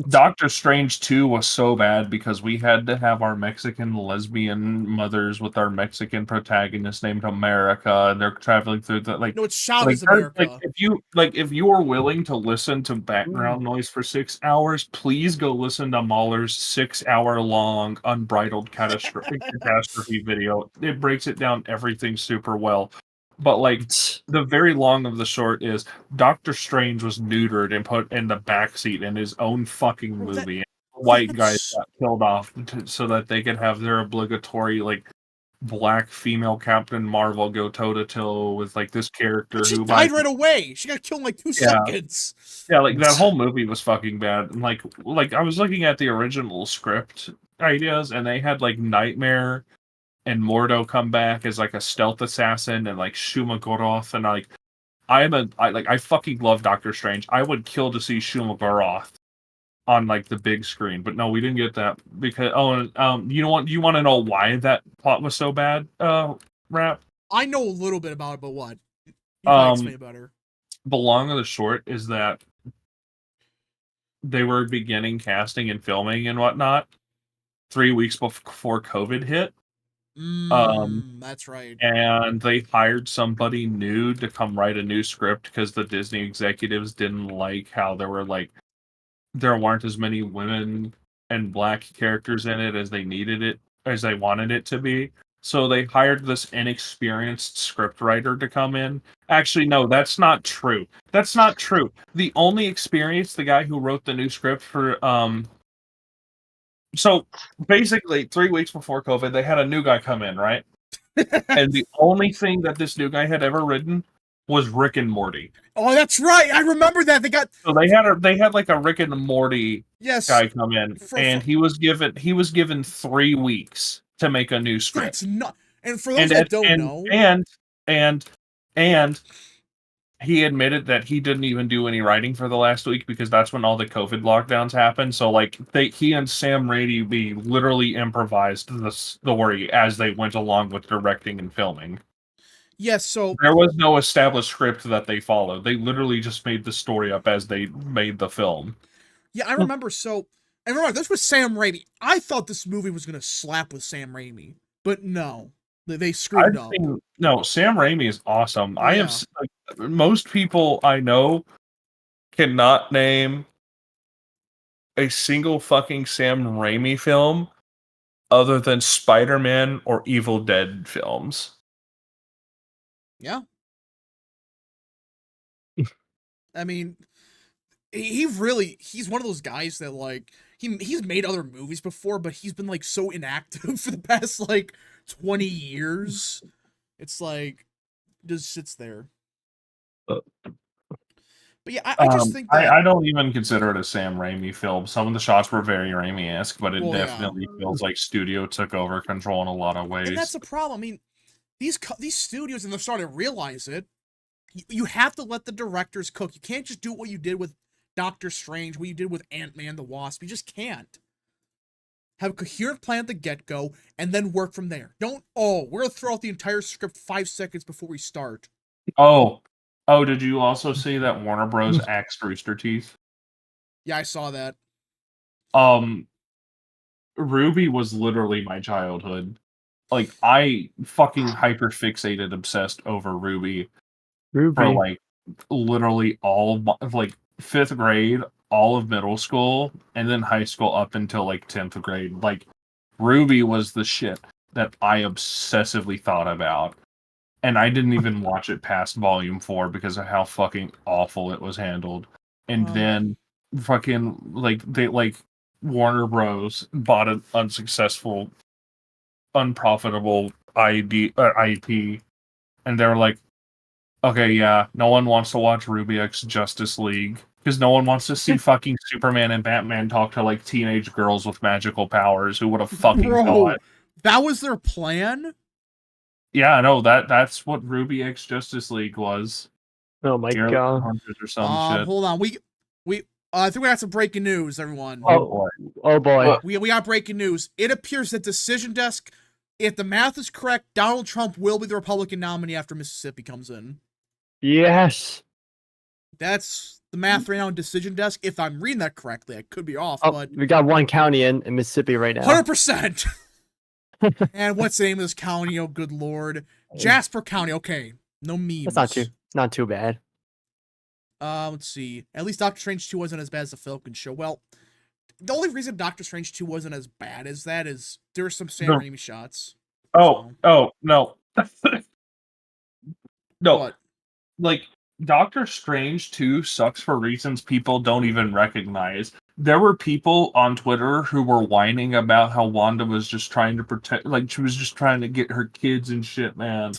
Doctor Strange 2 was so bad because we had to have our Mexican lesbian mothers with our Mexican protagonist named America, and they're traveling through the No, it's like Chavez America. if you are willing to listen to background noise for 6 hours, please go listen to Mahler's 6 hour long unbridled catastrophe video. It breaks it down everything super well. But like the very long of the short is Doctor Strange was neutered and put in the backseat in his own fucking Bro, movie. White guys that's- got killed off so that they could have their obligatory like black female Captain Marvel go toe to toe with like this character She who died right away. She got killed in like 2 seconds. yeah, like that whole movie was fucking bad. And like I was looking at the original script ideas, and they had like Nightmare and Mordo come back as like a stealth assassin, and like Shuma Goroth, and like I fucking love Doctor Strange. I would kill to see Shuma Goroth on like the big screen, but no, we didn't get that because you want to know why that plot was so bad? Rap. I know a little bit about it, but what? You probably explain better. The long and the short is that they were beginning casting and filming and whatnot 3 weeks before COVID hit. That's right. And they hired somebody new to come write a new script because the Disney executives didn't like how there weren't as many women and black characters in it as they wanted it to be. So they hired this inexperienced scriptwriter to come in. Actually, no, that's not true. That's not true. The only experience, the guy who wrote the new script for so basically 3 weeks before COVID, they had a new guy come in, right? And the only thing that this new guy had ever written was Rick and Morty. Oh, that's right. I remember that. So they had like a Rick and Morty guy come in, and he was given 3 weeks to make a new script. That's not. And for those that don't know, and he admitted that he didn't even do any writing for the last week because that's when all the COVID lockdowns happened. So like he and Sam Raimi literally improvised the story as they went along with directing and filming. Yes, so there was no established script that they followed. They literally just made the story up as they made the film. Yeah, I remember. And remember, this was Sam Raimi. I thought this movie was gonna slap with Sam Raimi, but no, they screwed up. No, Sam Raimi is awesome. Yeah. I am like, most people I know cannot name a single fucking Sam Raimi film other than Spider-Man or Evil Dead films. Yeah. I mean, he's one of those guys that like he's made other movies before, but he's been like so inactive for the past like 20 years. It's like just sits there. But yeah, I just think that I don't even consider it a Sam Raimi film. Some of the shots were very Raimi-esque, but it Well, yeah. definitely feels like studio took over control in a lot of ways. and that's a problem. I mean, these studios and they're starting to realize it. You have to let the directors cook. You can't just do what you did with Doctor Strange, what you did with Ant-Man the Wasp. You just can't. Have a coherent plan at the get-go, and then work from there. Don't, we're going to throw out the entire script 5 seconds before we start. Oh, did you also see that Warner Bros. Axed Rooster Teeth? Yeah, I saw that. Ruby was literally my childhood. Like, I fucking hyper-fixated, obsessed over Ruby. For, like, literally all of, like, 5th grade, all of middle school, and then high school up until, like, 10th grade. Like, Ruby was the shit that I obsessively thought about. And I didn't even watch it past volume 4 because of how fucking awful it was handled. And then fucking Warner Bros. Bought an unsuccessful, unprofitable IP, and they were like, okay, yeah, no one wants to watch Ruby X Justice League because no one wants to see fucking Superman and Batman talk to like teenage girls with magical powers. Who would have fucking thought? That was their plan? Yeah, no, that's what Ruby X Justice League was. Oh my god! Or some shit. Hold on, I think we got some breaking news, everyone. Oh boy! We got breaking news. It appears that Decision Desk, if the math is correct, Donald Trump will be the Republican nominee after Mississippi comes in. Yes. That's the math right now in Decision Desk. If I'm reading that correctly, I could be off, but we got one county in Mississippi right now. 100%. And what's the name of this county? Oh, good lord, Jasper County. Okay, no memes. That's not too bad. Let's see. At least Doctor Strange 2 wasn't as bad as the Falcon show. Well, the only reason Doctor Strange 2 wasn't as bad as that is there were some Sam Raimi shots. No. No. What? Like, Doctor Strange 2 sucks for reasons people don't even recognize. There were people on Twitter who were whining about how Wanda was just trying to protect, like, she was just trying to get her kids and shit, man.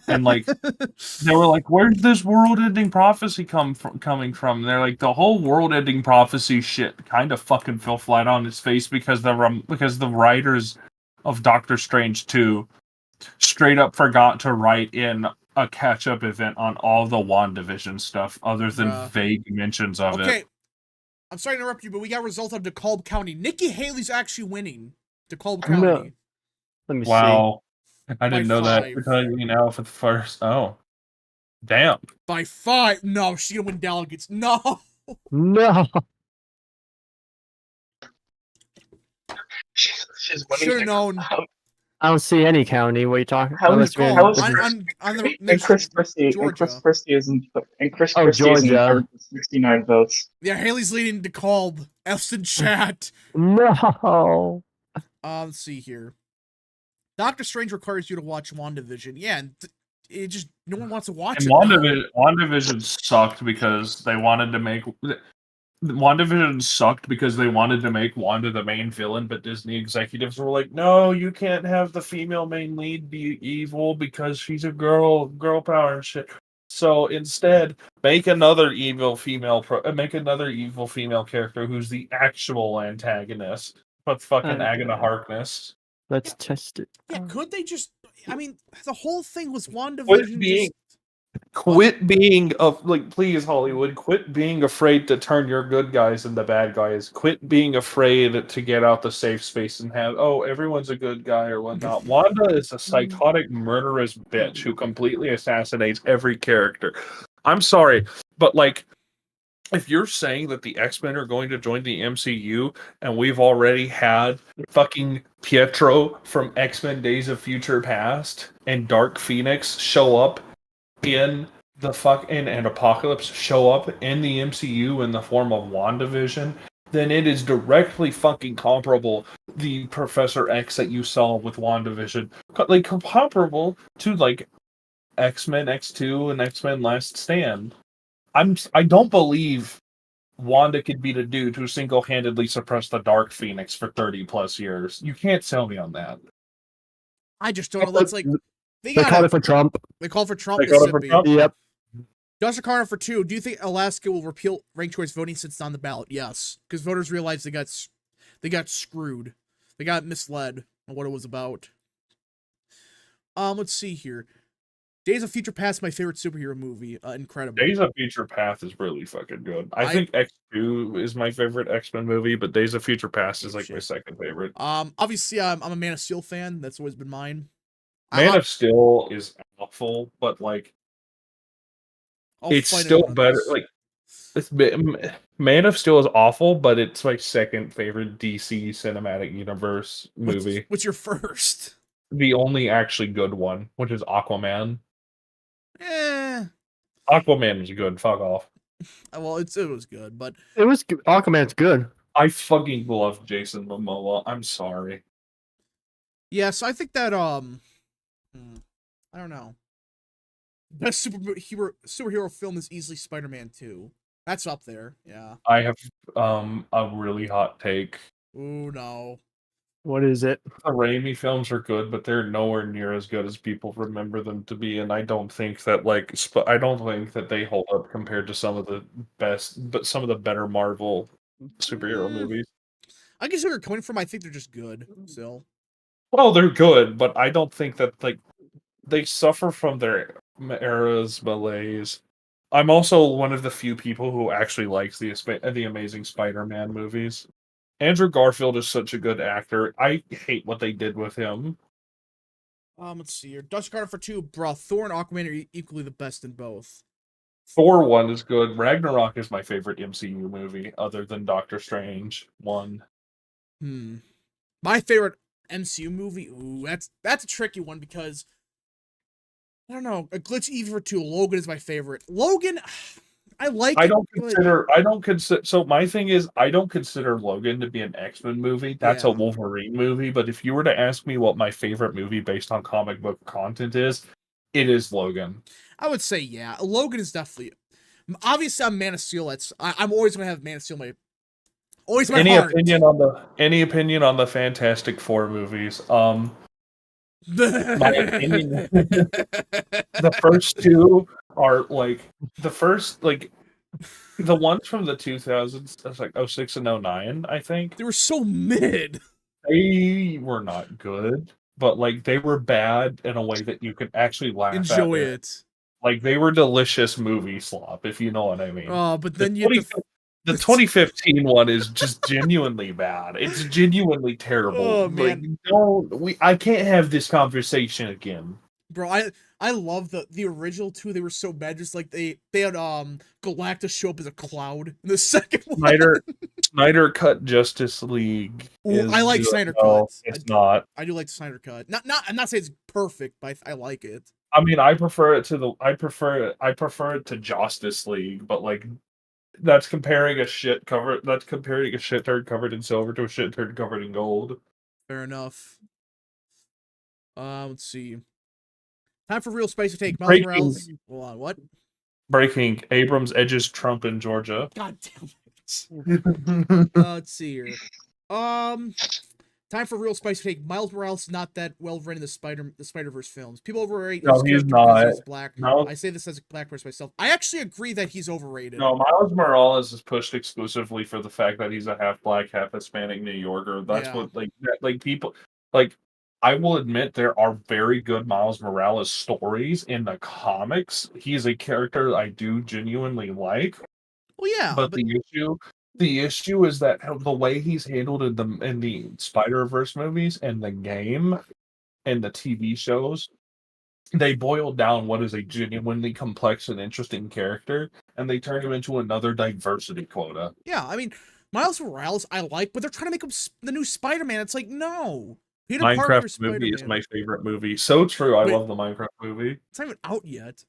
And, like, they were like, where's this world-ending prophecy coming from? And they're like, the whole world-ending prophecy shit kind of fucking fell flat on its face because the writers of Doctor Strange 2 straight up forgot to write in a catch-up event on all the WandaVision stuff other than vague mentions of it. Okay, I'm sorry to interrupt you, but we got results of DeKalb County. Nikki Haley's actually winning DeKalb County. No. Let me see. I didn't know 5. that. You're telling me now for the first. Oh. Damn. By 5. No, she's gonna win delegates. No. No. She's winning. Should have known. I don't see any county. What are you talking? How is and Chris Christie? And Chris Christie is in. And Chris Christie is in third with 69 votes. Yeah, Haley's leading DeKalb. F's in chat. No. Let's see here. Doctor Strange requires you to watch WandaVision. Yeah, and it just no one wants to watch it. WandaVision sucked because they wanted to make. WandaVision sucked because they wanted to make Wanda the main villain, but Disney executives were like, "No, you can't have the female main lead be evil because she's a girl power and shit." So instead, make another evil female character who's the actual antagonist, but fucking Agatha Harkness. Let's test it. Yeah, could they just? I mean, the whole thing was WandaVision. Please, Hollywood, quit being afraid to turn your good guys into bad guys. Quit being afraid to get out the safe space and have, everyone's a good guy or whatnot. Wanda is a psychotic, murderous bitch who completely assassinates every character. I'm sorry, but like, if you're saying that the X-Men are going to join the MCU and we've already had fucking Pietro from X-Men Days of Future Past and Dark Phoenix show up in the and Apocalypse show up in the MCU in the form of WandaVision, then it is directly fucking comparable the Professor X that you saw with WandaVision. Like, comparable to, like, X-Men X2 and X-Men Last Stand. I don't believe Wanda could be the dude who single-handedly suppressed the Dark Phoenix for 30 plus years. You can't sell me on that. I just don't know. That's like They called it for Trump. They called for Trump, They called it for Mississippi. Trump? Yep. Dr. Connor for 2. Do you think Alaska will repeal ranked choice voting since it's on the ballot? Yes, because voters realized they got screwed. They got misled on what it was about. Let's see here. Days of Future Past, my favorite superhero movie. Incredible. Days of Future Past is really fucking good. I think X2 is my favorite X-Men movie, but Days of Future Past is like my second favorite. Obviously, I'm a Man of Steel fan. That's always been mine. Man of Steel is awful, but like it's still better. Like Man of Steel is awful, but it's my second favorite DC Cinematic Universe movie. What's your first? The only actually good one, which is Aquaman. Aquaman was good. Fuck off. Well, it was good, but it was Aquaman's good. I fucking love Jason Momoa. I'm sorry. Yeah, so I think that I don't know. Best superhero film is easily Spider-Man 2. That's up there. Yeah. I have a really hot take. Ooh, no. What is it? The Raimi films are good, but they're nowhere near as good as people remember them to be, and I don't think that I don't think that they hold up compared to some of the better Marvel superhero movies. I guess where you're coming from, I think they're just good still. Well, they're good, but I don't think that they suffer from their era's malaise. I'm also one of the few people who actually likes the Amazing Spider-Man movies. Andrew Garfield is such a good actor. I hate what they did with him. Let's see here. Dutch Carter for 2, bro. Thor and Aquaman are equally the best in both. Thor 1 is good. Ragnarok is my favorite MCU movie, other than Doctor Strange 1. My favorite MCU movie? Ooh, that's a tricky one because I don't know. A Glitch Evie for 2. Logan is my favorite. Logan, I like. I don't consider. So my thing is, I don't consider Logan to be an X-Men movie. That's a Wolverine movie. But if you were to ask me what my favorite movie based on comic book content is, it is Logan. I would say yeah. Logan is definitely. Obviously, I'm Man of Steel. I'm always gonna have Man of Steel. Always my any heart. Any opinion on the Fantastic Four movies? My opinion. The first two are the ones from the 2000s. That's like 06 and 09, I think. They were so mid. They were not good, but like they were bad in a way that you could actually laugh enjoy at it. Like they were delicious movie slop, if you know what I mean. Oh, but then the 2015 one is just genuinely bad. It's genuinely terrible. Oh man, I can't have this conversation again. Bro, I love the original two. They were so bad. Just like they had Galactus show up as a cloud in the second one. Snyder cut Justice League. I like Snyder cut. It's not. I do like the Snyder cut. I'm not saying it's perfect, but I like it. I mean, I prefer it to Justice League, but like that's comparing a shit turd covered in silver to a shit turd covered in gold. Fair enough. Let's see. Time for real spicy take. Miles Morales. Hold on, what? Breaking. Abrams edges Trump in Georgia. God damn it. Let's see here. Time for real spicy take. Miles Morales is not that well written in the Spider-Verse films. People overrate his character because he's black. No. I say this as a black person myself. I actually agree that he's overrated. No, Miles Morales is pushed exclusively for the fact that he's a half black, half Hispanic New Yorker. That's what people like. I will admit there are very good Miles Morales stories in the comics. He's a character I do genuinely like. Well, yeah, but the issue is that the way he's handled in the Spider-Verse movies and the game and the TV shows, they boil down what is a genuinely complex and interesting character, and they turn him into another diversity quota. Yeah, I mean, Miles Morales I like, but they're trying to make him the new Spider-Man. It's like, no. Peter Minecraft movie is my favorite movie. So true. I love the Minecraft movie. It's not even out yet.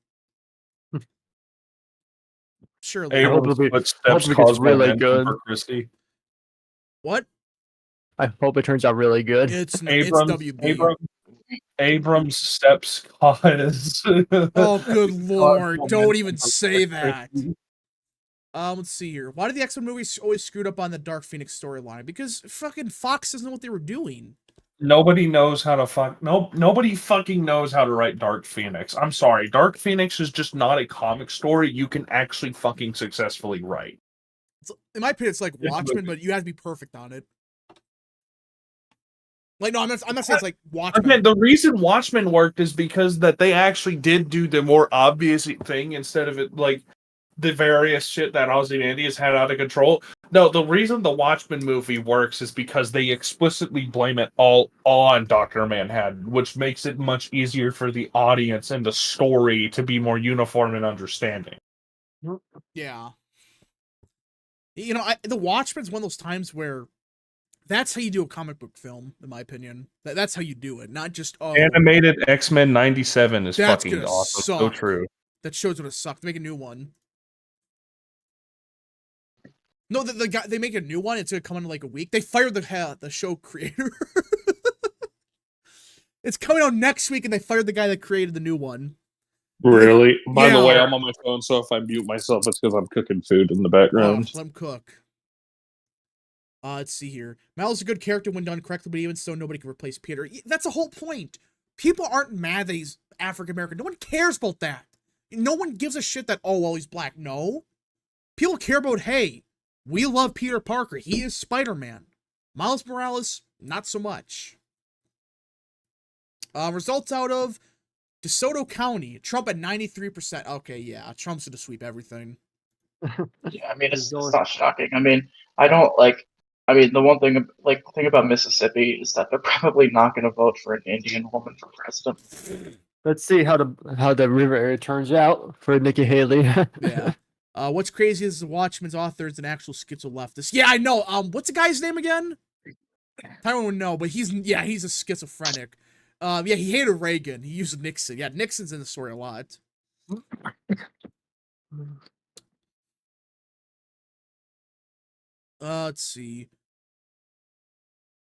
Surely. Abrams footsteps caused really good. Christie. What? I hope it turns out really good. It's WB. Abrams steps cause. Oh, good lord! Don't even say that. Let's see here. Why did the X-Men movies always screwed up on the Dark Phoenix storyline? Because fucking Fox doesn't know what they were doing. Nobody knows how to nobody fucking knows how to write Dark Phoenix. I'm sorry. Dark Phoenix is just not a comic story you can actually fucking successfully write. In my opinion, it's like Watchmen, but you have to be perfect on it. Like, no, I'm not saying it's like Watchmen. Okay, the reason Watchmen worked is because that they actually did do the more obvious thing instead of it like the various shit that Ozymandias had out of control. No, the reason the Watchmen movie works is because they explicitly blame it all on Dr. Manhattan, which makes it much easier for the audience and the story to be more uniform and understanding. Yeah. You know, the Watchmen's one of those times where that's how you do a comic book film, in my opinion. That's how you do it, not just Animated X-Men 97 is that's fucking gonna awesome. suck. So true. That show's gonna suck. Make a new one. No, the guy they make a new one. It's gonna come in like a week. They fired the show creator. It's coming out next week, and they fired the guy that created the new one. Really? By the Yeah. way, I'm on my phone, so if I mute myself, it's because I'm cooking food in the background. Let him cook. Let's see here. Mal's a good character when done correctly, but even so, nobody can replace Peter. That's the whole point. People aren't mad that he's African American. No one cares about that. No one gives a shit that, oh, well, he's black. No. People care about, hey, we love Peter Parker. He is Spider-Man. Miles Morales, not so much. Results out of DeSoto County. Trump at 93%. Okay, yeah. Trump's gonna sweep everything. Yeah, I mean, it's not shocking. I mean, the one thing, like, the thing about Mississippi is that they're probably not going to vote for an Indian woman for president. Let's see how the river area turns out for Nikki Haley. Yeah. What's crazy is the Watchmen's author is an actual schizo leftist. Yeah, I know. What's the guy's name again? I don't know, but he's a schizophrenic. Yeah, he hated Reagan. He used Nixon. Yeah, Nixon's in the story a lot. Let's see.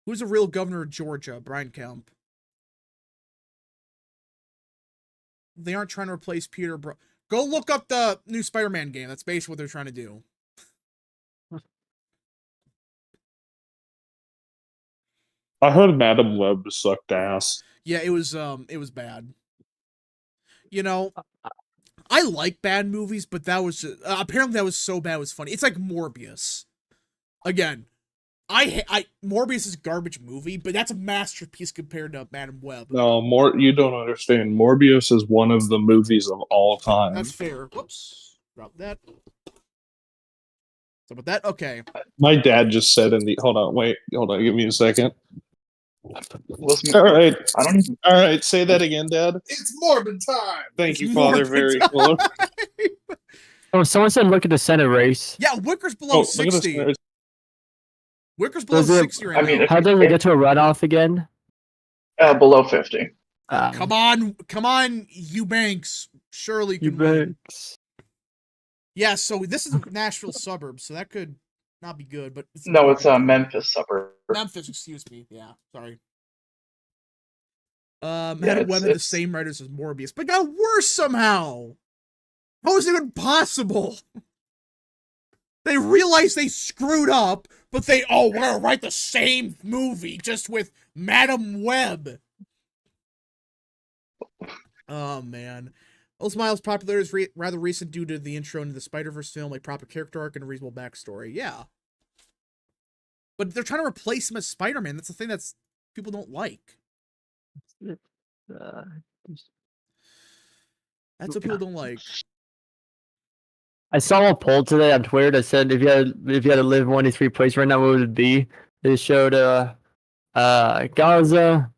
Who's the real governor of Georgia? Brian Kemp. They aren't trying to replace Peter. Go look up the new Spider-Man game. That's basically what they're trying to do. I heard Madam Web sucked ass. Yeah, it was bad. You know, I like bad movies, but that was just, apparently that was so bad it was funny. It's like Morbius. Again, Morbius is a garbage movie, but that's a masterpiece compared to Madam Web. No, you don't understand. Morbius is one of the movies of all time. That's fair. Whoops. Drop that. So with that, okay. My dad just said hold on, give me a second. Listen, All right. I don't even. All right, say that again, Dad. It's Morbid time. Thank you, It's Father. Morbid Very time. cool. Oh, someone said look at the Senate race. Yeah, Wicker's below Look at 60. this. Wicker's below Does it- 60 right I mean, now. How did we get to a runoff again? Below 50. Come on, Eubanks. Surely You can win. bet. Yeah, so this is Nashville suburbs, so that could not be good, but No, it's Memphis suburb. Memphis, excuse me. Yeah, sorry. Madam Web had the it's- same writers as Morbius, but got worse somehow. How is it even possible? They realized they screwed up, but we're gonna write the same movie just with Madam Web. Oh man. Those Miles' popularity is rather recent due to the intro into the Spider-Verse film, like proper character arc and a reasonable backstory. Yeah. But they're trying to replace him as Spider-Man. That's the thing that's people don't like. That's what people don't like. I saw a poll today on Twitter that said if you had to live one of three places right now, what would it be? They showed Gaza,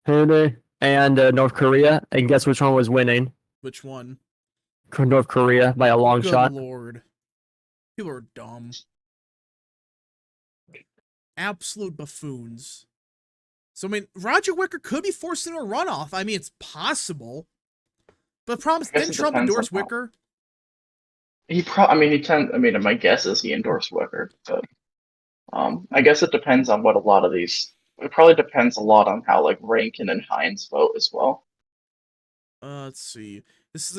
Haiti, and North Korea, and guess which one was winning? Which one? North Korea by a long Good shot. lord. People are dumb. Absolute buffoons. So, I mean, Roger Wicker could be forced into a runoff. I mean, it's possible. But the problem is, I guess didn't it Trump depends endorse on how- Wicker? My guess is he endorsed Wicker, but I guess it depends on what a lot of these. It probably depends a lot on how like Rankin and Hines vote as well. Let's see. This is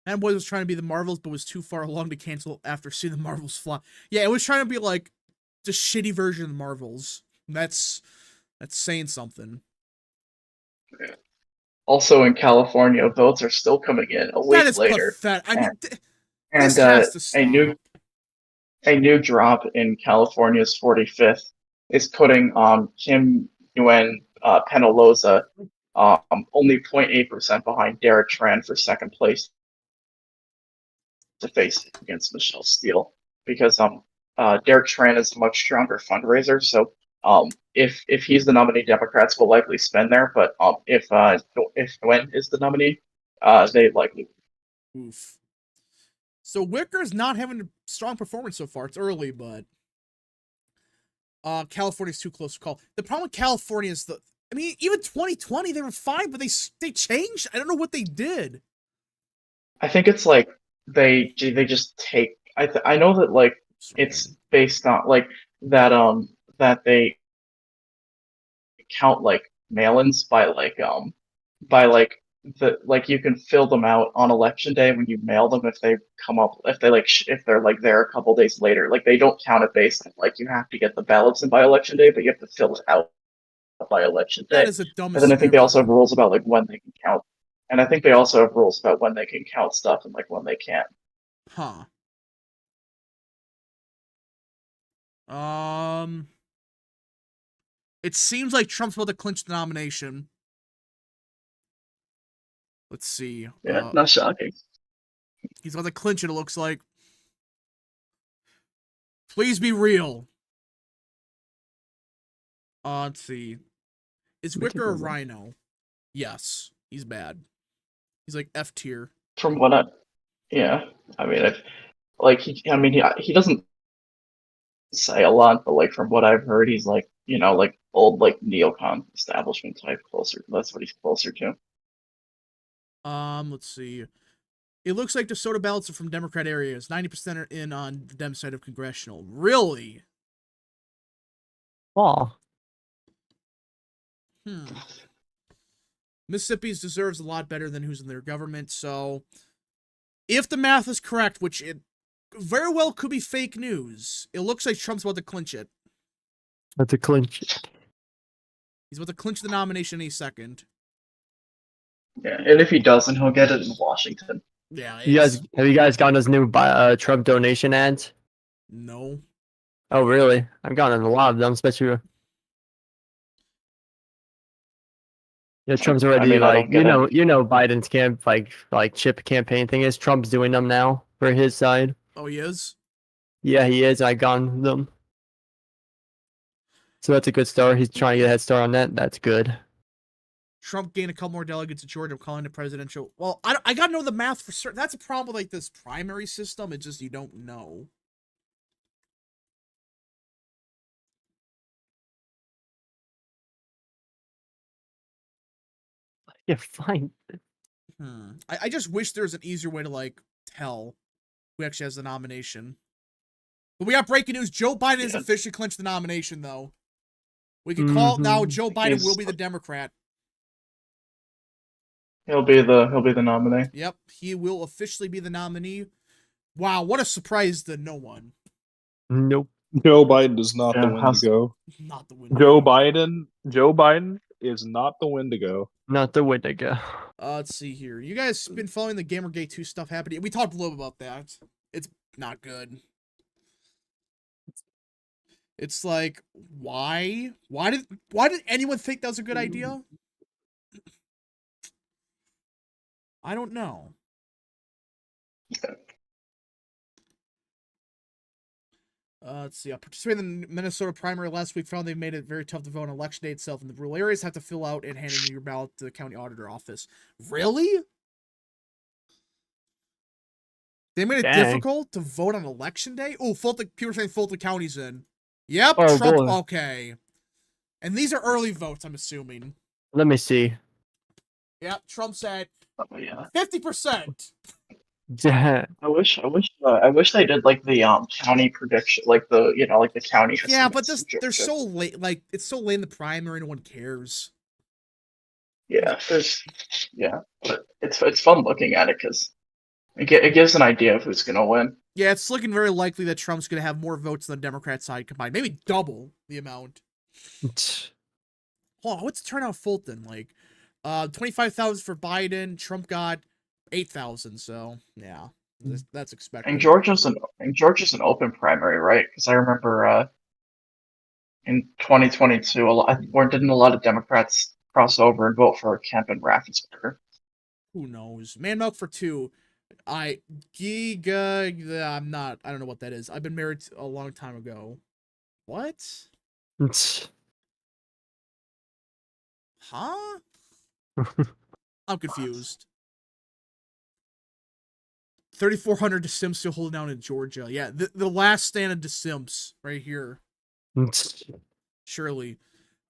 Fanboys was trying to be the Marvels, but was too far along to cancel after seeing the Marvels flop. Yeah, it was trying to be like the shitty version of the Marvels. That's saying something. Also in California, votes are still coming in a That week is later, pathetic. I mean, and this has to stop. a new drop in California's 45th is putting Kim Nguyen Penaloza only 0.8% behind Derek Tran for second place to face against Michelle Steele, because Derek Tran is a much stronger fundraiser. So if he's the nominee, Democrats will likely spend there. But if Nguyen is the nominee, they likely. Oof. So Wicker's not having a strong performance so far. It's early, but California's too close to call. The problem with California is I mean, even 2020 they were fine, but they changed. I don't know what they did. I think it's like they just take. I know that like it's based on like that they count like mail-ins by like the like you can fill them out on election day when you mail them if they come up if they like if they're like there a couple days later. Like they don't count it based on like you have to get the ballots in by election day, but you have to fill it out by election day. That is the dumbest. And then I think thing they also have ever. rules about like when they can count. And I think they also have rules about when they can count stuff and like when they can't. Huh. It seems like Trump's about to clinch the nomination. Let's see. Yeah, not shocking. He's about to clinch it, it looks like. Please be real. Let's see. Is Wicker a Rhino? Yes. He's bad. He's like F tier. From what I mean, he doesn't say a lot, but like from what I've heard, he's like, like old like neocon establishment type closer. That's what he's closer to. Let's see. It looks like DeSoto ballots are from Democrat areas. 90% are in on the Dem side of congressional. Really? Oh. Mississippi's deserves a lot better than who's in their government, so if the math is correct, which it very well could be fake news, it looks like Trump's about to clinch it. That's a clinch. He's about to clinch the nomination any second. Yeah, and if he doesn't, he'll get it in Washington. Yeah. Have you guys gotten those new Trump donation ads? No. Oh, really? I've gotten a lot of them, especially. Yeah, Trump's already Biden's chip campaign thing is Trump's doing them now for his side. Oh, he is? Yeah, he is. I got them. So that's a good start. He's trying to get a head start on that. That's good. Trump gained a couple more delegates in Georgia. I'm calling it presidential. Well, I gotta know the math for certain. That's a problem with like this primary system. It's just you don't know. Yeah, fine. I just wish there was an easier way to like tell who actually has the nomination. But we got breaking news. Joe Biden has officially clinched the nomination, though. We can call it now. Joe Biden will be the Democrat. He'll be the nominee. Yep, he will officially be the nominee. Wow, what a surprise to no one. Nope. Joe Biden is not the Wendigo. Not the Wendigo. Joe Biden is not the Wendigo. Not the Wendigo. Let's see here. You guys been following the Gamergate 2 stuff happening? We talked a little about that. It's not good. It's like, why? Why did anyone think that was a good idea? I don't know. Let's see. I participated in the Minnesota primary last week. Found they made it very tough to vote on election day itself. And the rural areas have to fill out and hand in your ballot to the county auditor office. Really? They made it difficult to vote on election day? Oh, people are saying Fulton County's in. Yep, Trump. Boy. Okay. And these are early votes, I'm assuming. Let me see. Yep, Trump said 50%. I wish they did like the county prediction, like the like the county. Yeah, but they're so late. Like it's so late in the primary, no one cares. Yeah, but it's fun looking at it because It gives an idea of who's gonna win. Yeah, it's looking very likely that Trump's going to have more votes on the Democrat side combined. Maybe double the amount. Hold on, what's the turnout Fulton? Like, 25,000 for Biden. Trump got 8,000, so, yeah. That's expected. And Georgia's an open primary, right? Because I remember in 2022, didn't a lot of Democrats cross over and vote for Kemp and Raffensperger? Who knows? Man Milk for 2. I don't know what that is. I've been married a long time ago. What? Huh? I'm confused. 3,400 DeSimps still holding down in Georgia. Yeah, the last stand of DeSimps right here. Surely.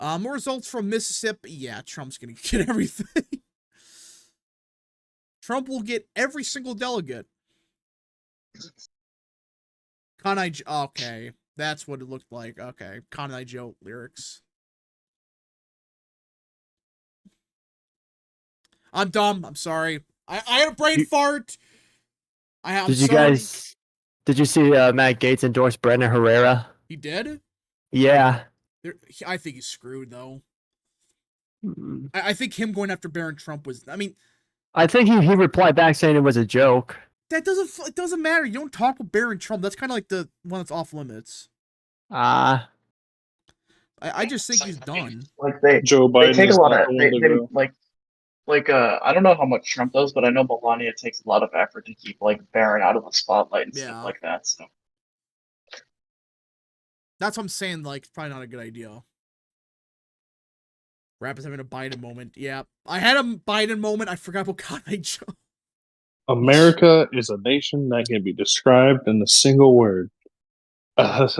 More results from Mississippi. Yeah, Trump's gonna get everything. Trump will get every single delegate. Okay, that's what it looked like. Okay, Con I Joe lyrics. I'm dumb. I'm sorry. I had a brain fart. Did you see Matt Gaetz endorse Brandon Herrera? He did? Yeah. I think he's screwed, though. Mm. I think him going after Barron Trump was... I mean... I think he replied back saying it was a joke. It doesn't matter. You don't talk with Barron Trump. That's kind of like the one that's off limits. I just think he's done. Like Joe Biden they take a lot of I don't know how much Trump does, but I know Melania takes a lot of effort to keep like Barron out of the spotlight and stuff like that. So that's what I'm saying. Like, it's probably not a good idea. Rap is having a Biden moment. Yeah, I had a Biden moment. I forgot what God I chose. America is a nation that can be described in a single word. was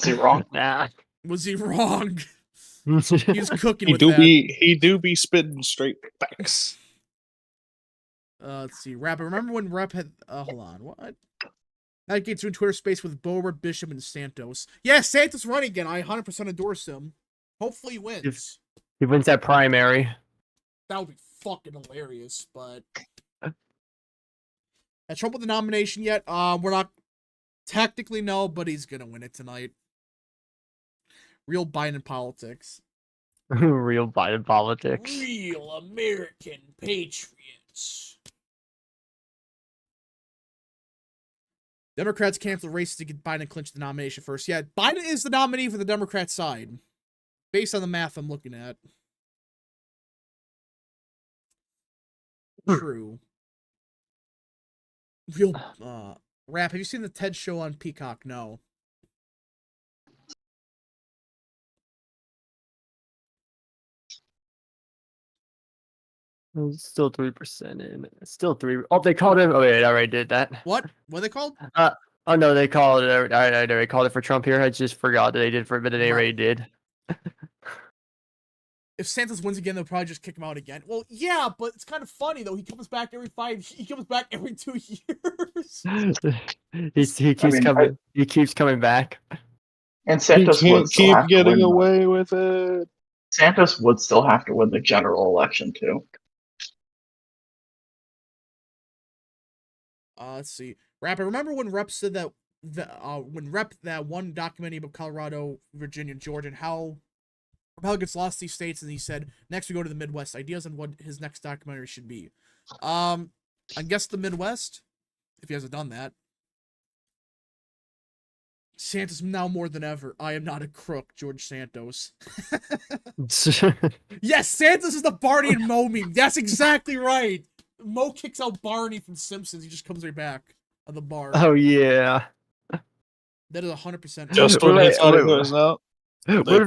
he wrong? Nah. Was he wrong? He was cooking with that. He do be spitting straight facts. Let's see. Rap. Remember when Rap had... hold on. What? That gets you in Twitter space with Boebert, Bishop, and Santos. Yeah, Santos running again. I 100% endorse him. Hopefully he wins. He wins that primary. That would be fucking hilarious, but... Has Trump won the nomination yet? We're not... Technically, no, but he's gonna win it tonight. Real Biden politics. Real Biden politics. Real American patriots. Democrats cancel races to get Biden clinch the nomination first. Yeah, Biden is the nominee for the Democrat side. Based on the math I'm looking at. True. Real, Rap, have you seen the TED show on Peacock? No. Still 3% in. Still 3. Oh, they called him. Oh, wait, I already did that. What? What are they called? Oh no, they called it. I already called it for Trump here. I just forgot that they did for a minute. They already did. If Santos wins again, they'll probably just kick him out again. Well, yeah, but it's kind of funny though. He comes back every 2 years. He keeps coming back. And Santos he would can't still keep have to getting win, away with it. Santos would still have to win the general election too. Let's see. Rap, I remember when Rep said that that one documentary about Colorado, Virginia, Georgia, and how Republicans lost these states, and he said, next we go to the Midwest. Ideas on what his next documentary should be. I guess the Midwest, if he hasn't done that. Santos now more than ever. I am not a crook, George Santos. Yes, Santos is the Barney and Moe meme. That's exactly right. Moe kicks out Barney from Simpsons. He just comes right back on the bar. Oh yeah. That is 100%. Just when he thought it was out. What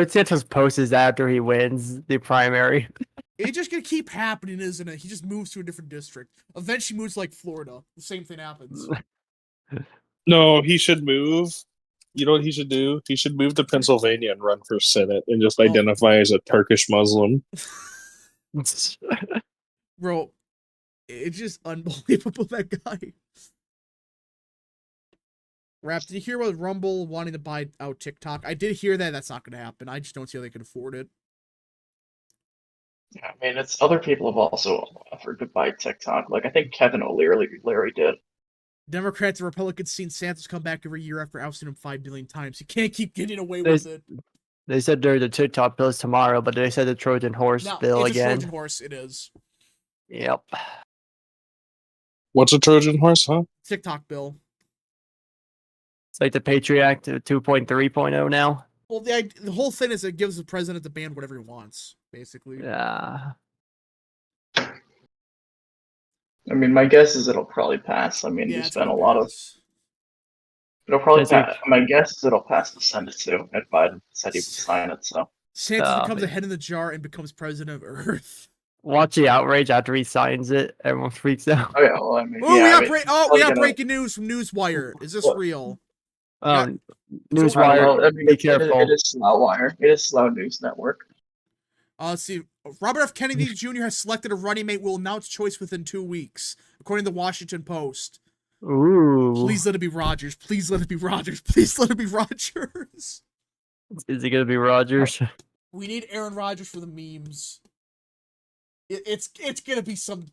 if Santos posts is after he wins the primary? It's just gonna keep happening, isn't it? He just moves to a different district. Eventually moves to, like, Florida. The same thing happens. No, he should move. You know what he should do? He should move to Pennsylvania and run for Senate and just identify as a Turkish Muslim. Bro, it's just unbelievable, that guy. Rap, did you hear about Rumble wanting to buy out TikTok? I did hear that. That's not going to happen. I just don't see how they can afford it. I mean, it's other people have also offered to buy TikTok. Like I think Kevin O'Leary Larry did. Democrats and Republicans seen Santos come back every year after ousting him 5 billion times. You can't keep getting away They, with it. they said they're the TikTok bills tomorrow, but they said the Trojan horse No, bill it's a again. Trojan horse. It is. Yep. What's a Trojan horse, huh? TikTok bill. It's like the Patriot Act 2.3.0 now. Well, the whole thing is it gives the president to ban whatever he wants, basically. Yeah. I mean, my guess is it'll probably pass. I mean, Yeah, there's it's been gonna a lot of. pass. It'll probably That's like- pass. My guess is it'll pass the Senate too. If Biden said he would sign it, so. Santos Oh, becomes a man. head in the jar and becomes president of Earth. Watch the outrage after he signs it. Everyone freaks out. Oh yeah, well, I mean, Oh, yeah, we I got mean, we probably got gonna- breaking news from Newswire. Is this What? real? Newswire, Well, I mean, be it careful. is Slow Wire. It is Slow News Network. Let's see. Robert F. Kennedy Jr. has selected a running mate. Will announce choice within 2 weeks, according to the Washington Post. Ooh. Please let it be Rogers. Please let it be Rogers. Please let it be Rogers. Is it gonna be Rogers? We need Aaron Rodgers for the memes. It's gonna be someone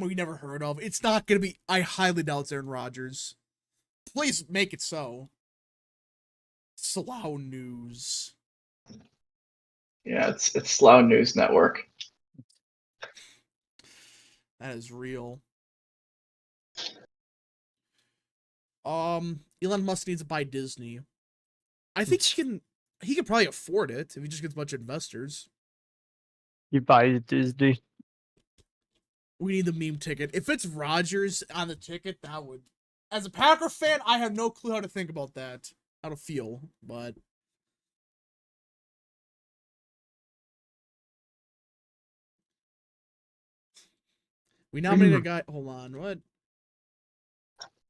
we never heard of. It's not gonna be. I highly doubt it's Aaron Rodgers. Please make it so. Slow news. Yeah, it's Slow News Network. That is real. Elon Musk needs to buy Disney. I think he can probably afford it if he just gets a bunch of investors. You buy Disney. We need the meme ticket. If it's Rodgers on the ticket, that would. As a Packer fan, I have no clue how to think about that. How to feel, but. We nominated a guy. Hold on, what?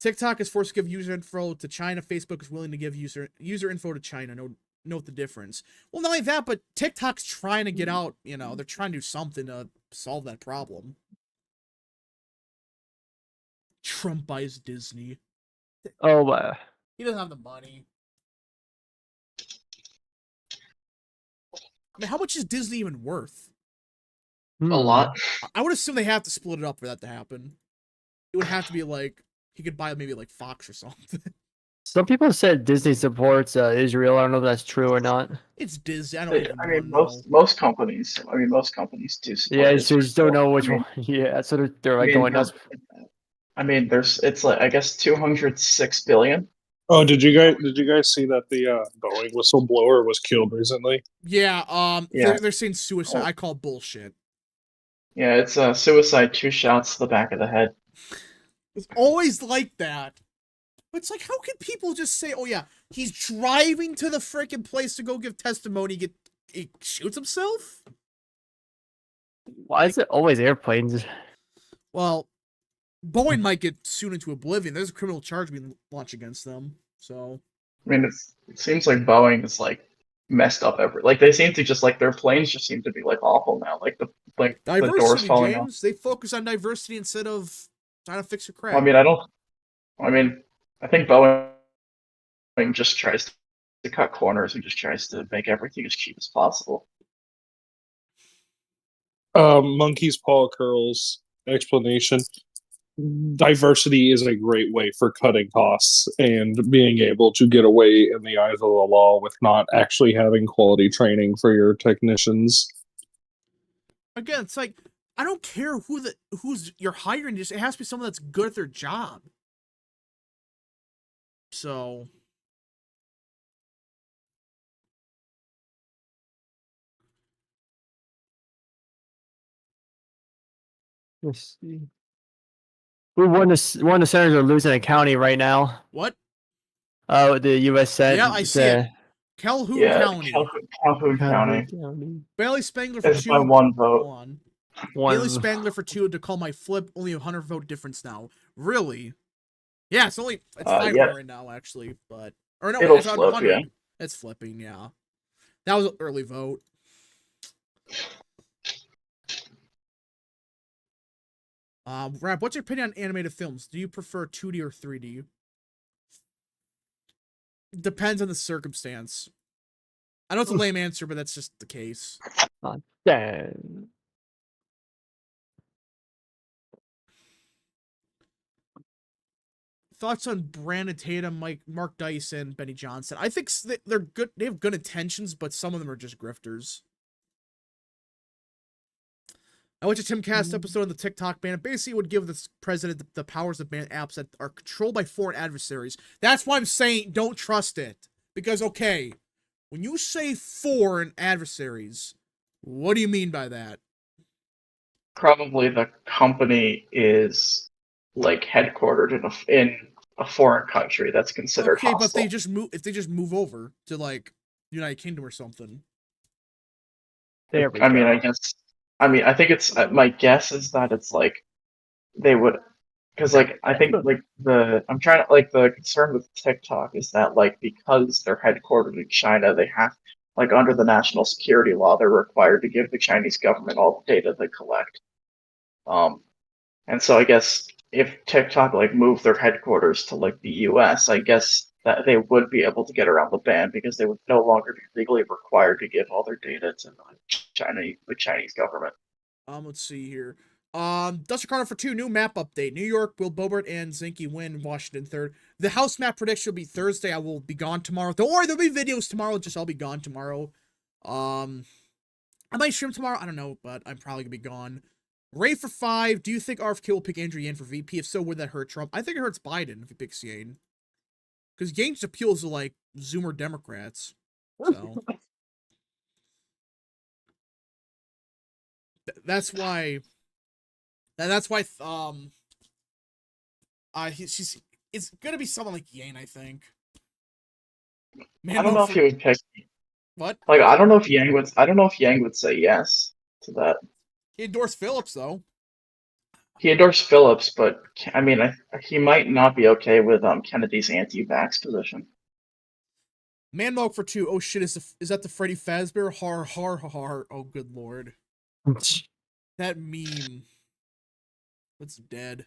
TikTok is forced to give user info to China. Facebook is willing to give user info to China. Note the difference. Well, not only that, but TikTok's trying to get out. You know, they're trying to do something to solve that problem. Trump buys Disney. Oh, He doesn't have the money. I mean, how much is Disney even worth? A lot. I would assume they have to split it up for that to happen. It would have to be like he could buy maybe like Fox or something. Some people said Disney supports Israel. I don't know if that's true or not. It's Disney. I don't even I mean, know. most companies. I mean, most companies do. Support Yeah, so you just don't Israel. know which I mean, one. Yeah, so they're I like mean, going nuts. I mean, it's like I guess 206 billion. Oh, did you guys see that the Boeing whistleblower was killed recently? Yeah. Yeah. They're saying suicide. Oh. I call bullshit. Yeah, it's a suicide. 2 shots to the back of the head. It's always like that. But it's like, how can people just say, "Oh yeah, he's driving to the freaking place to go give testimony. He shoots himself"? Why is it always airplanes? Well, Boeing might get sued into oblivion. There's a criminal charge being launched against them. So I mean, it seems like Boeing is like messed up like they seem to just like their planes just seem to be like awful now. Like the doors diversity, falling off. James. They focus on diversity instead of trying to fix your crap. I mean, I think Boeing just tries to cut corners and just tries to make everything as cheap as possible. Monkey's paw curls explanation. Diversity is a great way for cutting costs and being able to get away in the eyes of the law with not actually having quality training for your technicians. Again, it's like I don't care who's you're hiring. Just it has to be someone that's good at their job. So Let's see. One of the senators are losing a county right now. what? Oh, the U.S. Senate. Yeah, I see it. Calhoun Yeah, County. Calhoun County. Bailey Spangler for It's 2. by 1 vote. Hold on. One. Bailey Spangler for 2 to call my flip. Only 100 vote difference now. Really? Yeah, it's 500 yeah. right now actually, but or no, It'll it's on flip, 100. yeah. It's flipping, yeah. That was an early vote. Rap, what's your opinion on animated films? Do you prefer 2D or 3D? Depends on the circumstance. I know it's a lame answer, but that's just the case. Dang. Thoughts on Brandon Tatum, Mark Dyson, Benny Johnson? I think they're good. They have good intentions, but some of them are just grifters. I watched a Tim Cast episode on the TikTok ban. It basically would give the president the powers to ban apps that are controlled by foreign adversaries. That's why I'm saying don't trust it. Because, okay, when you say foreign adversaries, what do you mean by that? Probably the company is like headquartered in a foreign country that's considered Okay, hostile. but if they just move over to like United Kingdom or something. There we I mean, go. I think it's my guess is that it's like they would, because like I think like the concern with TikTok is that like because they're headquartered in China, they have like under the national security law, they're required to give the Chinese government all the data they collect. And so I guess if TikTok like moved their headquarters to like the US, I guess that they would be able to get around the ban because they would no longer be legally required to give all their data to the Chinese government. Let's see here. Dustin Carter for 2, new map update. New York, Will Bobert and Zinke win. Washington 3rd. The house map prediction will be Thursday. I will be gone tomorrow. Don't worry, there'll be videos tomorrow. Just I'll be gone tomorrow. I might stream tomorrow. I don't know, but I'm probably gonna be gone. Ray for 5. Do you think RFK will pick Andrew Yang for VP? If so, would that hurt Trump? I think it hurts Biden if he picks Yang. Because Yang appeals to like Zoomer Democrats. So that's why. That's why. It's gonna be someone like Yang, I think. Man, I don't know if he would pick. What? Like, I don't know if Yang would say yes to that. He endorsed Phillips though. He endorsed Phillips, but I mean, he might not be okay with Kennedy's anti-vax position. Man Milk for 2. Oh shit, is that the Freddy Fazbear? Har har har. Oh good lord. That meme. That's dead.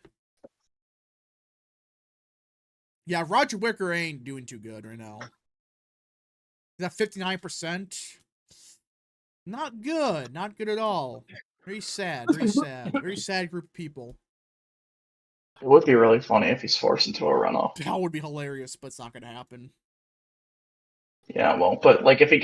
Yeah, Roger Wicker ain't doing too good right now. He's at 59%. Not good. Not good at all. Very sad. Very sad. Very sad group of people. It would be really funny if he's forced into a runoff. That would be hilarious, but it's not gonna happen. Yeah, well, but like if it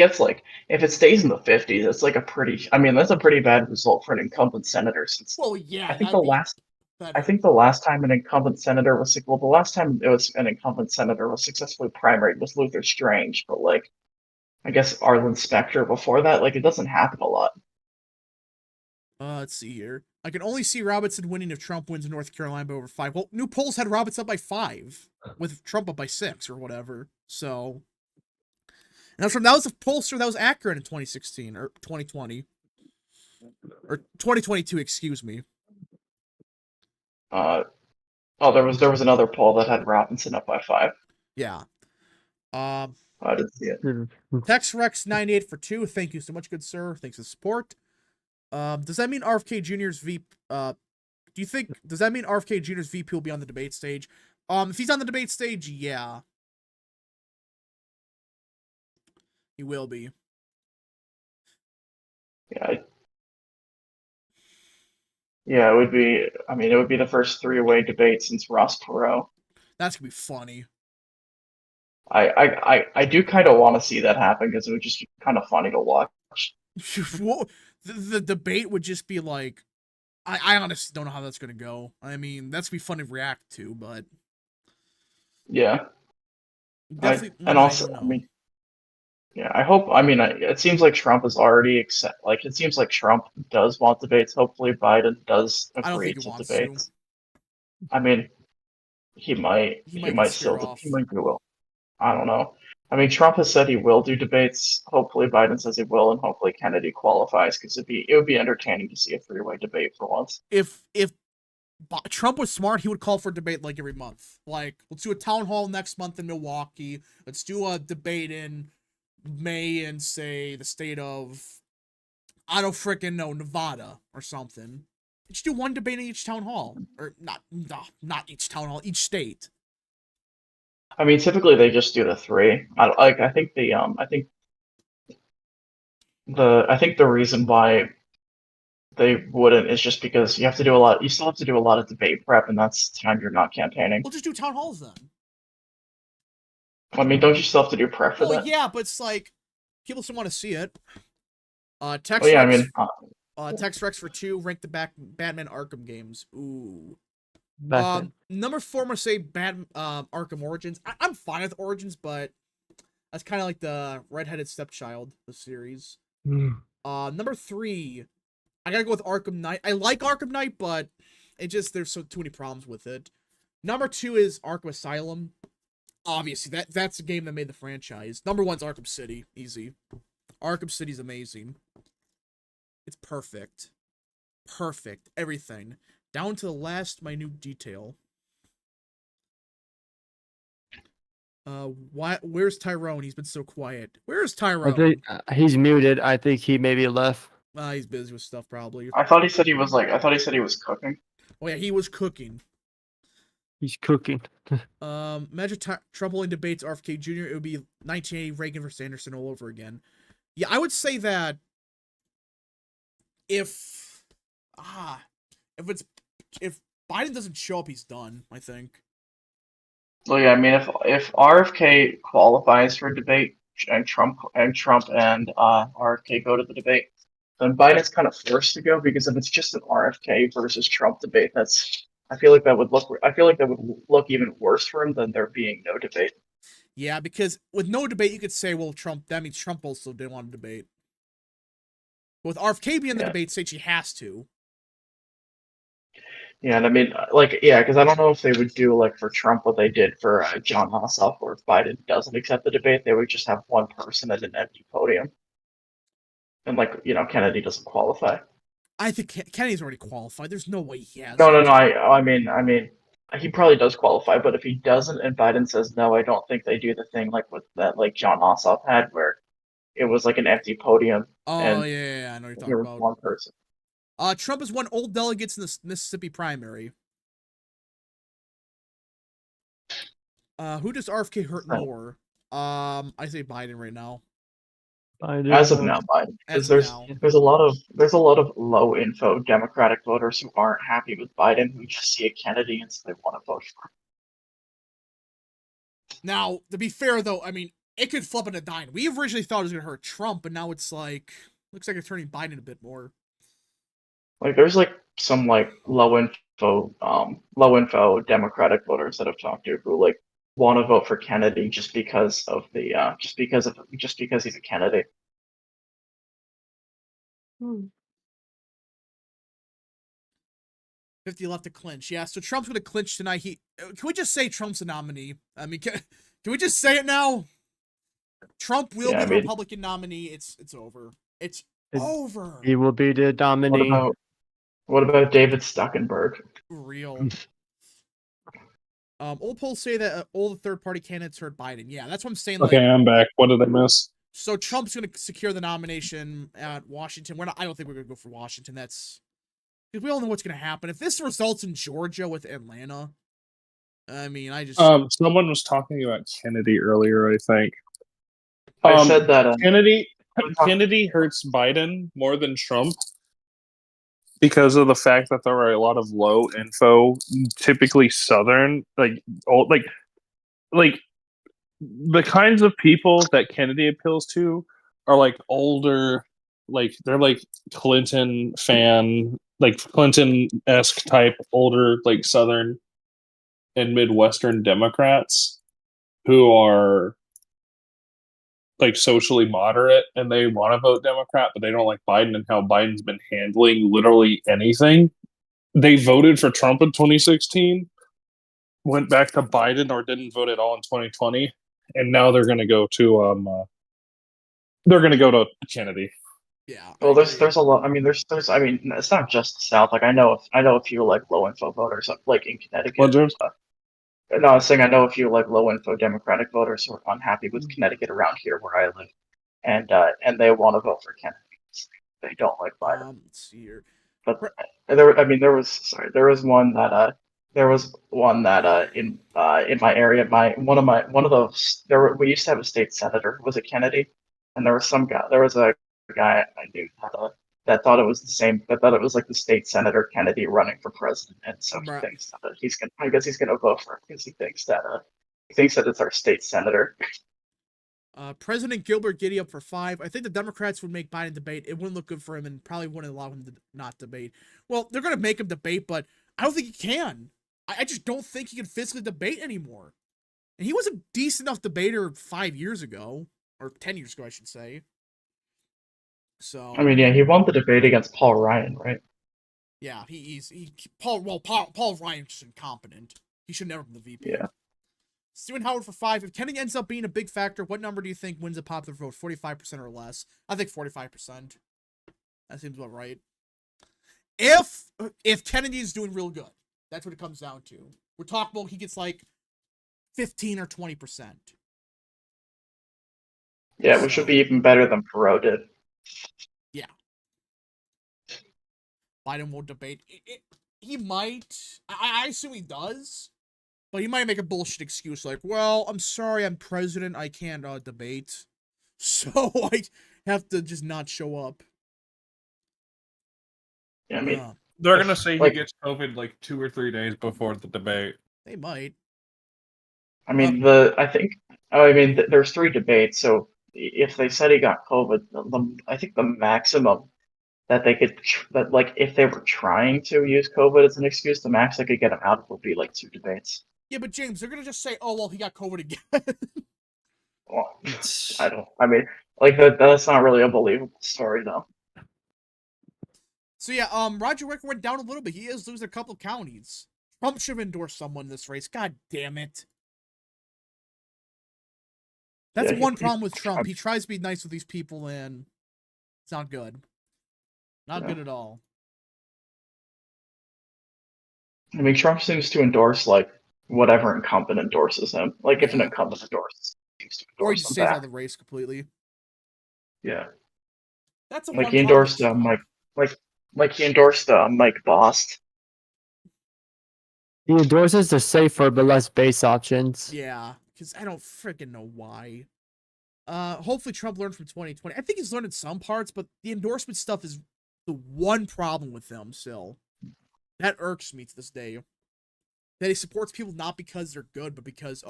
stays in the 50s, it's like that's a pretty bad result for an incumbent senator since Well, yeah, I think the better. last time an incumbent senator was the last time it was an incumbent senator was successfully primaried was Luther Strange, but like I guess Arlen Specter before that, like it doesn't happen a lot. Let's see here. I can only see Robinson winning if Trump wins North Carolina by over 5. Well, new polls had Robinson up by 5, with Trump up by 6 or whatever. So, and that was a pollster that was accurate in 2016 or 2020 or 2022. Excuse me. There was another poll that had Robinson up by 5. Yeah. I didn't see it. TexRex98 for 2. Thank you so much, good sir. Thanks for the support. Does that mean RFK Jr.'s VP? Does that mean RFK Jr.'s VP will be on the debate stage? If he's on the debate stage, yeah, he will be. Yeah, it would be. I mean, it would be the first three-way debate since Ross Perot. That's gonna be funny. I do kind of want to see that happen because it would just be kind of funny to watch. The debate would just be like, I honestly don't know how that's gonna go. I mean, that's gonna be fun to react to, but yeah, definitely. And also, I mean, yeah, I hope. I mean, it seems like Trump is already it seems like Trump does want debates. Hopefully, Biden does agree to debates. I mean, he might still. He might do well. I don't know. I mean, Trump has said he will do debates. Hopefully, Biden says he will, and hopefully Kennedy qualifies because it would be entertaining to see a three-way debate for once. If Trump was smart, he would call for a debate like every month. Like, let's do a town hall next month in Milwaukee. Let's do a debate in May in, say, the state of, I don't freaking know, Nevada or something. Just do one debate in each town hall, or not each town hall, each state. I mean, typically they just do the 3. I think the reason why they wouldn't is just because you have to do a lot. You still have to do a lot of debate prep, and that's time you're not campaigning. We'll just do town halls then. I mean, don't you still have to do prep for Well, that? yeah, but it's like people still want to see it. Text Well, yeah, I Rex, mean, Text Rex for 2. Rank the Batman Arkham games. Ooh. Batman. Number 4, I'm gonna say Arkham Origins. I'm fine with Origins, but that's kind of like the redheaded stepchild of the series. Number 3, I gotta go with Arkham Knight. I like Arkham Knight, but there's too many problems with it. Number 2 is Arkham Asylum. Obviously, that's the game that made the franchise. Number 1's Arkham City. Easy. Arkham City's amazing. It's perfect. Perfect. Everything. Down to the last minute detail. Where's Tyrone? He's been so quiet. Where's Tyrone? I think he's muted. I think he maybe left. He's busy with stuff probably. I thought he said he was cooking. Oh yeah, he was cooking. He's cooking. Imagine Trump only debates RFK Jr. It would be 1980 Reagan versus Anderson all over again. Yeah, I would say that if Biden doesn't show up, he's done, I think. Well, yeah, I mean, if RFK qualifies for debate and Trump and RFK go to the debate, then Biden's kind of forced to go because if it's just an RFK versus Trump debate, I feel like that would look even worse for him than there being no debate. Yeah, because with no debate, you could say, well, that means Trump also didn't want to debate. But with RFK being in the debate stage, he has to. Yeah, and I mean, because I don't know if they would do, like, for Trump what they did for John Ossoff, or if Biden doesn't accept the debate, they would just have one person at an empty podium. And, Kennedy doesn't qualify. I think Kennedy's already qualified. There's no way he has. No. I mean, he probably does qualify, but if he doesn't and Biden says no, I don't think they do the thing like John Ossoff had, where it was like an empty podium. Oh, and yeah, I know what you're talking there was about. one person. Trump has won old delegates in the Mississippi primary. Who does RFK hurt more? I say Biden right now. As of now, Biden, because there's a lot of low info Democratic voters who aren't happy with Biden, who just see a Kennedy and so they want to vote for him. Now, to be fair though, I mean, it could flip on a dime. We originally thought it was gonna hurt Trump, but now it's like looks like it's turning Biden a bit more. Like there's some low info Democratic voters that I've talked to who want to vote for Kennedy just because he's a Kennedy. 50 left to clinch. Yeah, so Trump's gonna clinch tonight. Can we just say Trump's a nominee? I mean, can we just say it now? Trump will be the Republican nominee. It's over. It's over. He will be the nominee. What about David Stuckenberg? Real. Old polls say that all the third-party candidates heard Biden. Yeah, that's what I'm saying. Okay, I'm back. What did I miss? So Trump's going to secure the nomination at Washington. I don't think we're going to go for Washington. Because we all know what's going to happen. If this results in Georgia with Atlanta, I mean, someone was talking about Kennedy earlier, I think. I said that Kennedy hurts Biden more than Trump because of the fact that there are a lot of low info, typically Southern, the kinds of people that Kennedy appeals to are older, they're Clinton fan, Clinton-esque type older, Southern and Midwestern Democrats who are socially moderate and they want to vote Democrat, but they don't like Biden and how Biden's been handling literally anything. They voted for Trump in 2016, went back to Biden or didn't vote at all in 2020, and now they're going to go to Kennedy. Yeah. Well, there's a lot. I mean, it's not just the South. I know a few low info voters in Connecticut. No, I was saying I know a few low info Democratic voters who are unhappy with Connecticut around here where I live, and they want to vote for Kennedy. They don't like Biden. Let's see here. But there was one that in my area, we used to have a state senator who was a Kennedy, and there was a guy I knew that thought it was the same. That thought it was like the state senator Kennedy running for president, and so he Right. thinks that he's gonna. I guess he's gonna vote for it because he thinks that it's our state senator. President Gilbert giddy up for 5. I think the Democrats would make Biden debate. It wouldn't look good for him and probably wouldn't allow him to not debate. Well, they're going to make him debate, but I don't think he can. I just don't think he can physically debate anymore. And he was a decent enough debater 5 years ago, or 10 years ago, I should say. So I mean, yeah, he won the debate against Paul Ryan, right? yeah, Paul Ryan's just incompetent. He should never be the VP. Yeah. Stephen Howard for 5. If Kennedy ends up being a big factor, what number do you think wins a popular vote? 45% or less? I think 45%. That seems about right. If Kennedy is doing real good, that's what it comes down to. We're talking about he gets like 15 or 20%. Yeah, which would be even better than Perot did. Yeah. Biden won't debate. He might. I assume he does. But he might make a bullshit excuse like, well, I'm sorry, I'm president, I can't debate. So I have to just not show up. Yeah, I mean, they're going to say like, he gets COVID like 2 or 3 days before the debate. They might. I mean, there's 3 debates, so if they said he got COVID, I think the maximum that they could, if they were trying to use COVID as an excuse, the max they could get him out of would be like 2 debates. Yeah, but James, they're gonna just say, "Oh well, he got COVID again." Well, I mean, like that's not really a believable story, though. So yeah, Roger Wicker went down a little bit. He is losing a couple of counties. Trump should have endorsed someone in this race. God damn it. That's one problem with Trump. He tries to be nice with these people, and it's not good. Not good at all. I mean, Trump seems to endorse like whatever incumbent endorses him. Like if an incumbent endorses, he seems to endorse or he just stays out of the race completely. Yeah. That's a like he endorsed Mike. He endorsed Mike Bost. He endorses the safer but less base options. Yeah, because I don't freaking know why. Hopefully Trump learned from 2020. I think he's learned in some parts, but the endorsement stuff is the one problem with him still. That irks me to this day. That he supports people not because they're good, but because,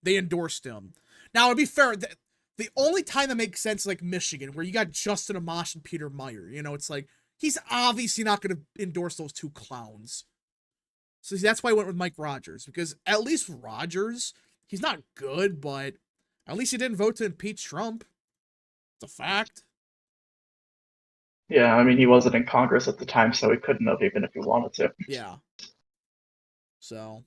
they endorsed him. Now, to be fair, the only time that makes sense is like Michigan, where you got Justin Amash and Peter Meyer. You know, it's like, he's obviously not going to endorse those 2 clowns. So that's why I went with Mike Rogers, because at least Rogers, he's not good, but at least he didn't vote to impeach Trump. It's a fact. Yeah, I mean, he wasn't in Congress at the time, so he couldn't have even if he wanted to. Yeah. So,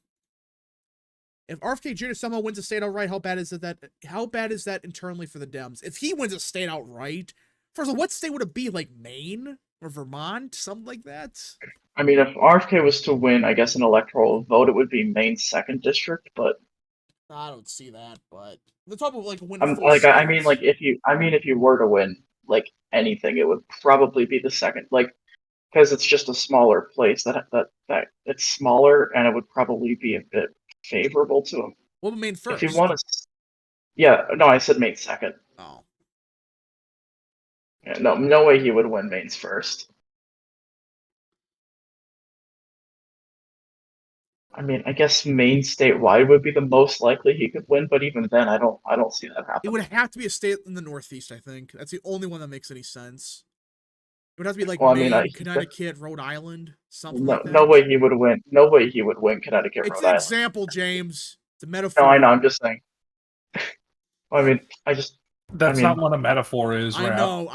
if RFK Jr. somehow wins a state outright, how bad is that internally for the Dems? If he wins a state outright, first of all, what state would it be? Like Maine or Vermont, something like that? I mean, if RFK was to win, I guess an electoral vote, it would be Maine's 2nd district, but I don't see that. But the top of like win. if you were to win like anything, it would probably be the 2nd, like because it's just a smaller place that it's smaller, and it would probably be a bit favorable to him. What about Maine first? If you want to, yeah, no, I said Maine 2nd. Oh, yeah, no way he would win Maine's first. I mean, I guess Maine statewide would be the most likely he could win, but even then, I don't see that happening. It would have to be a state in the Northeast, I think. That's the only one that makes any sense. It would have to be like Maine, Connecticut, Rhode Island, something like that. No way he would win. No way he would win Connecticut, Rhode Island. It's an example, James. It's a metaphor. No, I know. I'm just saying. I mean, That's not what a metaphor is, I know.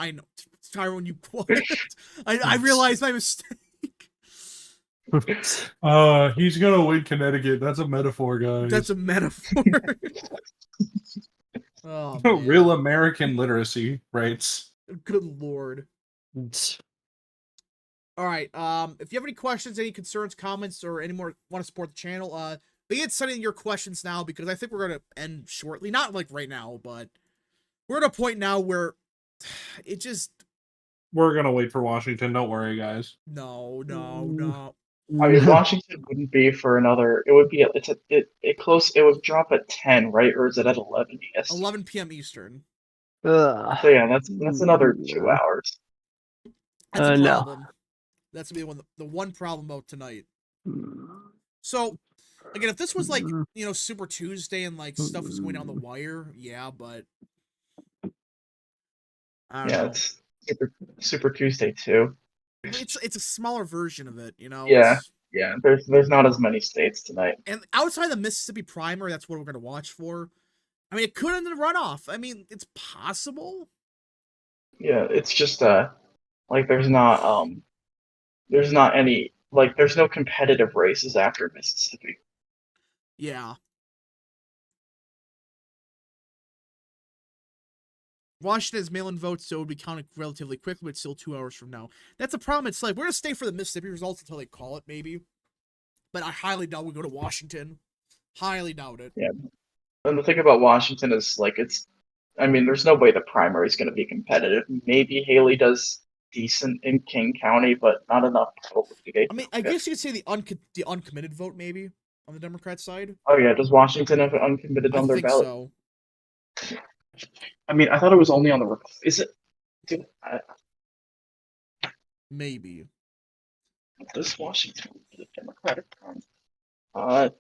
Tyrone, you quote it. I realized my mistake. He's gonna win Connecticut. That's a metaphor, guys. That's a metaphor. Oh, real American literacy rates. Good lord. All right. If you have any questions, any concerns, comments, or any more want to support the channel, begin sending your questions now, because I think we're gonna end shortly. Not like right now, but we're at a point now where it just. We're gonna wait for Washington. Don't worry, guys. No. I mean, Washington wouldn't be for another. It would be. It would drop at 10, right? Or is it at 11 EST? 11 p.m. Eastern. So yeah, that's another 2 hours. That's a No. problem. That's gonna be the one problem about tonight. So, again, if this was like, Super Tuesday and like stuff was going down the wire, yeah, but I don't know. It's Super Tuesday too. It's a smaller version of it, Yeah, yeah. There's not as many states tonight. And outside the Mississippi primary, that's what we're gonna watch for. I mean, it could end in a runoff. I mean, it's possible. Yeah, it's just like there's not any like there's no competitive races after Mississippi. Yeah. Washington has mail-in votes, so it would be counted relatively quickly, but still 2 hours from now. That's a problem. It's like, we're going to stay for the Mississippi results until they call it, maybe. But I highly doubt we go to Washington. Highly doubt it. Yeah. And the thing about Washington is, like, I mean, there's no way the primary is going to be competitive. Maybe Haley does decent in King County, but not enough probably to get. I mean, I guess you could say the uncommitted vote, maybe, on the Democrat side. Oh, yeah. Does Washington have uncommitted on their ballot? I think so. I mean, I thought it was only on the. Is it? Dude, Maybe. Does Washington the Democratic Party?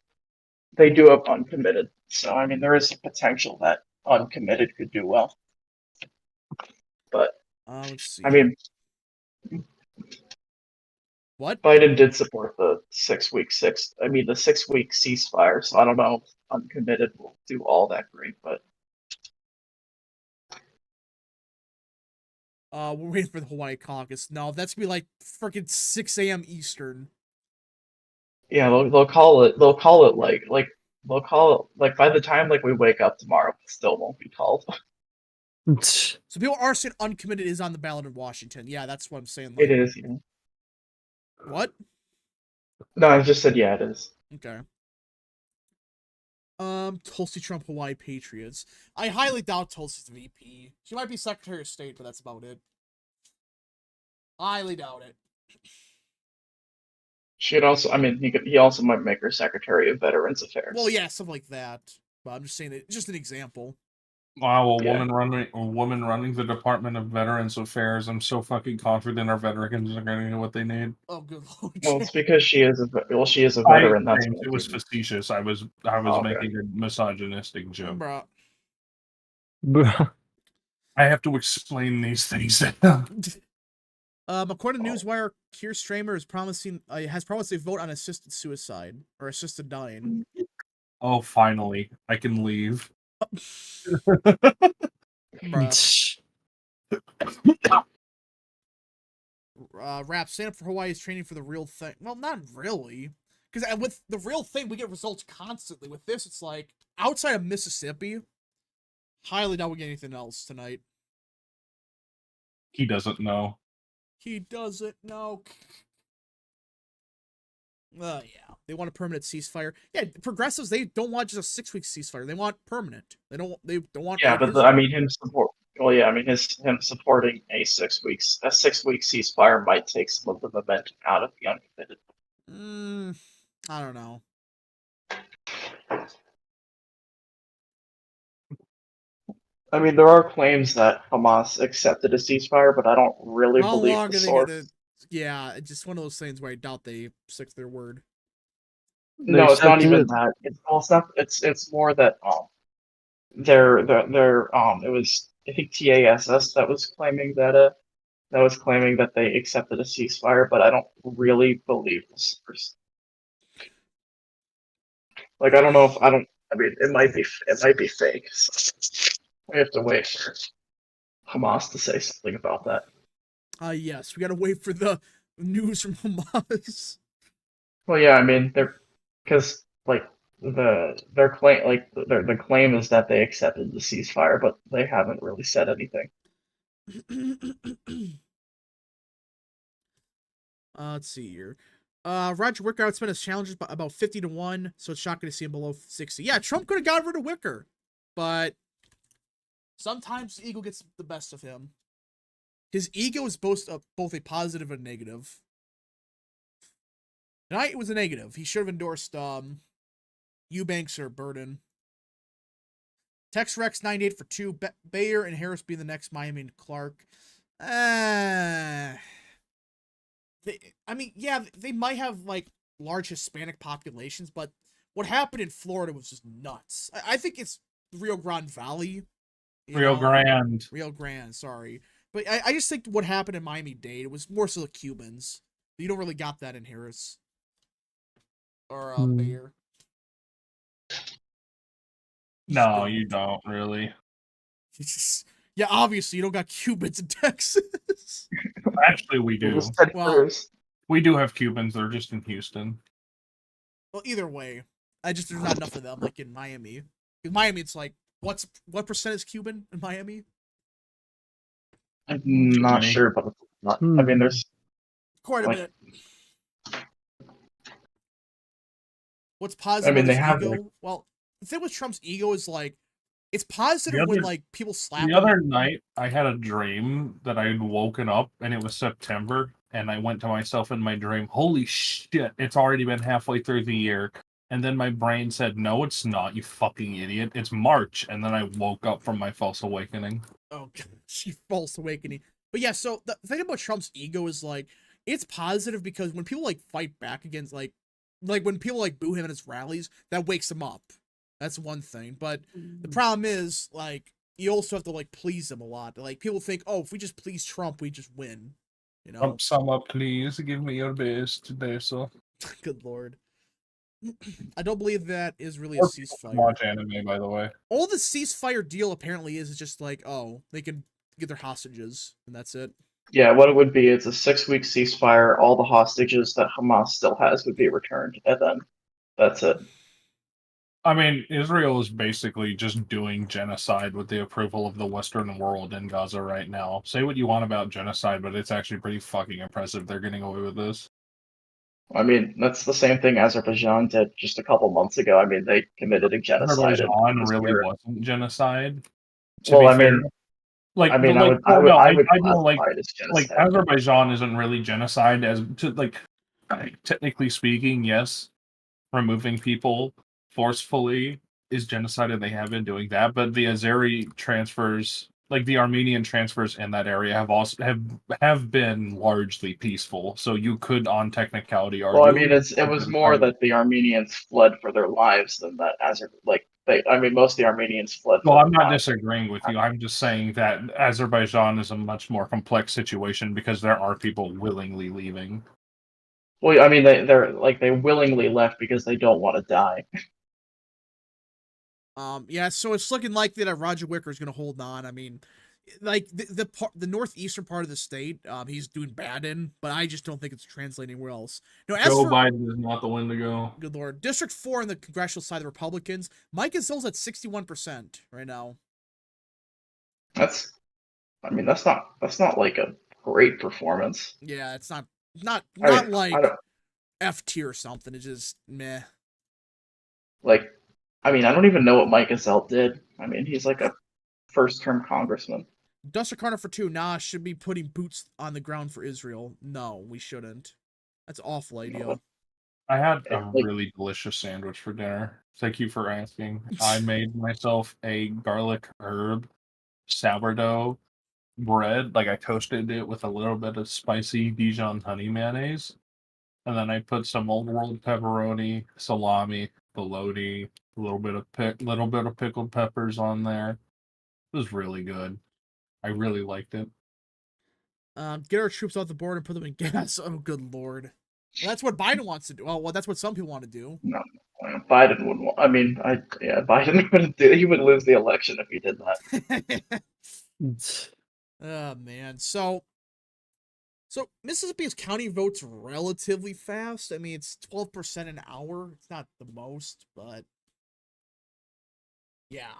They do have uncommitted, so I mean, there is a potential that uncommitted could do well. But let's see. I mean, what? Biden did support the 6-week ceasefire, so I don't know if uncommitted will do all that great, but we're waiting for the Hawaii caucus. No, that's gonna be like freaking 6 a.m. Eastern. yeah, they'll call it like by the time like we wake up tomorrow, it still won't be called. So people are saying uncommitted is on the ballot in Washington. Yeah, that's what I'm saying. It is. Yeah. What? No, I just said yeah, it is. Okay. Tulsi Trump Hawaii Patriots. I highly doubt Tulsi's the VP. She might be Secretary of State, but that's about it. Highly doubt it. She'd also, I mean, he also might make her Secretary of Veterans Affairs. Well, yeah, something like that. But I'm just saying it, just an example. Wow, a woman running the Department of Veterans Affairs. I'm so fucking confident our veterans are going to get what they need. Oh, good lord. Well, it's because she is a veteran. That's it was facetious. I was making a misogynistic joke. Bruh. I have to explain these things. According to Newswire, Keir Starmer has promised a vote on assisted suicide or assisted dying. Oh, finally, I can leave. Rap, stand up for Hawaii is training for the real thing. Well, not really. Because with the real thing, we get results constantly. With this, it's like, outside of Mississippi, highly doubt we get anything else tonight. He doesn't know. He doesn't know. Yeah. They want a permanent ceasefire. Yeah, progressives, they don't want just a 6-week ceasefire. They want permanent. They don't want. Yeah, but I mean, him supporting a 6-week ceasefire might take some of the momentum out of the uncommitted. I don't know. I mean, there are claims that Hamas accepted a ceasefire, but I don't really believe the source. Yeah, it's just one of those things where I doubt they stick to their word. No, it's not even that. It's more that it was, I think, TASS that was claiming that they accepted a ceasefire, but I don't really believe the source. Like, I don't know if I mean, it might be fake. So we have to wait for Hamas to say something about that. Yes, we gotta wait for the news from Hamas. Well, yeah, I mean, because like their claim is that they accepted the ceasefire, but they haven't really said anything. Let's see here. Roger Wicker outspent his challenges by about 50-1, so it's shocking to see him below 60. Yeah, Trump could have got rid of Wicker, but sometimes the ego gets the best of him. His ego is both a positive and negative. Tonight it was a negative. He should have endorsed Eubanks or Burden. Tex Rex 98 for 2. Bayer and Harris being the next Miami and Clark. I mean, yeah, they might have like large Hispanic populations, but what happened in Florida was just nuts. I think it's Rio Grande Valley. Rio Grande. Rio Grande, sorry. But I just think what happened in Miami-Dade, it was more so the Cubans. You don't really got that in Harris. Or Bayer. No, you don't really. Yeah, obviously you don't got Cubans in Texas. Actually, we do. Well, we do have Cubans. They're just in Houston. Well, either way, there's not enough of them like in Miami. In Miami, it's like what percent is Cuban in Miami? I'm not sure, but it's not. I mean, there's quite a bit. What's positive? I mean, about they his have ego? like, Well, the thing with Trump's ego is like it's positive when like people slap The him. other night, I had a dream that I had woken up and it was September, and I went to myself in my dream, "Holy shit! It's already been halfway through the year." And then my brain said, "No, it's not, you fucking idiot. It's March." And then I woke up from my false awakening. Oh, she false awakening. But yeah, so the thing about Trump's ego is like it's positive because when people like fight back against like when people like boo him at his rallies, that wakes him up. That's one thing. But the problem is like you also have to like please him a lot. Like people think, oh, if we just please Trump, we just win. You know. Trump, sum up, please. Give me your best today, so. Good lord. I don't believe that is really a Or ceasefire. watch anime, by the way. All the ceasefire deal apparently is just like, oh, they can get their hostages, and that's it. Yeah, what it would be is a 6-week ceasefire. All the hostages that Hamas still has would be returned, and then that's it. I mean, Israel is basically just doing genocide with the approval of the Western world in Gaza right now. Say what you want about genocide, but it's actually pretty fucking impressive they're getting away with this. I mean, that's the same thing Azerbaijan did just a couple months ago. I mean, they committed a genocide. Azerbaijan really wasn't genocide. Well, I mean, like, I mean, like, I would I know, like, classify it as like genocide. Azerbaijan isn't really genocide as to like, technically speaking, yes, removing people forcefully is genocide, and they have been doing that. But the Azeri transfers, like the Armenian transfers in that area, have been largely peaceful. So you could, on technicality, argue. Well, I mean, it was more that the Armenians fled for their lives than that I mean, most of the Armenians fled. Well, I'm not disagreeing with you. I'm just saying that Azerbaijan is a much more complex situation because there are people willingly leaving. Well, I mean, they willingly left because they don't want to die. Yeah, so it's looking likely that Roger Wicker is going to hold on. I mean, like the northeastern part of the state, he's doing bad in, but I just don't think it's translating anywhere else. No, Joe Biden is not the one to go. Good lord, District 4 in the congressional side of the Republicans, Mike Gazell's at 61% right now. That's not like a great performance. Yeah, it's not like F tier or something. It's just meh. Like, I mean, I don't even know what Mike Gazell did. I mean, he's like a first-term congressman. Duster Carter for 2. Nah, should be putting boots on the ground for Israel. No, we shouldn't. That's an awful idea. I had a really delicious sandwich for dinner. Thank you for asking. I made myself a garlic herb sourdough bread. Like, I toasted it with a little bit of spicy Dijon honey mayonnaise. And then I put some old world pepperoni, salami, bologna, a little bit of pickled peppers on there. It was really good. I really liked it. Get our troops off the board and put them in gas. Oh, good lord. Well, that's what Biden wants to do. Well, that's what some people want to do. No, Biden wouldn't. Biden wouldn't do. He would lose the election if he did that. Oh man. So Mississippi's counting votes relatively fast. I mean, it's 12% an hour. It's not the most, but yeah.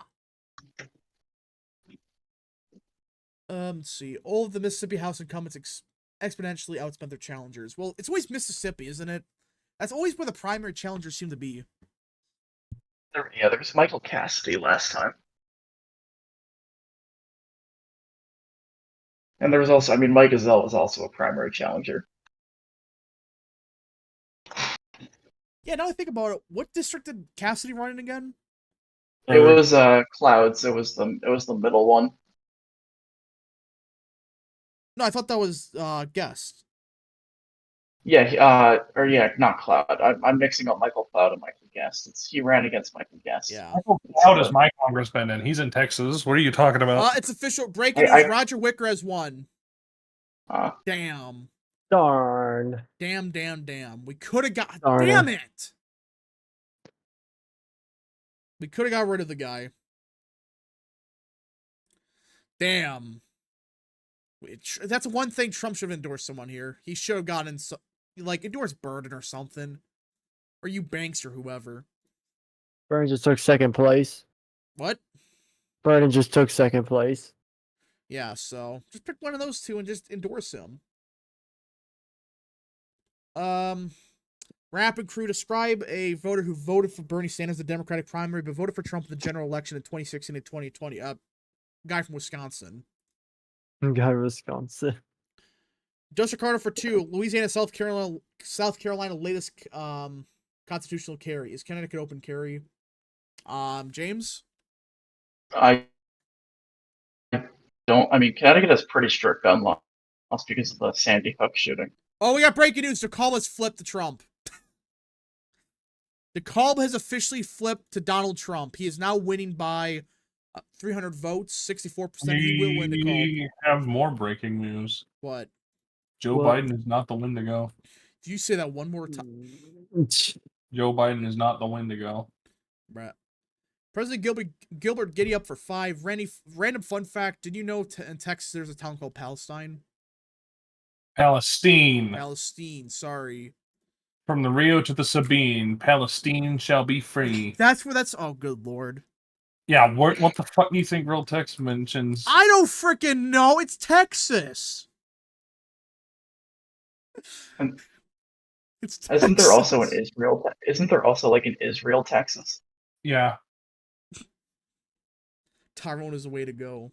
Let's see. All of the Mississippi House incumbents exponentially outspent their challengers. Well, it's always Mississippi, isn't it? That's always where the primary challengers seem to be. Yeah, there was Michael Cassidy last time. And there was also, I mean, Mike Gazell was also a primary challenger. Yeah, now I think about it, what district did Cassidy run in again? It was Clouds. It was the middle one. No, I thought that was Guest. Not Cloud. I'm mixing up Michael Cloud and Michael Guest. He ran against Michael Guest. Yeah. Michael Cloud is my congressman, and he's in Texas. What are you talking about? It's official. Breaking news: Roger Wicker has won. Damn. Darn. Damn. We could have got. Darn Damn it. We could have got rid of the guy. Damn. That's one thing Trump should have endorsed someone here. He should have gotten endorsed Burden or something, or you Banks or whoever. Burden just took second place. What? Burden just took second place. Yeah, so just pick one of those two and just endorse him. Rap and Crew, describe a voter who voted for Bernie Sanders in the Democratic primary but voted for Trump in the general election in 2016 and 2020. Guy from Wisconsin. Guy Wisconsin. Joseph Carter for 2. Louisiana, South Carolina latest constitutional carry. Is Connecticut open carry? James? I Connecticut has pretty strict gun laws because of the Sandy Hook shooting. Oh, we got breaking news. DeKalb has flipped to Trump. DeKalb has officially flipped to Donald Trump. He is now winning by 300 votes, 64%. He will win DeKalb. We have more breaking news. What? Joe Biden is not the win to go. Do you say that one more time? Joe Biden is not the win to go. Right. President Gilbert giddy up for 5. Random fun fact. Did you know in Texas there's a town called Palestine? Palestine. Sorry. From the Rio to the Sabine, Palestine shall be free. Oh, good lord. Yeah, what the fuck do you think real text mentions? I don't freaking know. It's Texas. It's Texas. Isn't there also an Israel? Isn't there also like an Israel, Texas? Yeah. Tyrone is the way to go.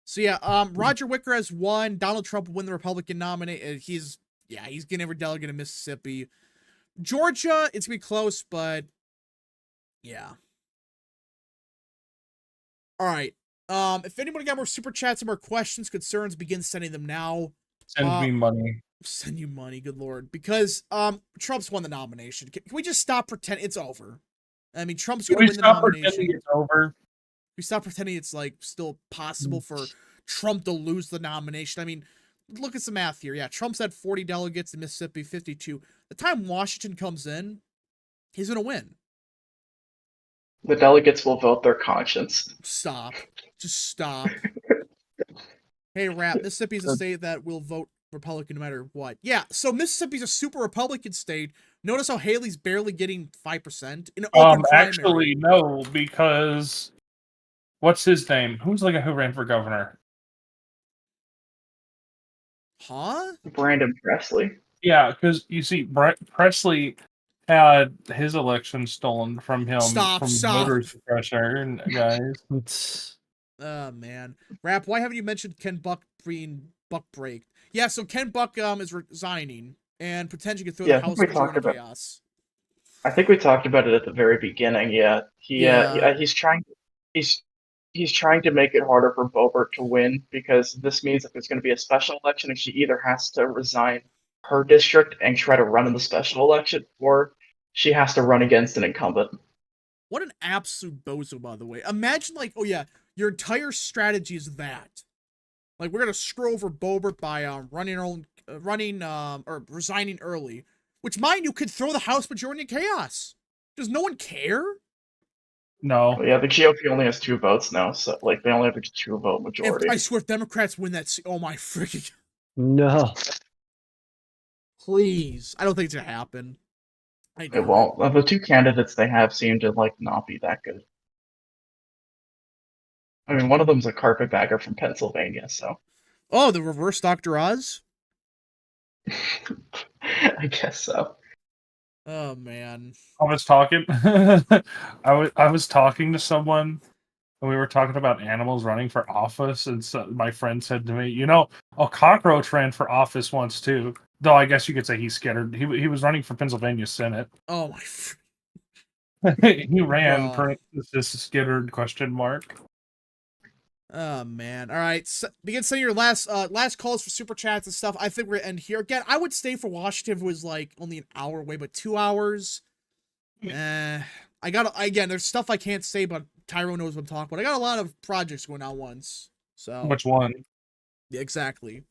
So yeah, Roger Wicker has won. Donald Trump will win the Republican nominee. He's getting every delegate in Mississippi. Georgia, it's gonna be close, but yeah. All right. If anybody got more super chats or more questions, concerns, begin sending them now. Send me money. Send you money, good lord. Because Trump's won the nomination. Can we just stop pretending it's over? I mean, Trump's gonna win the nomination. It's over? We stop pretending it's like still possible for Trump to lose the nomination. I mean, look at some math here. Yeah, Trump's had 40 delegates in Mississippi, 52. The time Washington comes in, he's gonna win. The delegates will vote their conscience. Stop. Just stop. Hey, Rap, Mississippi's a state that will vote Republican no matter what. Yeah, so Mississippi's a super Republican state. Notice how Haley's barely getting 5% in an open primary. Actually, no, because what's his name? Who ran for governor? Huh? Brandon Presley. Yeah, because you see, Presley had his election stolen from him from voter suppression, guys. Oh, man. Rap, why haven't you mentioned Ken Buck being Buck break? Yeah, so Ken Buck is resigning and potentially could throw the House into chaos. I think we talked about it at the very beginning. Yeah, he's trying to make it harder for Boebert to win, because this means that there's going to be a special election and she either has to resign her district and try to run in the special election, or she has to run against an incumbent. What an absolute bozo, by the way. Imagine, like, oh yeah, your entire strategy is that. Like, we're gonna screw over Boebert by resigning early, which, mind you, could throw the House majority in chaos. Does no one care? No. Well, yeah, the GOP only has 2 votes now, so like they only have a 2-vote majority. I swear, if Democrats win that, oh my freaking. No. Please, I don't think it's gonna happen. It won't. The 2 candidates they have seem to not be that good. I mean, one of them's a carpetbagger from Pennsylvania, so. Oh, the reverse Dr. Oz? I guess so. Oh man. I was talking I was talking to someone, and we were talking about animals running for office, and so my friend said to me, a cockroach ran for office once too. Though I guess you could say he's scared. He was running for Pennsylvania Senate. Oh my he ran this skittered ? Oh man. All right. So, begin saying your last calls for super chats and stuff. I think we're gonna end here. Again, I would stay for Washington if it was like only an hour away, but 2 hours. Again, there's stuff I can't say, but Tyrone knows what I'm talking about. I got a lot of projects going on once. So Which one? yeah, exactly.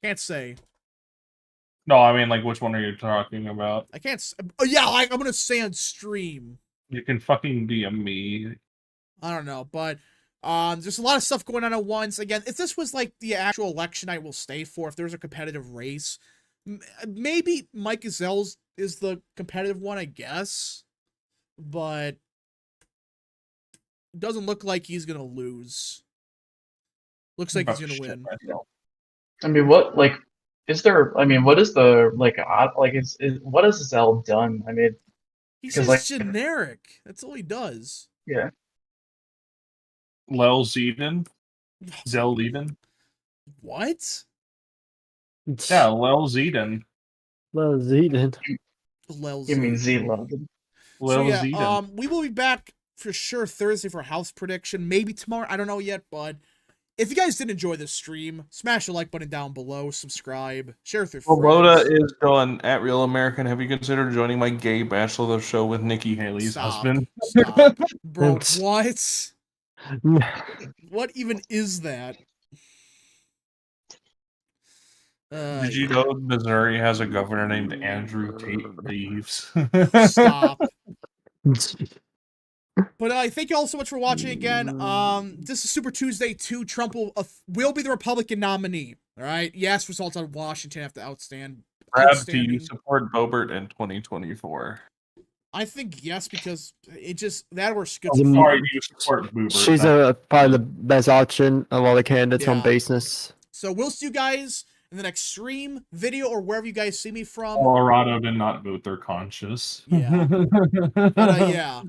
Can't say. No, I mean, like, which one are you talking about? I can't. Oh yeah, I'm gonna say on stream. You can fucking DM me. I don't know, but there's a lot of stuff going on at once. Again, if this was like the actual election I will stay for, if there's a competitive race, maybe Mike Gazelle's is the competitive one, I guess. But it doesn't look like he's gonna lose. Looks like he's gonna win. I mean, what like is there? I mean, what is the like? Is what has Zell done? I mean, He's because just like generic. That's all he does. yeah, Lel Zeden? Zell Eden? What? Yeah, Lel Zeden. Well, Zeden. you mean Z Lelzy. London? So Lel yeah, Zeden. we will be back for sure Thursday for house prediction. Maybe tomorrow. I don't know yet, but if you guys did enjoy this stream, smash the like button down below, subscribe, share with your friends. Rhoda is going at Real American. Have you considered joining my gay Bachelor show with Nikki Haley's husband? Stop. Bro, what? What even is that? Did you know Missouri has a governor named Andrew Tate Reeves? Stop. But thank you all so much for watching again. This is Super Tuesday 2. Trump will be the Republican nominee. All right. Yes, results on Washington have to outstand. Brad, do you support Boebert in 2024? I think yes, because it just that or Sorry, you support Boebert. She's probably the best option of all the candidates on baseness. So we'll see you guys in the next stream, video, or wherever you guys see me from. Colorado did not vote their conscience. Yeah. But, yeah.